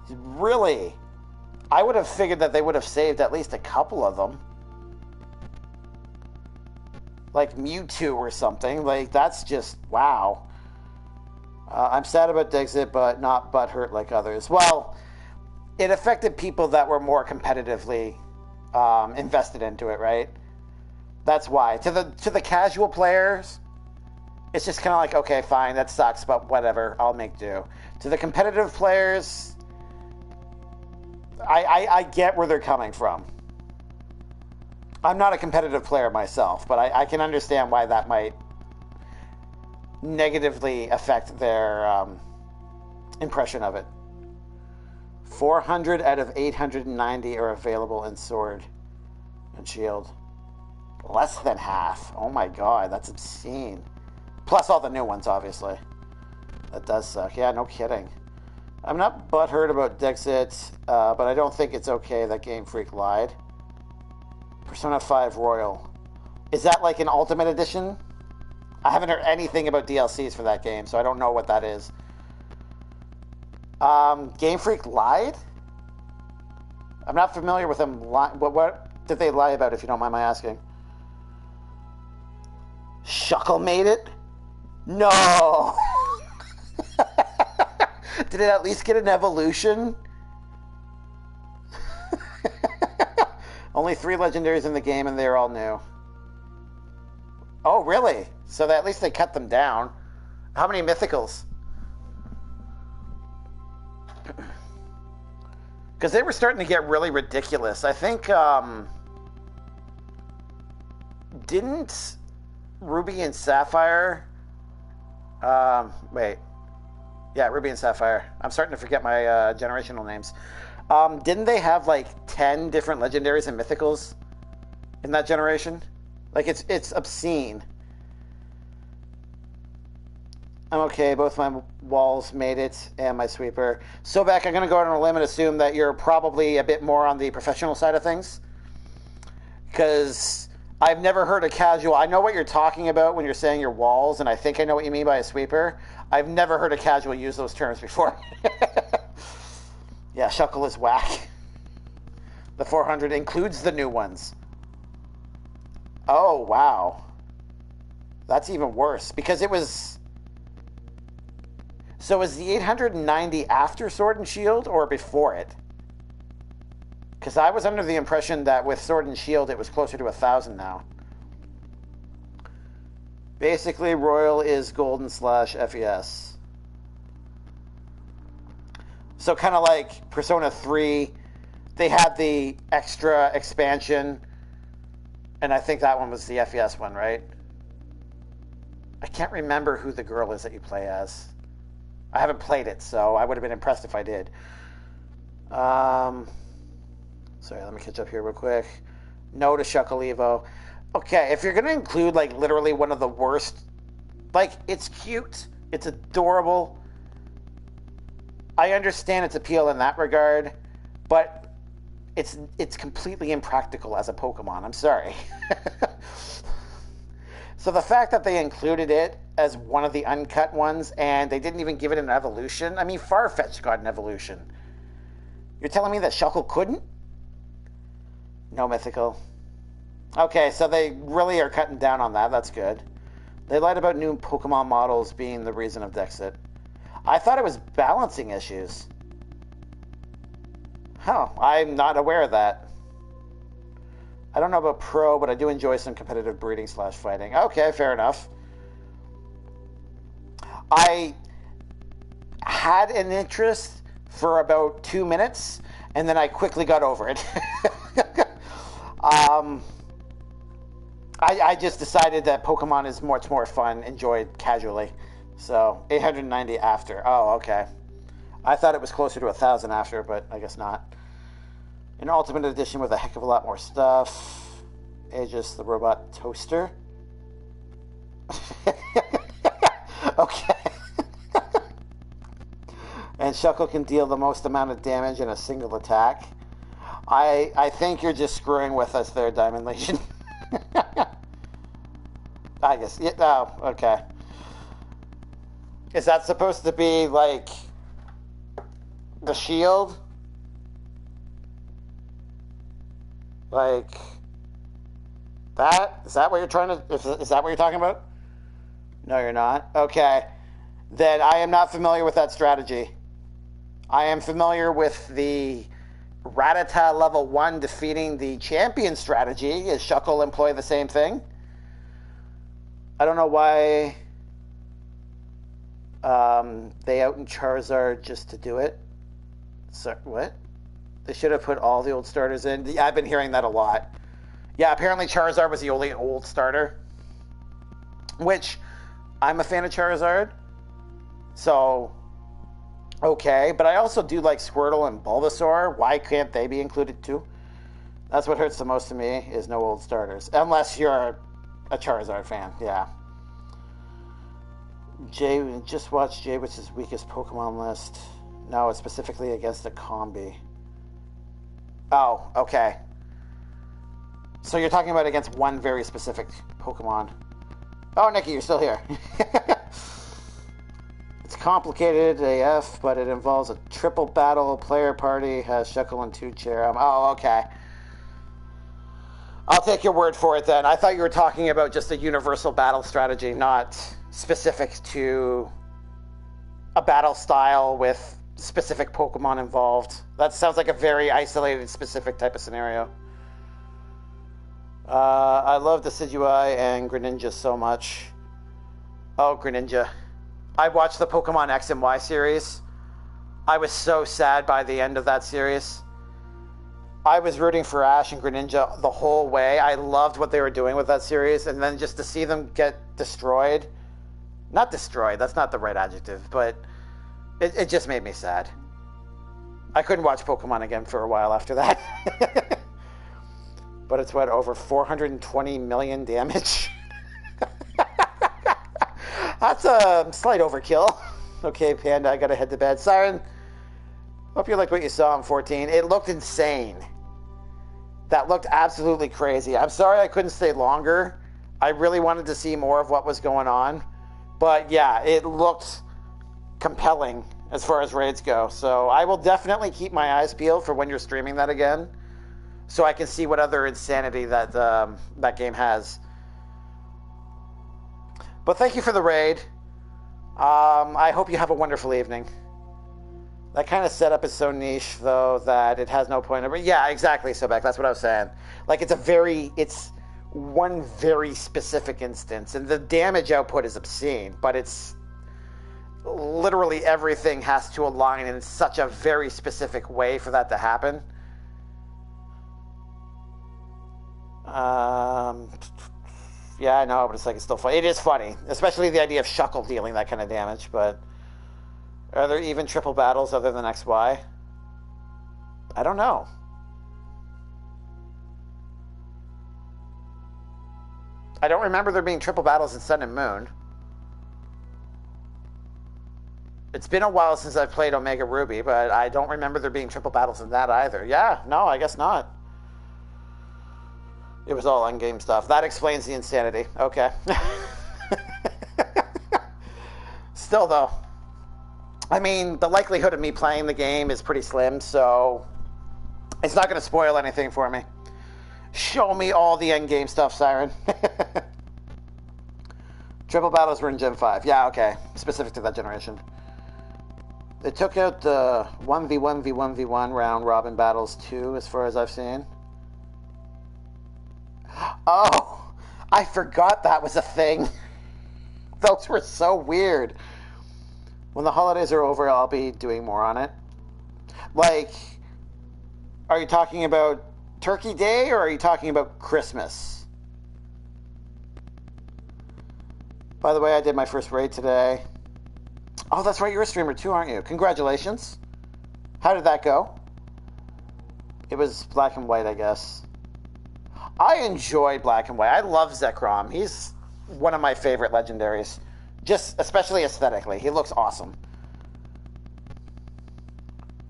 Really? I would have figured that they would have saved at least a couple of them. Like Mewtwo or something. Like, that's just, wow. I'm sad about Dexit, but not butthurt like others. Well, it affected people that were more competitively invested into it, right? That's why. To the casual players, it's just kind of like, okay, fine, that sucks, but whatever, I'll make do. To the competitive players, I get where they're coming from. I'm not a competitive player myself, but I can understand why that might negatively affect their impression of it. 400 out of 890 are available in Sword and Shield. Less than half. Oh my god, that's obscene. Plus all the new ones, obviously. That does suck. Yeah, no kidding. I'm not butthurt about Dexit, but I don't think it's okay that Game Freak lied. Persona 5 Royal. Is that like an Ultimate Edition? I haven't heard anything about DLCs for that game, so I don't know what that is. Game Freak lied? I'm not familiar with them. What did they lie about, if you don't mind my asking? Shuckle made it? No! Did it at least get an evolution? Only 3 legendaries in the game, and they're all new. Oh, really? So that at least they cut them down. How many mythicals? Because they were starting to get really ridiculous. I think, didn't Ruby and Sapphire... wait. Yeah, Ruby and Sapphire. I'm starting to forget my generational names. Didn't they have like 10 different legendaries and mythicals in that generation? Like, it's obscene. I'm okay. Both my walls made it and my sweeper. So, Beck, I'm going to go out on a limb and assume that you're probably a bit more on the professional side of things. Because I've never heard a casual... I know what you're talking about when you're saying your walls, and I think I know what you mean by a sweeper. I've never heard a casual use those terms before. Yeah, Shuckle is whack. The 400 includes the new ones. Oh, wow. That's even worse, because it was... So is the 890 after Sword and Shield or before it? Because I was under the impression that with Sword and Shield it was closer to 1,000 now. Basically, Royal is Golden / FES. So kind of like Persona 3, they had the extra expansion, and I think that one was the FES one, right? I can't remember who the girl is that you play as. I haven't played it, so I would have been impressed if I did. Sorry, let me catch up here real quick. No to Shuckle Evo. Okay, if you're going to include, like, literally one of the worst... Like, it's cute. It's adorable. I understand its appeal in that regard, but it's completely impractical as a Pokemon. I'm sorry. So the fact that they included it as one of the uncut ones, and they didn't even give it an evolution. I mean, Farfetch'd got an evolution. You're telling me that Shuckle couldn't? No mythical. Okay, so they really are cutting down on that. That's good. They lied about new Pokemon models being the reason of Dexit. I thought it was balancing issues. Huh, I'm not aware of that. I don't know about pro, but I do enjoy some competitive breeding / fighting. Okay, fair enough. I had an interest for about 2 minutes, and then I quickly got over it. I just decided that Pokemon is much more fun, enjoyed casually. So, 890 after. Oh, okay. I thought it was closer to 1,000 after, but I guess not. An Ultimate Edition with a heck of a lot more stuff. Aegis, the robot toaster. Okay. And Shuckle can deal the most amount of damage in a single attack. I think you're just screwing with us there, Diamond Legion. I guess. Yeah, oh, okay. Is that supposed to be like the shield? Like that? Is that what you're trying to... Is that what you're talking about? No, you're not. Okay. Then I am not familiar with that strategy. I am familiar with the Rattata level 1 defeating the champion strategy. Is Shuckle employ the same thing? I don't know why they out in Charizard just to do it. So, what? They should have put all the old starters in. Yeah, I've been hearing that a lot. Yeah, apparently Charizard was the only old starter. Which, I'm a fan of Charizard. So, okay. But I also do like Squirtle and Bulbasaur. Why can't they be included too? That's what hurts the most to me, is no old starters. Unless you're a Charizard fan, yeah. Jay, just watch Jaywitz's weakest Pokemon list. No, it's specifically against a combi. Oh, okay. So you're talking about against one very specific Pokemon. Oh, Nikki, you're still here. It's complicated AF, but it involves a triple battle. Player party has Shuckle and 2 Cherim. Oh, okay. I'll take your word for it then. I thought you were talking about just a universal battle strategy, not specific to a battle style with specific Pokemon involved. That sounds like a very isolated, specific type of scenario. I love Decidueye and Greninja so much. Oh, Greninja. I watched the Pokemon X and Y series. I was so sad by the end of that series. I was rooting for Ash and Greninja the whole way. I loved what they were doing with that series, and then just to see them get destroyed. Not destroyed, that's not the right adjective, but it just made me sad. I couldn't watch Pokemon again for a while after that. But it's what, over 420 million damage? That's a slight overkill. Okay, Panda, I gotta head to bed. Siren, hope you liked what you saw in 14. It looked insane. That looked absolutely crazy. I'm sorry I couldn't stay longer. I really wanted to see more of what was going on. But yeah, it looked compelling as far as raids go. So I will definitely keep my eyes peeled for when you're streaming that again, so I can see what other insanity that that game has. But thank you for the raid. I hope you have a wonderful evening. That kind of setup is so niche, though, that it has no point. Yeah, exactly, Sobek. That's what I was saying. Like, it's one very specific instance, and the damage output is obscene, but it's literally everything has to align in such a very specific way for that to happen. Yeah, I know, but it's like it's still funny. It is funny, especially the idea of Shuckle dealing that kind of damage. But are there even triple battles other than XY? I don't know. I don't remember there being triple battles in Sun and Moon. It's been a while since I've played Omega Ruby, but I don't remember there being triple battles in that either. Yeah, no, I guess not. It was all on-game stuff. That explains the insanity. Okay. Still, though, I mean, the likelihood of me playing the game is pretty slim, so it's not going to spoil anything for me. Show me all the endgame stuff, Siren. Triple battles were in Gen 5. Yeah, okay. Specific to that generation. They took out the 1v1v1v1 round robin battles too, as far as I've seen. Oh, I forgot that was a thing. Those were so weird. When the holidays are over, I'll be doing more on it. Like, are you talking about Turkey Day, or are you talking about Christmas? By the way, I did my first raid today. Oh, that's right, you're a streamer too, aren't you? Congratulations. How did that go? It was black and white, I guess. I enjoyed black and white. I love Zekrom. He's one of my favorite legendaries. Just especially aesthetically. He looks awesome.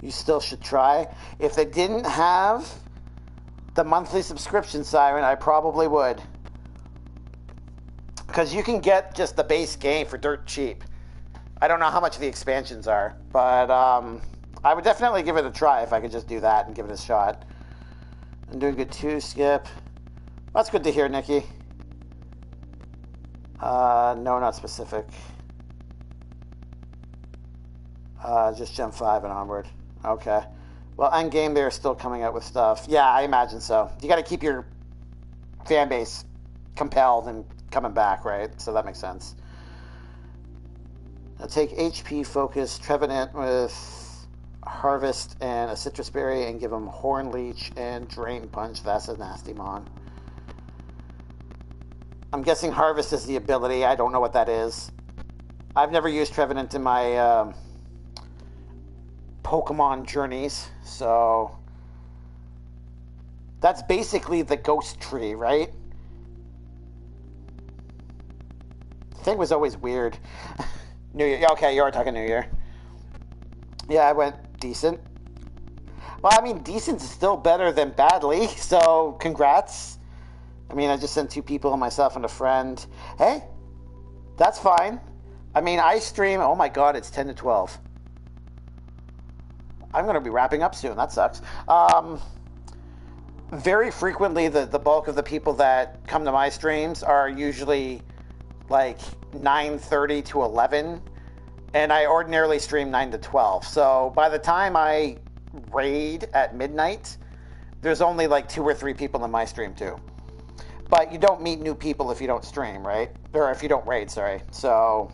You still should try. If they didn't have the monthly subscription, Siren, I probably would. Because you can get just the base game for dirt cheap. I don't know how much the expansions are, but I would definitely give it a try if I could just do that and give it a shot. I'm doing good too, Skip. That's good to hear, Nikki. No, not specific. Just Gen 5 and onward. Okay. Well, endgame, they're still coming out with stuff. Yeah, I imagine so. You got to keep your fan base compelled and coming back, right? So that makes sense. I'll take HP Focus Trevenant with Harvest and a Citrus Berry and give him Horn Leech and Drain Punch. That's a nasty mon. I'm guessing Harvest is the ability. I don't know what that is. I've never used Trevenant in my Pokemon journeys, so that's basically the ghost tree, right? The thing was always weird. New Year. Okay, you are talking New Year. Yeah, I went decent. Well, I mean, decent is still better than badly, so congrats. I mean, I just sent 2 people, myself and a friend. Hey, that's fine. I mean, I stream, oh my god, it's 10 to 12. I'm going to be wrapping up soon. That sucks. Very frequently, the bulk of the people that come to my streams are usually like 9:30 to 11, and I ordinarily stream 9 to 12. So by the time I raid at midnight, there's only like 2 or 3 people in my stream too. But you don't meet new people if you don't stream, right? Or if you don't raid, sorry. So,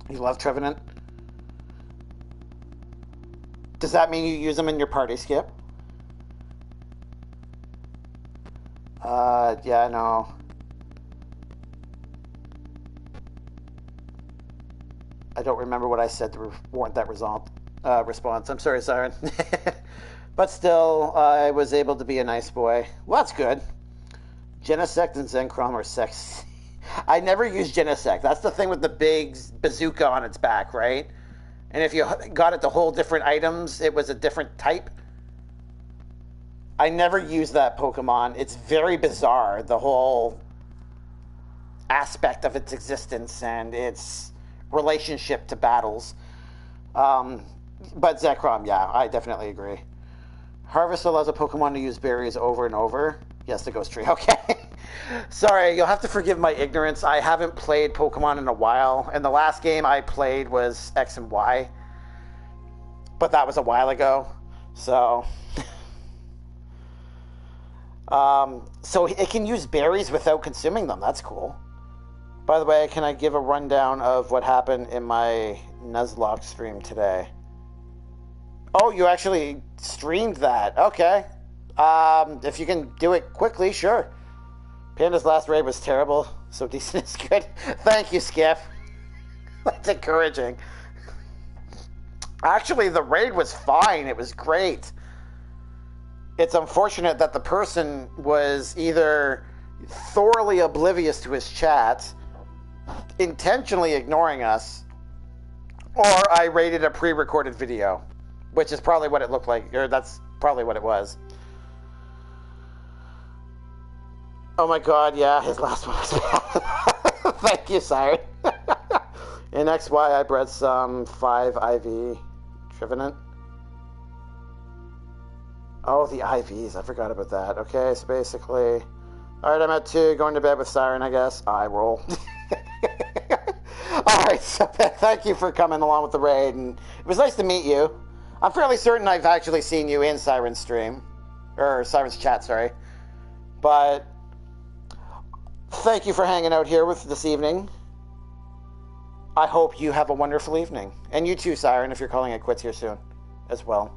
you love Trevenant? Does that mean you use them in your party, Skip? Yeah, I know. I don't remember what I said to warrant that response. I'm sorry, Siren. But still, I was able to be a nice boy. Well, that's good. Genesect and Zencrom are sexy. I never used Genesect. That's the thing with the big bazooka on its back, right? And if you got it to hold different items, it was a different type. I never used that Pokemon. It's very bizarre, the whole aspect of its existence and its relationship to battles. But Zekrom, yeah, I definitely agree. Harvest allows a Pokemon to use berries over and over. Yes, the Ghost Tree. Okay. Sorry, you'll have to forgive my ignorance. I haven't played Pokemon in a while, and the last game I played was X and Y. But that was a while ago. So... so it can use berries without consuming them. That's cool. By the way, can I give a rundown of what happened in my Nuzlocke stream today? Oh, you actually streamed that. Okay. If you can do it quickly, sure. Panda's last raid was terrible, so decent is good. Thank you, Skip. That's encouraging. Actually, the raid was fine. It was great. It's unfortunate that the person was either thoroughly oblivious to his chat, intentionally ignoring us, or I rated a pre-recorded video, which is probably what it looked like, or that's probably what it was. Oh my god, yeah, his last one was bad. Thank you, Siren. In XY, I bred some 5 IV Trevenant. Oh, the IVs. I forgot about that. Okay, so basically... Alright, I'm at 2, going to bed with Siren, I guess. I roll. Alright, so thank you for coming along with the raid, and it was nice to meet you. I'm fairly certain I've actually seen you in Siren's stream. Or Siren's chat, sorry. But... thank you for hanging out here with this evening. I hope you have a wonderful evening. And you too, Siren, if you're calling it quits here soon as well.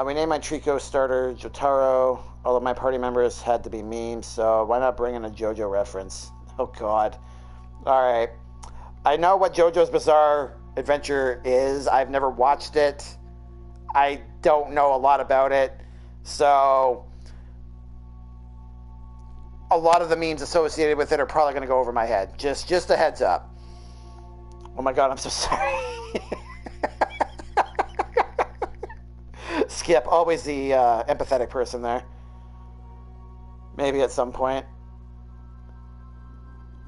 We named my Trico starter Jotaro. All of my party members had to be memes, so why not bring in a JoJo reference? Oh god. Alright. I know what JoJo's Bizarre Adventure is. I've never watched it. I don't know a lot about it. So... a lot of the memes associated with it are probably going to go over my head. Just a heads up. Oh my god, I'm so sorry. Skip, always the empathetic person there. Maybe at some point.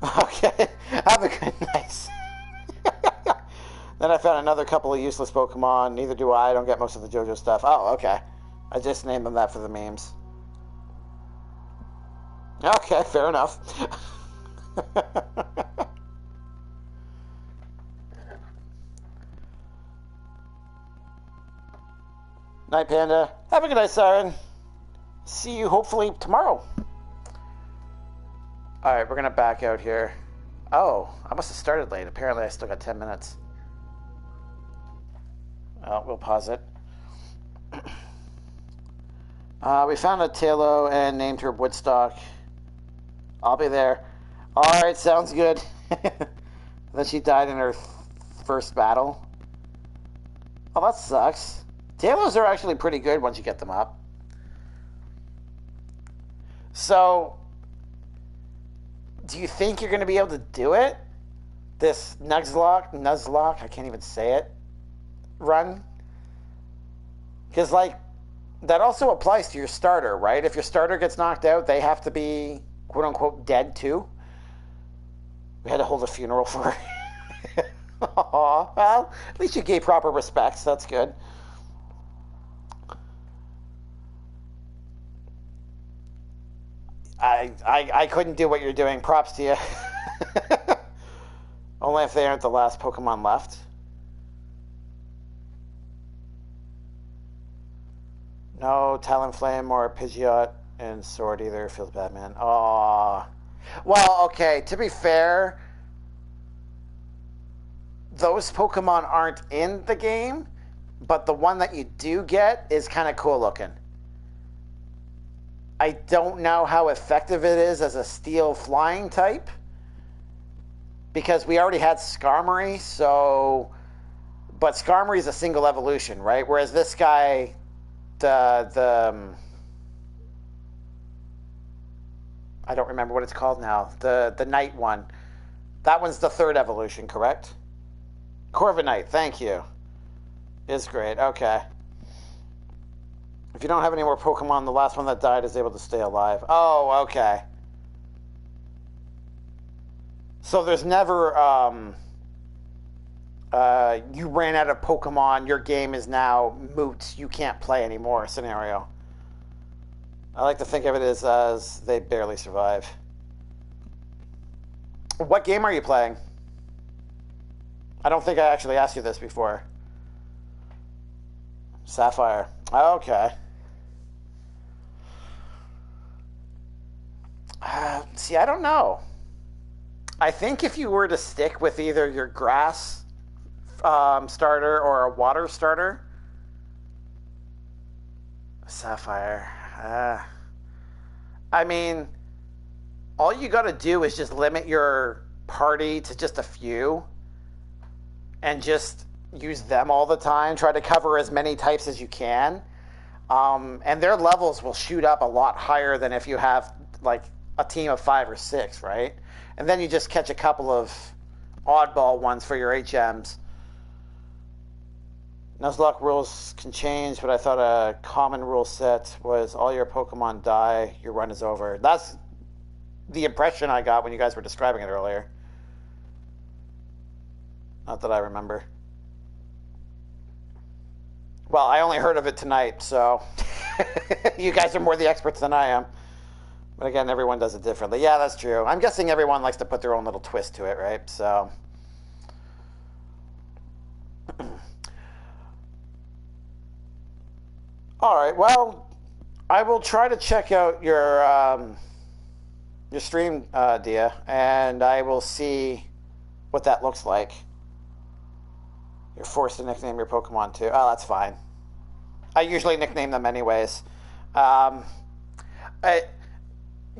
Okay, have a good night. Then I found another couple of useless Pokemon. Neither do I. I don't get most of the JoJo stuff. Oh, okay. I just named them that for the memes. Okay, fair enough. Night, Panda. Have a good night, Siren. See you hopefully tomorrow. Alright, we're going to back out here. Oh, I must have started late. Apparently I still got 10 minutes. Well, we'll pause it. We found a Talo and named her Woodstock. I'll be there. Alright, sounds good. Then she died in her first battle. Oh, that sucks. Talos are actually pretty good once you get them up. So, do you think you're going to be able to do it? This Nuzlocke, I can't even say it, run? Because, like, that also applies to your starter, right? If your starter gets knocked out, they have to be, quote-unquote, dead, too. We had to hold a funeral for her. Aww, well, at least you gave proper respects. That's good. I couldn't do what you're doing. Props to you. Only if they aren't the last Pokemon left. No Talonflame or Pidgeot in Sword either. Feels bad, man. Aw. Well, okay, to be fair, those Pokemon aren't in the game, but the one that you do get is kind of cool looking. I don't know how effective it is as a steel flying type, because we already had Skarmory, so... But Skarmory is a single evolution, right? Whereas this guy, I don't remember what it's called now. The Night one. That one's the third evolution, correct? Corviknight, thank you. Is great, okay. If you don't have any more Pokemon, the last one that died is able to stay alive. Oh, okay. So there's never, you ran out of Pokemon, your game is now moot, you can't play anymore scenario. I like to think of it as they barely survive. What game are you playing? I don't think I actually asked you this before. Sapphire. Okay. See, I don't know. I think if you were to stick with either your grass starter or a water starter, Sapphire. I mean, all you got to do is just limit your party to just a few and just use them all the time. Try to cover as many types as you can. And their levels will shoot up a lot higher than if you have like a team of 5 or 6, right? And then you just catch a couple of oddball ones for your HMs. Nuzlocke rules can change, but I thought a common rule set was all your Pokemon die, your run is over. That's the impression I got when you guys were describing it earlier. Not that I remember. Well, I only heard of it tonight, so you guys are more the experts than I am. But again, everyone does it differently. Yeah, that's true. I'm guessing everyone likes to put their own little twist to it, right? So... All right, well, I will try to check out your stream, Dia, and I will see what that looks like. You're forced to nickname your Pokemon too. Oh, that's fine. I usually nickname them anyways.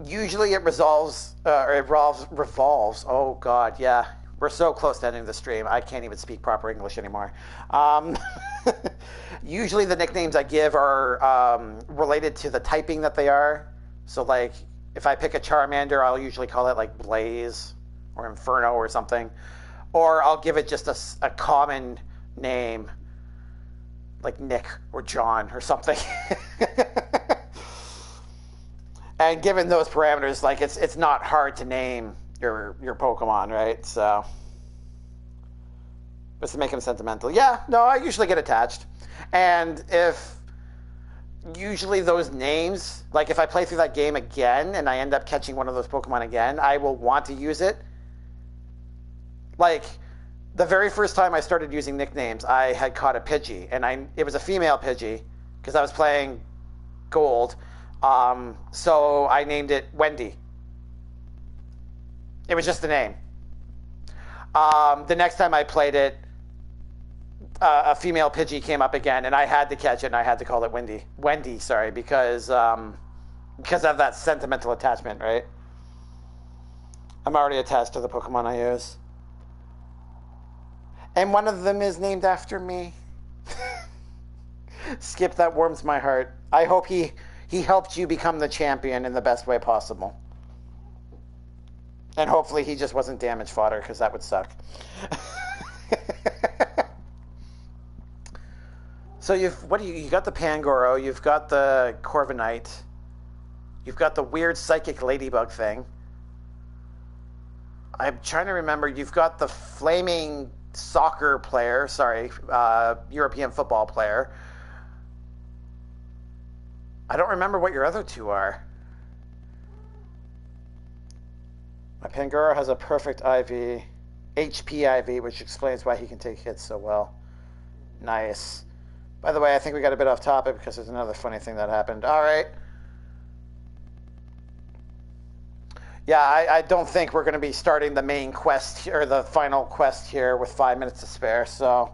Usually it revolves. Oh God, yeah. We're so close to ending the stream. I can't even speak proper English anymore. Usually the nicknames I give are related to the typing that they are. So like, if I pick a Charmander, I'll usually call it like Blaze or Inferno or something. Or I'll give it just a common name, like Nick or John or something. And given those parameters, like it's not hard to name your Pokemon, right? So just to make them sentimental. Yeah, no, I usually get attached. And if usually those names, like if I play through that game again and I end up catching one of those Pokemon again, I will want to use it. Like the very first time I started using nicknames, I had caught a Pidgey, and it was a female Pidgey because I was playing Gold. So I named it Wendy. It was just the name. The next time I played it, a female Pidgey came up again, and I had to catch it, and I had to call it Wendy, because of that sentimental attachment, right? I'm already attached to the Pokemon I use. And one of them is named after me. Skip, that warms my heart. I hope he helped you become the champion in the best way possible. And hopefully he just wasn't damage fodder, because that would suck. So you got the Pangoro, you've got the Corviknight, you've got the weird psychic ladybug thing. I'm trying to remember, you've got the flaming soccer player, European football player. I don't remember what your other two are. My Pangoro has a perfect IV, HP IV, which explains why he can take hits so well. Nice. By the way, I think we got a bit off topic because there's another funny thing that happened. All right. Yeah, I don't think we're going to be starting the main quest or the final quest here with 5 minutes to spare, so.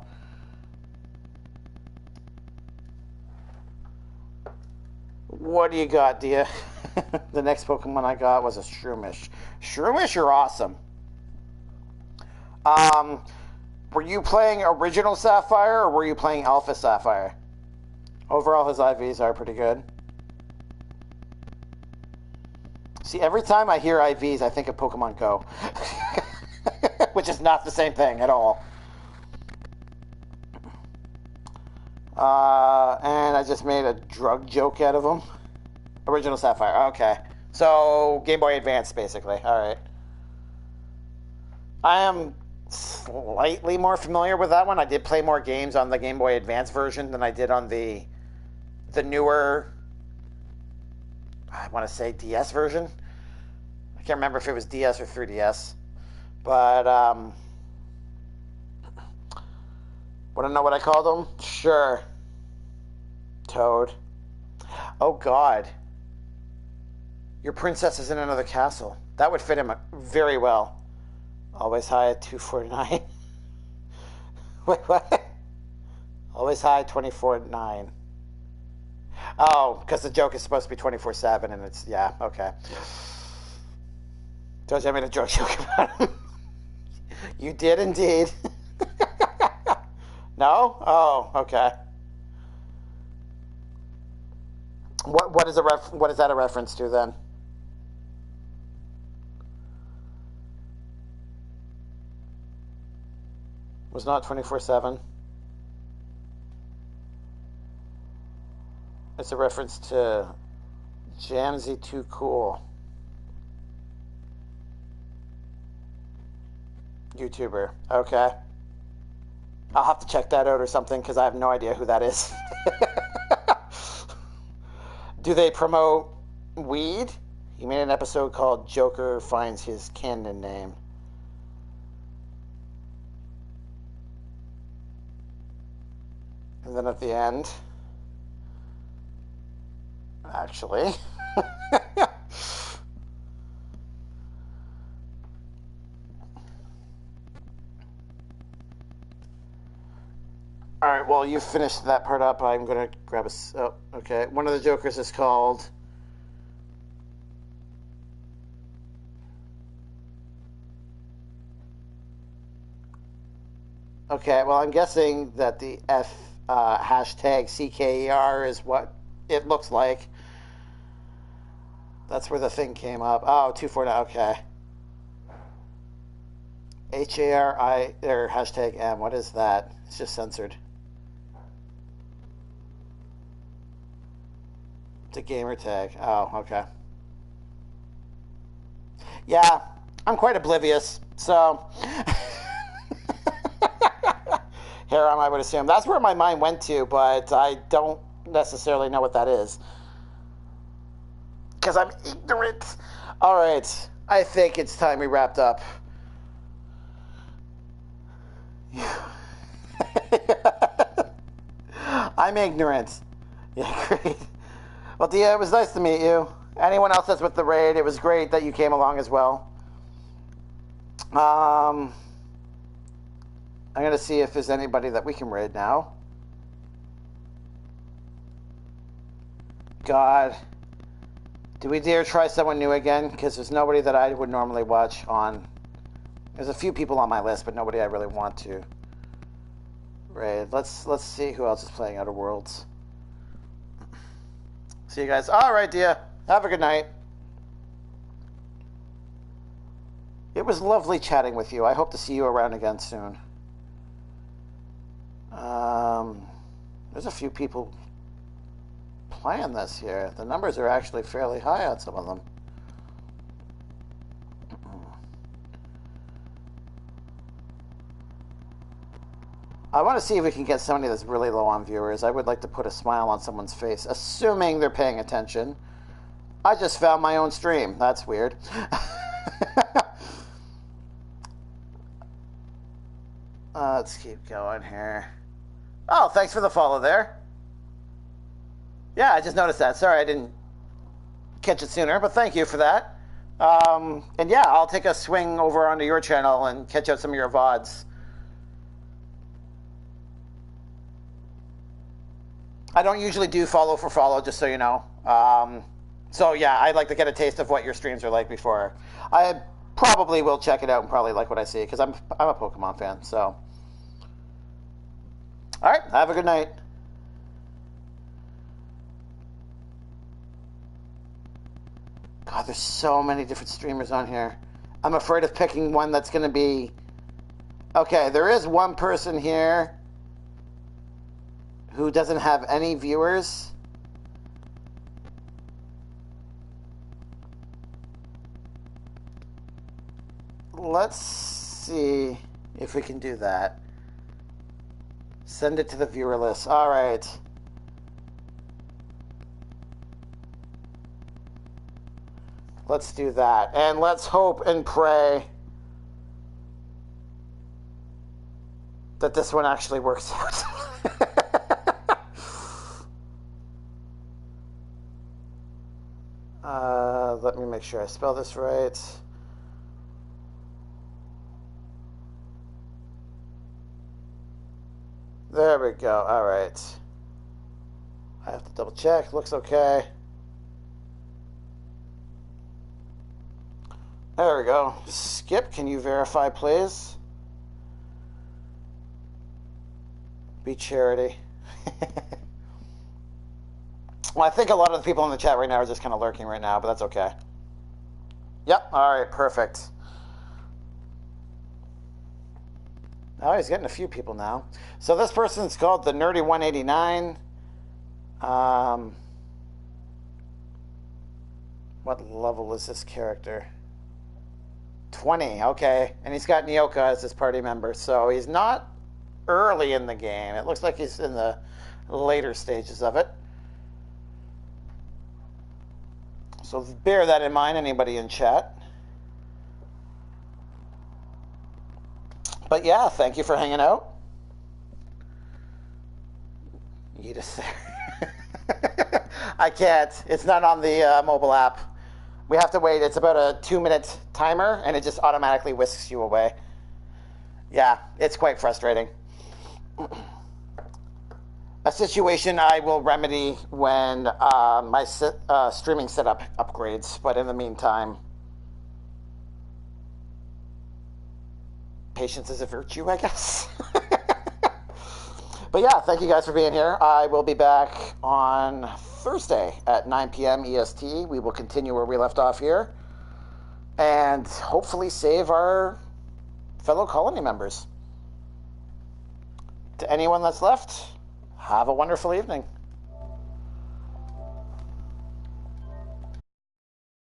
What do you got, Dia? The next Pokemon I got was a Shroomish. Shroomish, you're awesome. Were you playing Original Sapphire or were you playing Alpha Sapphire? Overall, his IVs are pretty good. See, every time I hear IVs, I think of Pokemon Go. Which is not the same thing at all. And I just made a drug joke out of him. Original Sapphire, okay. So, Game Boy Advance, basically. Alright. I am slightly more familiar with that one. I did play more games on the Game Boy Advance version than I did on the newer, I want to say DS version. I can't remember if it was DS or 3DS. But, want to know what I called him? Sure. Toad. Oh, God. Your princess is in another castle. That would fit him very well. Always high at 249. Wait, what? Always high 24/9. Oh, because the joke is supposed to be 24/7 and it's, yeah, okay. Told you I made a joke about him. You did indeed. No? Oh, okay. What is that a reference to then? Was not 24/7. It's a reference to Jamsy Too Cool. YouTuber. Okay. I'll have to check that out or something because I have no idea who that is. Do they promote weed? He made an episode called Joker Finds His Canon Name. And then at the end, actually, all right, well, you finished that part up. I'm going to grab a... Oh, okay. One of the Jokers is called... Okay, well, I'm guessing that the hashtag CKER is what it looks like. That's where the thing came up. Oh, 249, okay. HARI, or hashtag M, what is that? It's just censored. It's a gamer tag. Oh, okay. Yeah, I'm quite oblivious, so... Harem, I would assume. That's where my mind went to, but I don't necessarily know what that is. Because I'm ignorant. Alright, I think it's time we wrapped up. I'm ignorant. Yeah, great. Well, Dia, it was nice to meet you. Anyone else that's with the raid, it was great that you came along as well. I'm going to see if there's anybody that we can raid now. God. Do we dare try someone new again? Because there's nobody that I would normally watch on. There's a few people on my list, but nobody I really want to raid. Let's see who else is playing Outer Worlds. See you guys. All right, Dia. Have a good night. It was lovely chatting with you. I hope to see you around again soon. There's a few people playing this here. The numbers are actually fairly high on some of them. I want to see if we can get somebody that's really low on viewers. I would like to put a smile on someone's face, assuming they're paying attention. I just found my own stream. That's weird. Let's keep going here. Oh, thanks for the follow there. Yeah, I just noticed that. Sorry I didn't catch it sooner, but thank you for that. And yeah, I'll take a swing over onto your channel and catch out some of your VODs. I don't usually do follow for follow, just so you know. So yeah, I'd like to get a taste of what your streams are like before. I probably will check it out and probably like what I see, because I'm a Pokemon fan, so. Alright, have a good night. God, there's so many different streamers on here. I'm afraid of picking one that's going to be... Okay, there is one person here who doesn't have any viewers. Let's see if we can do that. Send it to the viewer list. All right. Let's do that. And let's hope and pray that this one actually works out. Let me make sure I spell this right. There we go. All right. I have to double check. Looks okay. There we go. Skip, can you verify, please? Be charity. Well, I think a lot of the people in the chat right now are just kind of lurking right now, but that's okay. Yep. All right. Perfect. Oh, he's getting a few people now. So this person's called the Nerdy 189. What level is this character? 20. Okay. And he's got Nyoka as his party member. So he's not early in the game. It looks like he's in the later stages of it. So bear that in mind, anybody in chat. But yeah, thank you for hanging out. Edith there. I can't. It's not on the mobile app. We have to wait. It's about a 2-minute timer, and it just automatically whisks you away. Yeah, it's quite frustrating. A situation I will remedy when my streaming setup upgrades, but in the meantime, patience is a virtue, I guess. But yeah, thank you guys for being here. I will be back on Thursday at 9 p.m. EST. We will continue where we left off here and hopefully save our fellow colony members. To anyone that's left, have a wonderful evening.